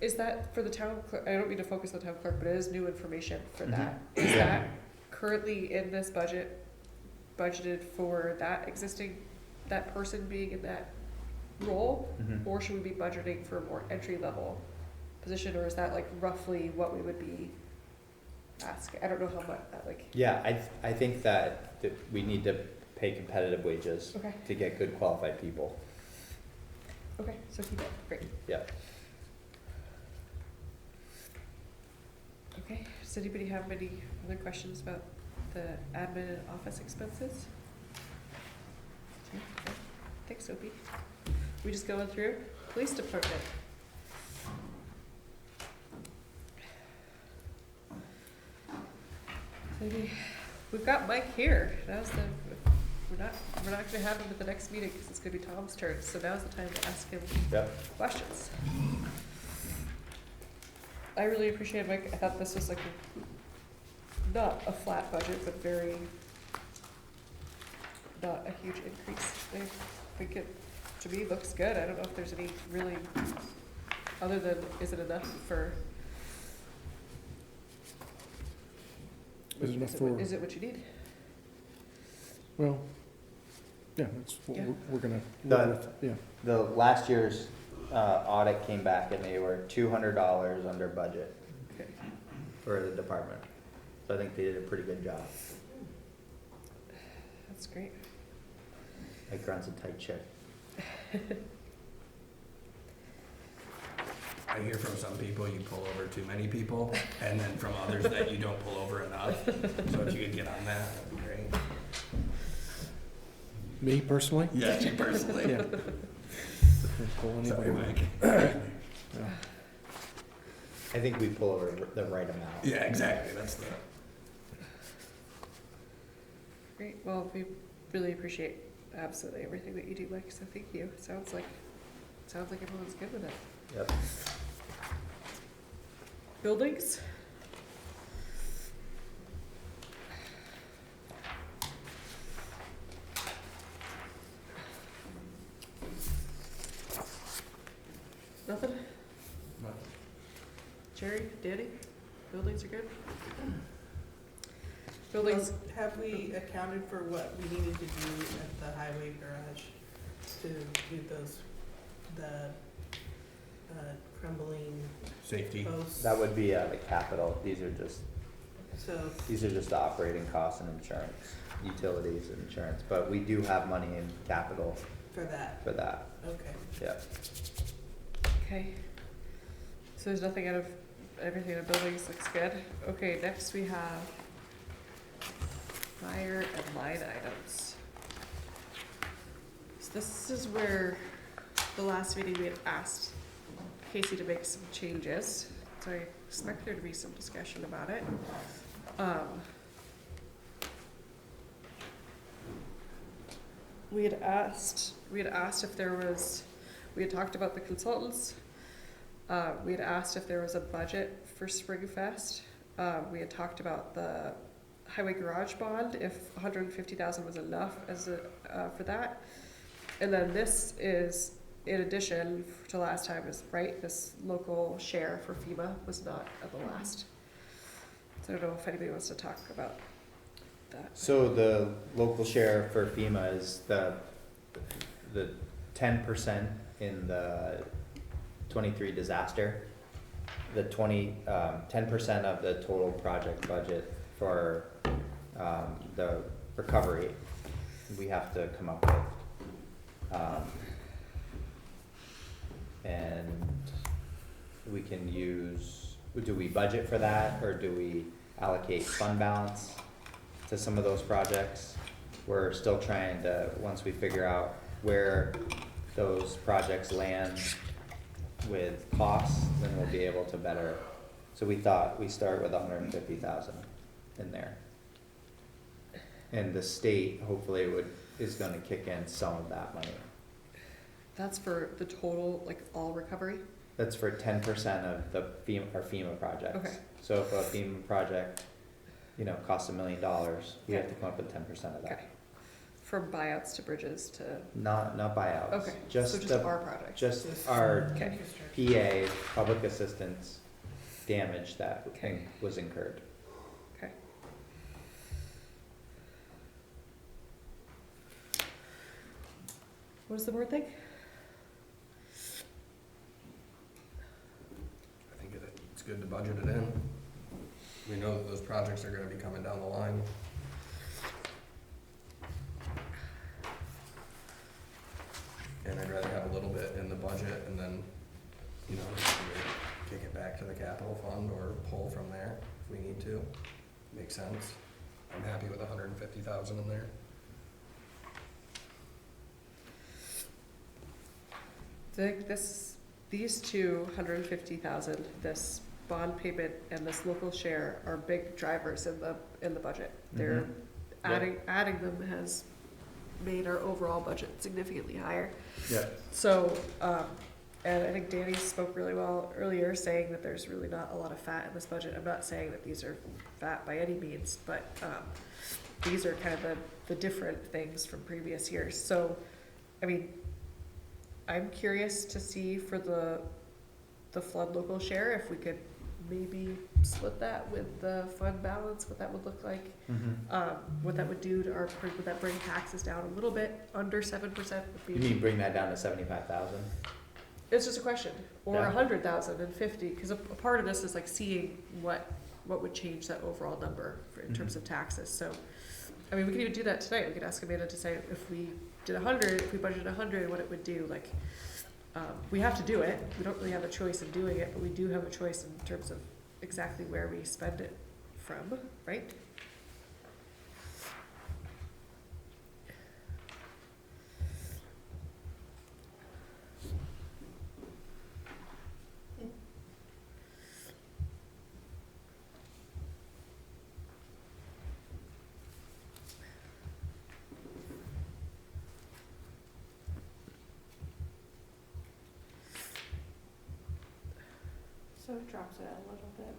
Is that for the town clerk? I don't mean to focus on the town clerk, but it is new information for that. Mhm. Is that currently in this budget budgeted for that existing, that person being in that role? Mhm. Or should we be budgeting for a more entry level position, or is that like roughly what we would be asking? I don't know how much, like. Yeah, I think that we need to pay competitive wages Okay. to get good qualified people. Okay, so keep it, great. Yeah. Okay, does anybody have any other questions about the admin and office expenses? Okay, thanks, Opie. We just going through police department. Maybe, we've got Mike here, now's the, we're not gonna have him at the next meeting, because it's gonna be Tom's turn, so now's the time to ask him Yep. questions. I really appreciate Mike, I thought this was like not a flat budget, but very, not a huge increase. I think it, to me, looks good. I don't know if there's any really, other than, is it enough for? Is it enough for, Is it what you need? well, yeah, that's what Yeah. we're gonna The- work with, yeah. The last year's audit came back and they were $200 under budget Okay. for the department. So I think they did a pretty good job. That's great. Mike runs a tight ship. I hear from some people you pull over too many people, and then from others that you don't pull over enough. So if you could get on that, that'd be great. Me personally? Yeah, you personally. Yeah. Pull anybody Sorry, over. Mike. Yeah. I think we pull over the right amount. Yeah, exactly, that's the. Great, well, we really appreciate absolutely everything that you do, Mike, so thank you. Sounds like everyone's good with it. Yep. Buildings? Nothing? Jerry, Danny, buildings are good? Buildings, Have we accounted for what we needed to do at the highway garage to do those, the crumbling Safety. posts? That would be the capital. These are just So, the operating costs and insurance, utilities and insurance. But we do have money in capital for that, for that. okay. Yeah. okay. So there's nothing out of, everything in the buildings looks good. Okay, next we have fire and line items. So this is where the last meeting we had asked Casey to make some changes. So I expect there to be some discussion about it. We had asked if there was, we had talked about the consultants. We had asked if there was a budget for Springfest. We had talked about the highway garage bond, if 150,000 was enough as a, for that. And then this is, in addition to last time, is right, this local share for FEMA was not at the last. So I don't know if anybody wants to talk about that. So the local share for FEMA is the 10% in the 23 disaster. The 10% of the total project budget for the recovery we have to come up with. And we can use, do we budget for that, or do we allocate fund balance to some of those projects? We're still trying to, once we figure out where those projects land with costs, then we'll be able to better. So we thought we start with 150,000 in there. And the state hopefully is gonna kick in some of that money. That's for the total, like, all recovery? That's for 10% of the our FEMA projects. Okay. So if a FEMA project, costs $1 million, we have to come up with 10% of that. Okay. From buyouts to bridges to, Not buyouts. okay, so just our project? Just our Okay. PA, public assistance damage that Okay. was incurred. Okay. What does the board think? I think it's good to budget it in. We know that those projects are gonna be coming down the line. And I'd rather have a little bit in the budget and then, either kick it back to the capital fund or pull from there if we need to. Makes sense. I'm happy with 150,000 in there. I think these 250,000, this bond payment and this local share are big drivers in the budget. They're adding them has made our overall budget significantly higher. Yeah. So, and I think Danny spoke really well earlier, saying that there's really not a lot of fat in this budget. I'm not saying that these are fat by any means, but these are kind of the different things from previous years. So, I mean, I'm curious to see for the flood local share, if we could maybe split that with the fund balance, what that would look like. What that would do to would that bring taxes down a little bit, under 7% would be. You mean bring that down to 75,000? It's just a question, or Yeah. 100,000 and 50, because a part of this is like seeing what would change that overall number in terms of taxes. So, I mean, we could even do that tonight. We could ask Amanda to say if we did 100, if we budgeted 100, what it would do. Like, we have to do it. We don't really have a choice in doing it, but we do have a choice in terms of exactly where we spend it from, right? So it drops it a little bit.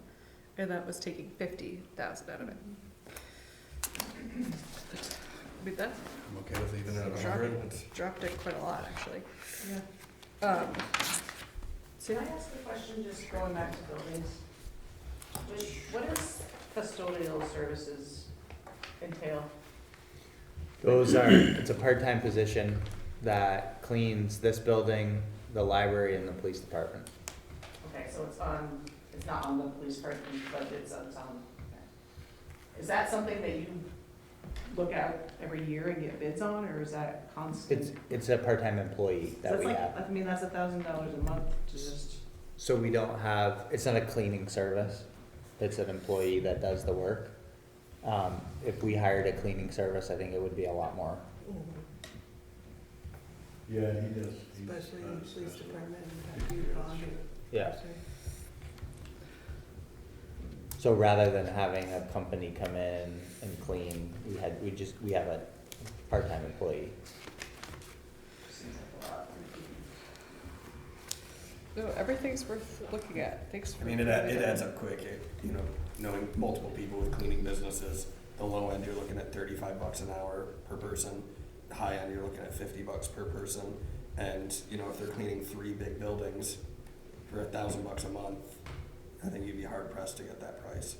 And that was taking 50,000 out of it. Beat that? I'm okay with leaving it at Dropped 100. it- Dropped it quite a lot, actually. Yeah. Can I ask a question, just going back to buildings? What does custodial services entail? It's a part-time position that cleans this building, the library, and the police department. Okay, so it's not on the police department, but it's on, okay. Is that something that you look at every year and get bids on, or is that constant? It's a part-time employee that That's we like, have. I mean, that's $1,000 a month to just, So we don't have, it's not a cleaning service. It's an employee that does the work. If we hired a cleaning service, I think it would be a lot more. Yeah, he does. Especially in the police department and have you bonded. Yeah. So rather than having a company come in and clean, we have a part-time employee. seems like a lot. No, everything's worth looking at. Thanks for. I mean, it adds up quick, knowing multiple people with cleaning businesses. The low end, you're looking at $35 an hour per person. The high end, you're looking at $50 per person. And, if they're cleaning 3 big buildings for $1,000 a month, I think you'd be hard pressed to get that price.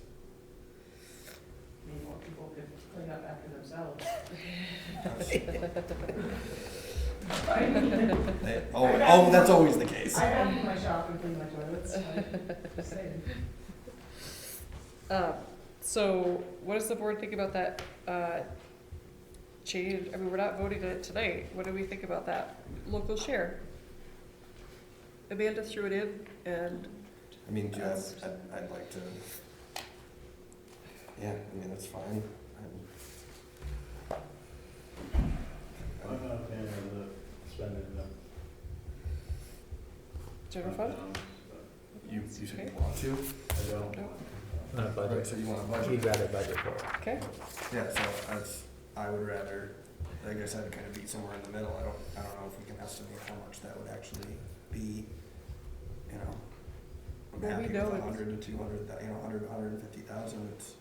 Maybe more people could clean up after themselves. That's always the case. I empty my shop and clean my toilets. Just saying. So what does the board think about that change? I mean, we're not voting on it tonight. What do we think about that local share? Amanda threw it in, and I mean, I'd like to, that's fine. I'm not a fan of the spending the. general fund? You said you want to? I don't. No. On a budget. So you want a budget? We'd rather budget for it. Okay. Yeah, so that's, I would rather, I guess I'd kind of be somewhere in the middle. I don't know if we can estimate how much that would actually be, you know. I'm Well, we happy know with it's- 100 to 200, 100 to 150,000, it's,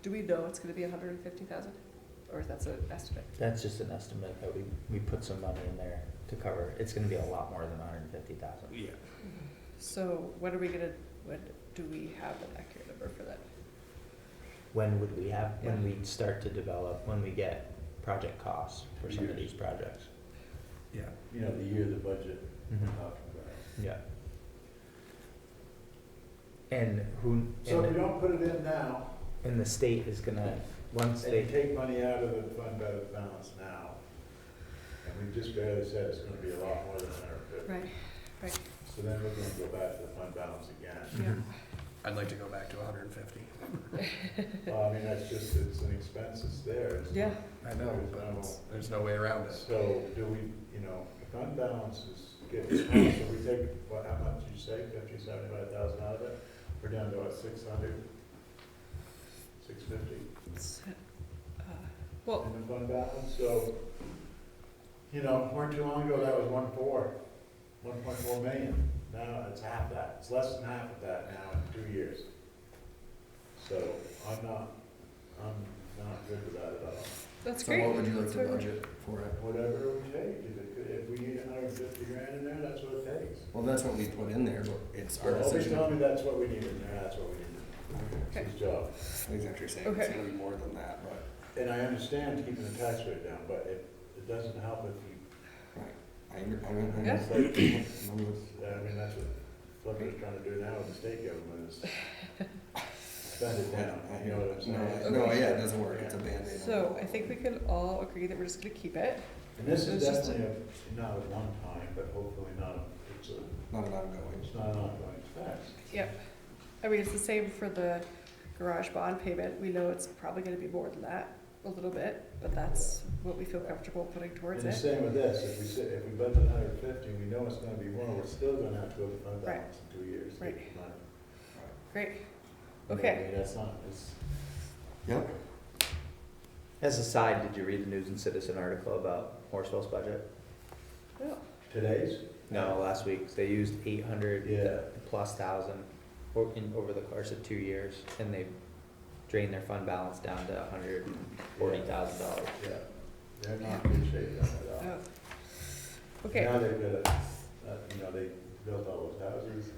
Do we know it's gonna be 150,000? Or that's an estimate? That's just an estimate that we put some money in there to cover. It's gonna be a lot more than 150,000. yeah. So when do we have an accurate number for that? When would we have, when we start to develop, when we get project costs for some of these projects? Yeah. You know, the year the budget we're Mhm. talking about. Yeah. And who, So if we don't put it in now, and the state is gonna, once and you they, take money out of the fund balance now, and we just barely said it's gonna be a lot more than 150. Right, right, So then we're gonna go back to the fund balance again. yeah. I'd like to go back to 150. Well, I mean, that's just, it's an expense, it's there. It's Yeah. I know, but there's no way around it. So do we, you know, the fund balance is getting small, so we take, what, how much did you say, 75,000 out of it? We're down to what, 600? 650 Well, in the fund balance, so, you know, weren't too long ago, that was 1.4 million. Now it's half that, it's less than half of that now in 2 years. So I'm not good with that at all. that's So great. what would you like That's to what we're- budget for it? Whatever it would take, if we need 150 grand in there, that's what it takes. Well, that's what we put in there, but it's our Well, always decision. tell me that's what we need in there, that's what we need in there. Okay. It's his job. I think you're saying it's Okay. gonna be more than that, but. And I understand keeping the tax rate down, but it doesn't help if you, Right. I mean, Yeah. it's like, I mean, that's what Fluffy's trying to do now with the state government is spend it down, you know what I'm saying? No, yeah, it doesn't work, it's a Band-Aid. So I think we can all agree that we're just gonna keep it. And this is It's just a- definitely not a one-time, but hopefully not, Not an ongoing. it's not an ongoing expense. Yep. I mean, it's the same for the garage bond payment. We know it's probably gonna be more than that, a little bit, but that's what we feel comfortable putting towards And the it. same with this, if we budget 150, we know it's gonna be more, we're still gonna have to go to fund Right. balance in 2 years. to Right. get the money. Great. I Okay. mean, that's not, it's, Yep. as a side, did you read the News and Citizen article about Horseville's budget? Yeah. today's, No, last week. They used 800 Yeah. plus thousand over the course of 2 years, and they drained their fund balance down to $140,000. yeah, they're not in good shape at all. Oh. Okay. Now they've got you know, they built all those houses,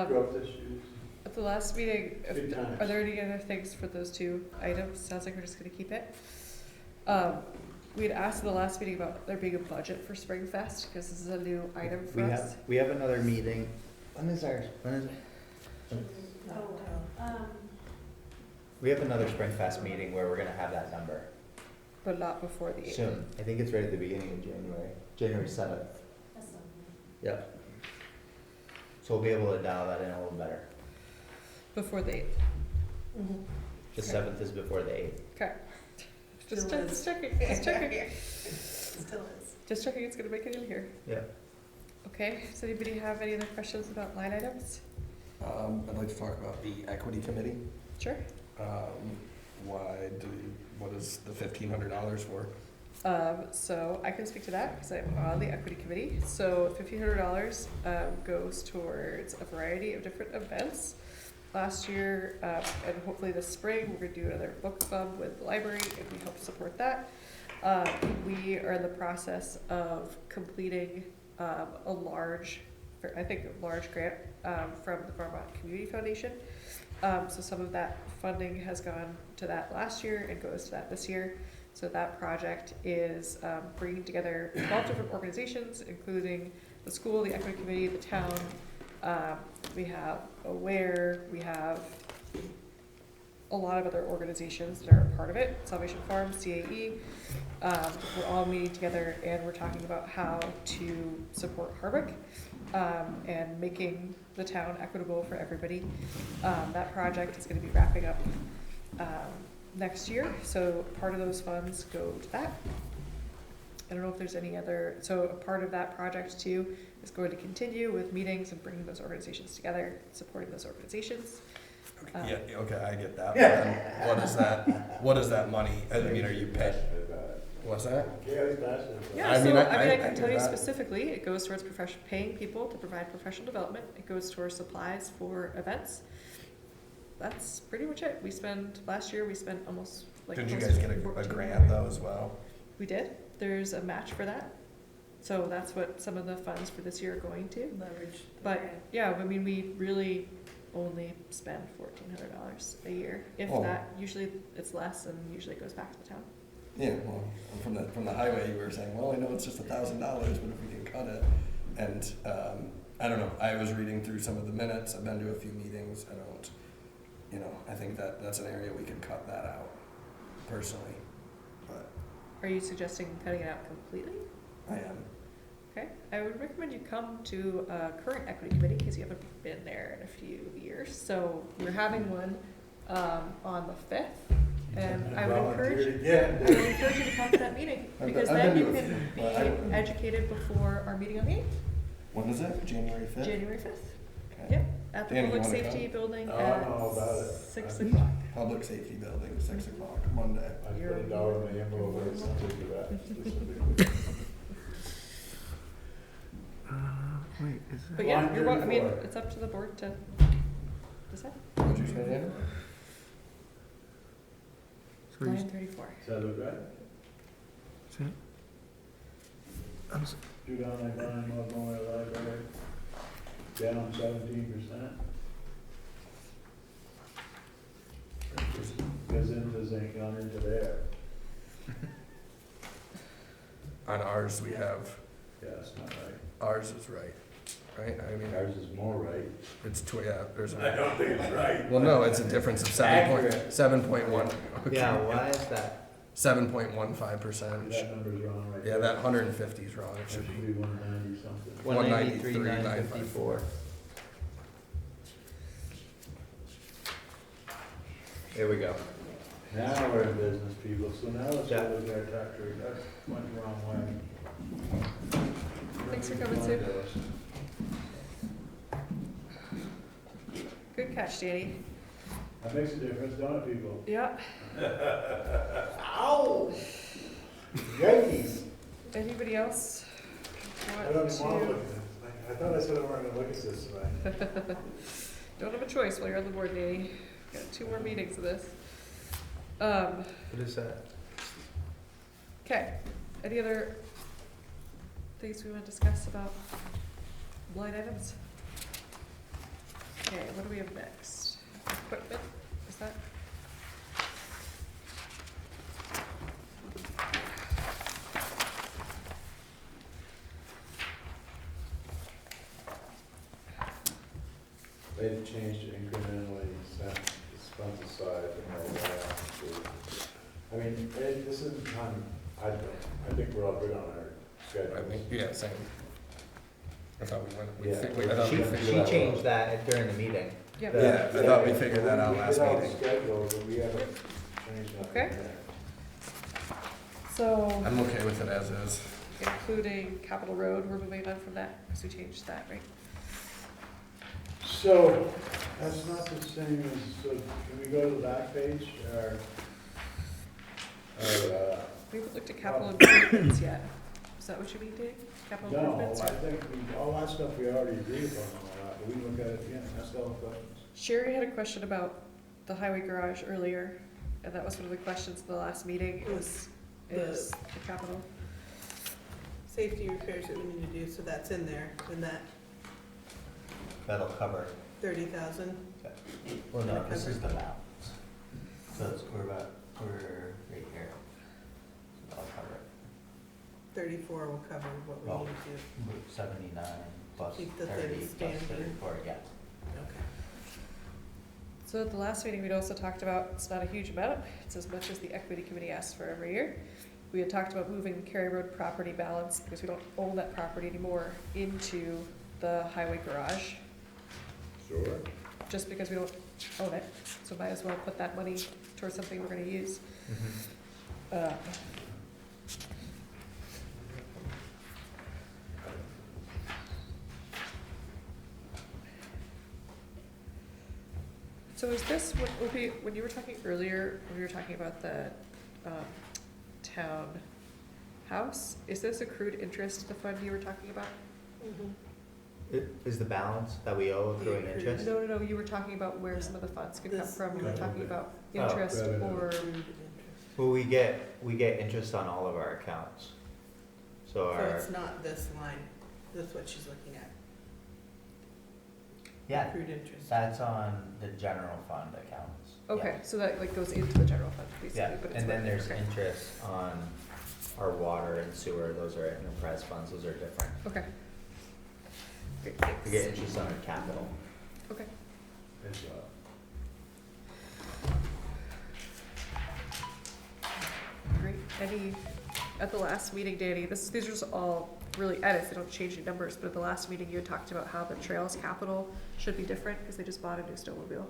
growth issues. At the last meeting, Good times. are there any other things for those two items? Sounds like we're just gonna keep it. We had asked in the last meeting about there being a budget for Spring Fest, because this is a new item for us. We have another meeting. When is it? We have another Spring Fest meeting where we're gonna have that number But not before the 8th. soon. I think it's right at the beginning of January, January 7th. Yep. So we'll be able to dial that in a little better. Before the 8th. The Okay. 7th is before the 8th. Okay. Just Still just is. checking, just checking. Still is. Just checking it's gonna make it in here. Yeah. Okay, does anybody have any other questions about line items? I'd like to talk about the equity committee. Sure. What is the $1,500 for? So I can speak to that because I'm on the equity committee. So $1,500 goes towards a variety of different events. Last year, and hopefully this spring, we're gonna do another book club with the library, and we hope to support that. We are in the process of completing a large grant from the Vermont Community Foundation. So some of that funding has gone to that last year and goes to that this year. So that project is bringing together 12 different organizations, including the school, the equity committee, the town. We have AWARE, we have a lot of other organizations that are a part of it, Salvation Farm, CAE. We're all meeting together and we're talking about how to support Hardwick and making the town equitable for everybody. That project is going to be wrapping up next year, so part of those funds go to that. I don't know if there's any other, so a part of that project too is going to continue with meetings and bringing those organizations together, supporting those organizations. Yeah, okay, I get that, but then what is that money, I mean, are you paid, what's that? Yeah, he's passionate. Yeah, I so, mean, I I can hear tell you that. specifically, it goes towards paying people to provide professional development, it goes towards supplies for events. That's pretty much it. Last year, we spent almost like. Did you close guys to get a 14 grant grand. though as well? We did. There's a match for that. So that's what some of the funds for this year are going to. Leverage. the But, grant. yeah, I mean, we really only spend $1,400 a year. If Oh. that, usually it's less and usually it goes back to the town. Yeah, well, from the highway, you were saying, well, I know it's just $1,000, but if we can cut it, and, I don't know, I was reading through some of the minutes, I've been to a few meetings, I think that's an area we could cut that out, personally, but Are you suggesting cutting it out completely? I am. Okay, I would recommend you come to a current equity committee because you haven't been there in a few years. So we're having one on the 5th, and I would encourage you to come to that meeting because I've then been you to a can few, be but educated before our meeting on the 8th, When is it, January 5th? January 5th. Okay. Yep, at the Danny, you Public wanna Safety come? Building Oh, I know about at it. 6 o'clock. Public Safety Building, 6 o'clock, Monday. I put $1 in the envelope or something to that specifically. Wait, is that? But yeah, Line you're, I mean, 34. it's up to the board to decide. What'd you say, Dan? So you- Line 34. Does that look right? is that- I'm s- Drew down like Brian Memorial Library, down 17%. Gazintas ain't gone into there. On ours, we have, Yeah, that's not right. ours is right, I mean, Ours is more right. it's, there's I a, don't think it's right. well, no, it's a difference of Accurate. 7.1. Yeah, why is that? 7.15%. That number's wrong right Yeah, there. that 150 is wrong, it It should be. 190 something. 193,954. There we go. Now we're in business, people, so now let's Yeah. look at our tax rate. That went the wrong way. Thanks for coming, Sue. Good catch, Danny. That makes a difference, don't it, people? Yeah. Ow! Yikes! Anybody else I don't want even want to look to? at this. I thought I said I wasn't gonna look at this tonight. Don't have a choice while you're on the board, Danny. Got 2 more meetings of this. What is that? Okay, any other things we want to discuss about line items? Okay, what do we have next? Equipment, is that? They've changed it incrementally since the expensive side and all that. I mean, this isn't I think we're all good on our schedule. I think, yeah, same. I thought we went, Yeah. I thought we She figured. changed that during the meeting. Yeah. Yeah, I thought we figured that out last We did all meeting. the schedules, but we haven't changed nothing Okay. there. So, I'm okay with it as is. including Capitol Road, we're moving on from that, because we changed that, right? So, that's not the same as, so can we go to the back page, or, We haven't looked at capital improvements yet. Is that what you mean, Dave? Capital no, improvements? I think all that stuff we already agreed upon and all that, but we can look at it again, ask all the questions. Sherry had a question about the highway garage earlier, and that was one of the questions at the last meeting, is the capital. Safety repairs that we need to do, so that's in there, in that That'll cover. 30,000. Well, no, this is the balance. So it's, we're right here. So that'll cover it. 34 will cover what we Well, need to do. Route 79 plus Keep the 30 30 plus standing. 34, yeah. Okay. So at the last meeting, we'd also talked about, it's not a huge amount, it's as much as the equity committee asks for every year. We had talked about moving the Cary Road property balance, because we don't own that property anymore, into the highway garage, Sure. just because we don't own it. So might as well put that money towards something we're gonna use. So So is this, when you were talking earlier, when you were talking about the, town house, is this accrued interest, the fund you were talking about? Is the balance that we owe accruing interest? No, you were talking about where some of the funds could come This- from, you were talking about Oh. interest Revenue. or, Well, we get interest on all of our accounts. So So our, it's not this line, that's what she's looking at, yeah, accrued interest. that's on the general fund accounts. okay, so that like goes into the general fund, basically, Yeah, but it's. and then working, there's okay. interest on our water and sewer, those are enterprise funds, those are different. Okay. Great, We get thanks. interest on our capital. Okay. As well. Great. At the last meeting, Danny, these are just all really edits, they don't change any numbers, but at the last meeting, you had talked about how the trails capital should be different, because they just bought a new snowmobile.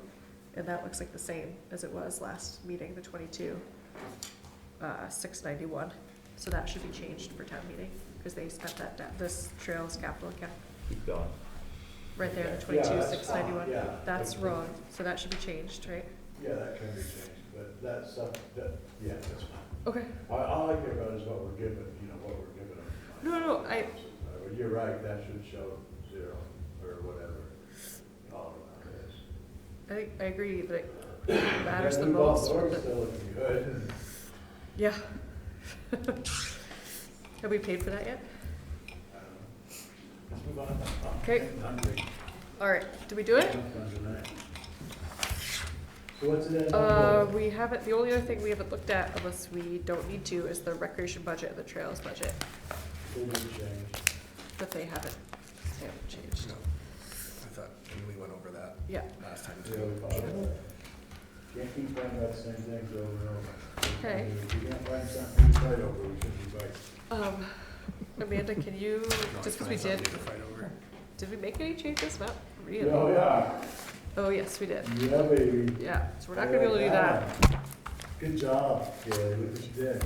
And that looks like the same as it was last meeting, the 691. So that should be changed for town meeting, because they spent this trails capital account Keep going. right there, the Yeah, 22, that's 691. fine, yeah. That's wrong, so that should be changed, right? Yeah, that can be changed, but that's something, yeah, that's fine. Okay. All I care about is what we're given, what we're given them. No, But you're right, that should show 0 or whatever, all around this. I think, I agree that it matters the Yeah, new ball most. door's but- still looking good. Yeah. Have we paid for that yet? Let's move on. Okay. I'm hungry. All right, did we do it? So what's it? We haven't, the only other thing we haven't looked at, unless we don't need to, is the recreation budget and the trails budget, They didn't change. but they haven't changed. No. I thought we went over that Yeah. last time Yeah, too. we followed that. Can't keep finding out the same things over and over. Okay. If we can't find something to fight over, we shouldn't be fighting. Amanda, can you, just because we did, To fight over. did we make any changes? Not really. Oh, yeah. Oh, yes, we did. Yeah, baby. Yeah, so we're not gonna be able to do that. Good job, Kaylee, look what you did.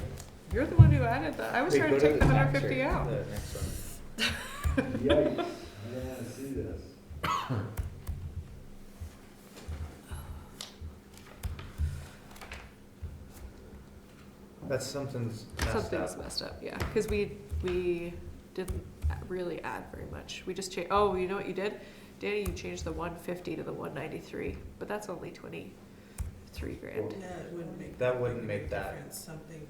You're the one who added that. I was Wait, trying to go take the the tax 150 rate, out. the next one. Yikes, I don't wanna see this. That's something's messed Something's up. messed up, yeah, because we didn't really add very much. We just changed, oh, you know what you did? Danny, you changed the 150 to the 193, but that's only 23 grand. That wouldn't make that. difference, something.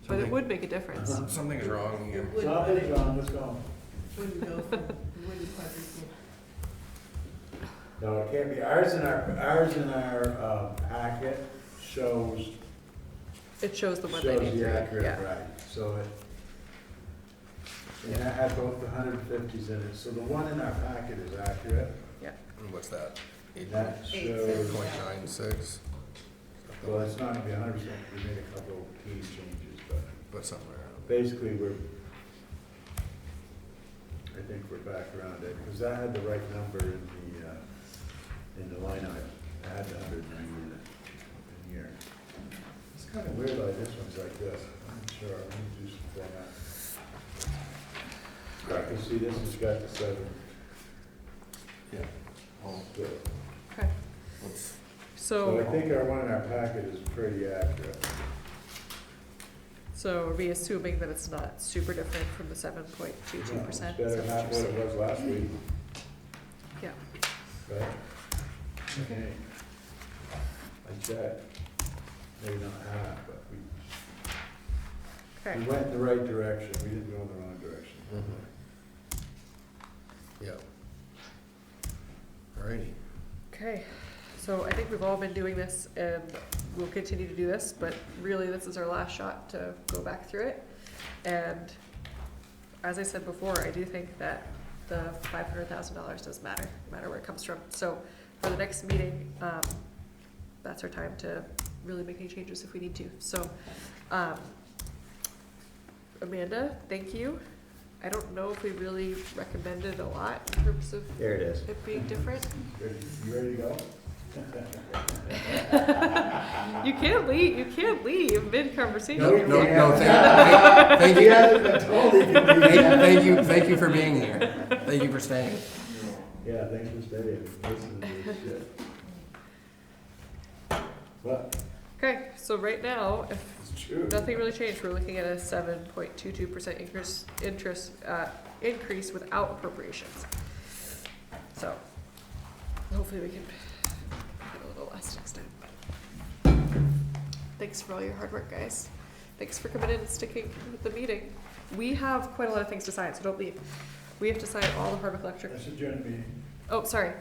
But it would make a difference. Something's wrong here. It would, but Something's it wrong, let's go. wouldn't go from, wouldn't quadruple. No, it can't be, ours in our packet shows It shows the Shows 193, the accurate, yeah. right, so and that had both the 150s in it, so the one in our packet is accurate. And what's that? That shows, 8.96? well, it's not gonna be 100%, we made a couple key changes, But somewhere. basically, I think we're back around it, because that had the right number in the line item, it had the 190 in it, in here. It's kind of weird, like this one's like this, I'm not sure, let me do some format. Right, you see, this has got the 7. Yeah. All good. Okay, Let's, So I so, think our one in our packet is pretty accurate. so are we assuming that it's not super different from the 7.22%? No, it's Is that better what than you're what it saying? was last week, Yeah, right? Okay. I checked, maybe not half, but okay. we went in the right direction, we didn't go in the wrong direction. yeah. Alrighty. Okay, so I think we've all been doing this and we'll continue to do this, but really this is our last shot to go back through it. And as I said before, I do think that the $500,000 does matter, no matter where it comes from. So for the next meeting, that's our time to really make any changes if we need to. So, Amanda, thank you. I don't know if we really recommended a lot in terms of There it is. it being different. You ready to go? You can't leave mid-conversation. No, No, Yeah. no, thank you. Yeah, totally can be. Thank you for being here. Thank you for staying. Yeah, thanks for staying, listening to this shit. But Okay, so right now, if it's true. nothing really changed, we're looking at a 7.22% increase without appropriations. So, hopefully we can get a little less next time. Thanks for all your hard work, guys. Thanks for coming in and sticking with the meeting. We have quite a lot of things to sign, so don't leave. We have to sign all the Hardwick Electric. That's adjourned meeting. Oh, sorry.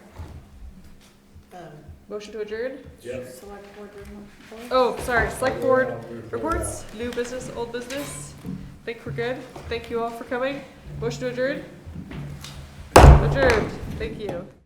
Motion to adjourn? Yep. Select board report? Oh, sorry, select board Report reports, new business, old business. Think we're good. Thank you all for coming. Motion to adjourn? Adjourned. Thank you.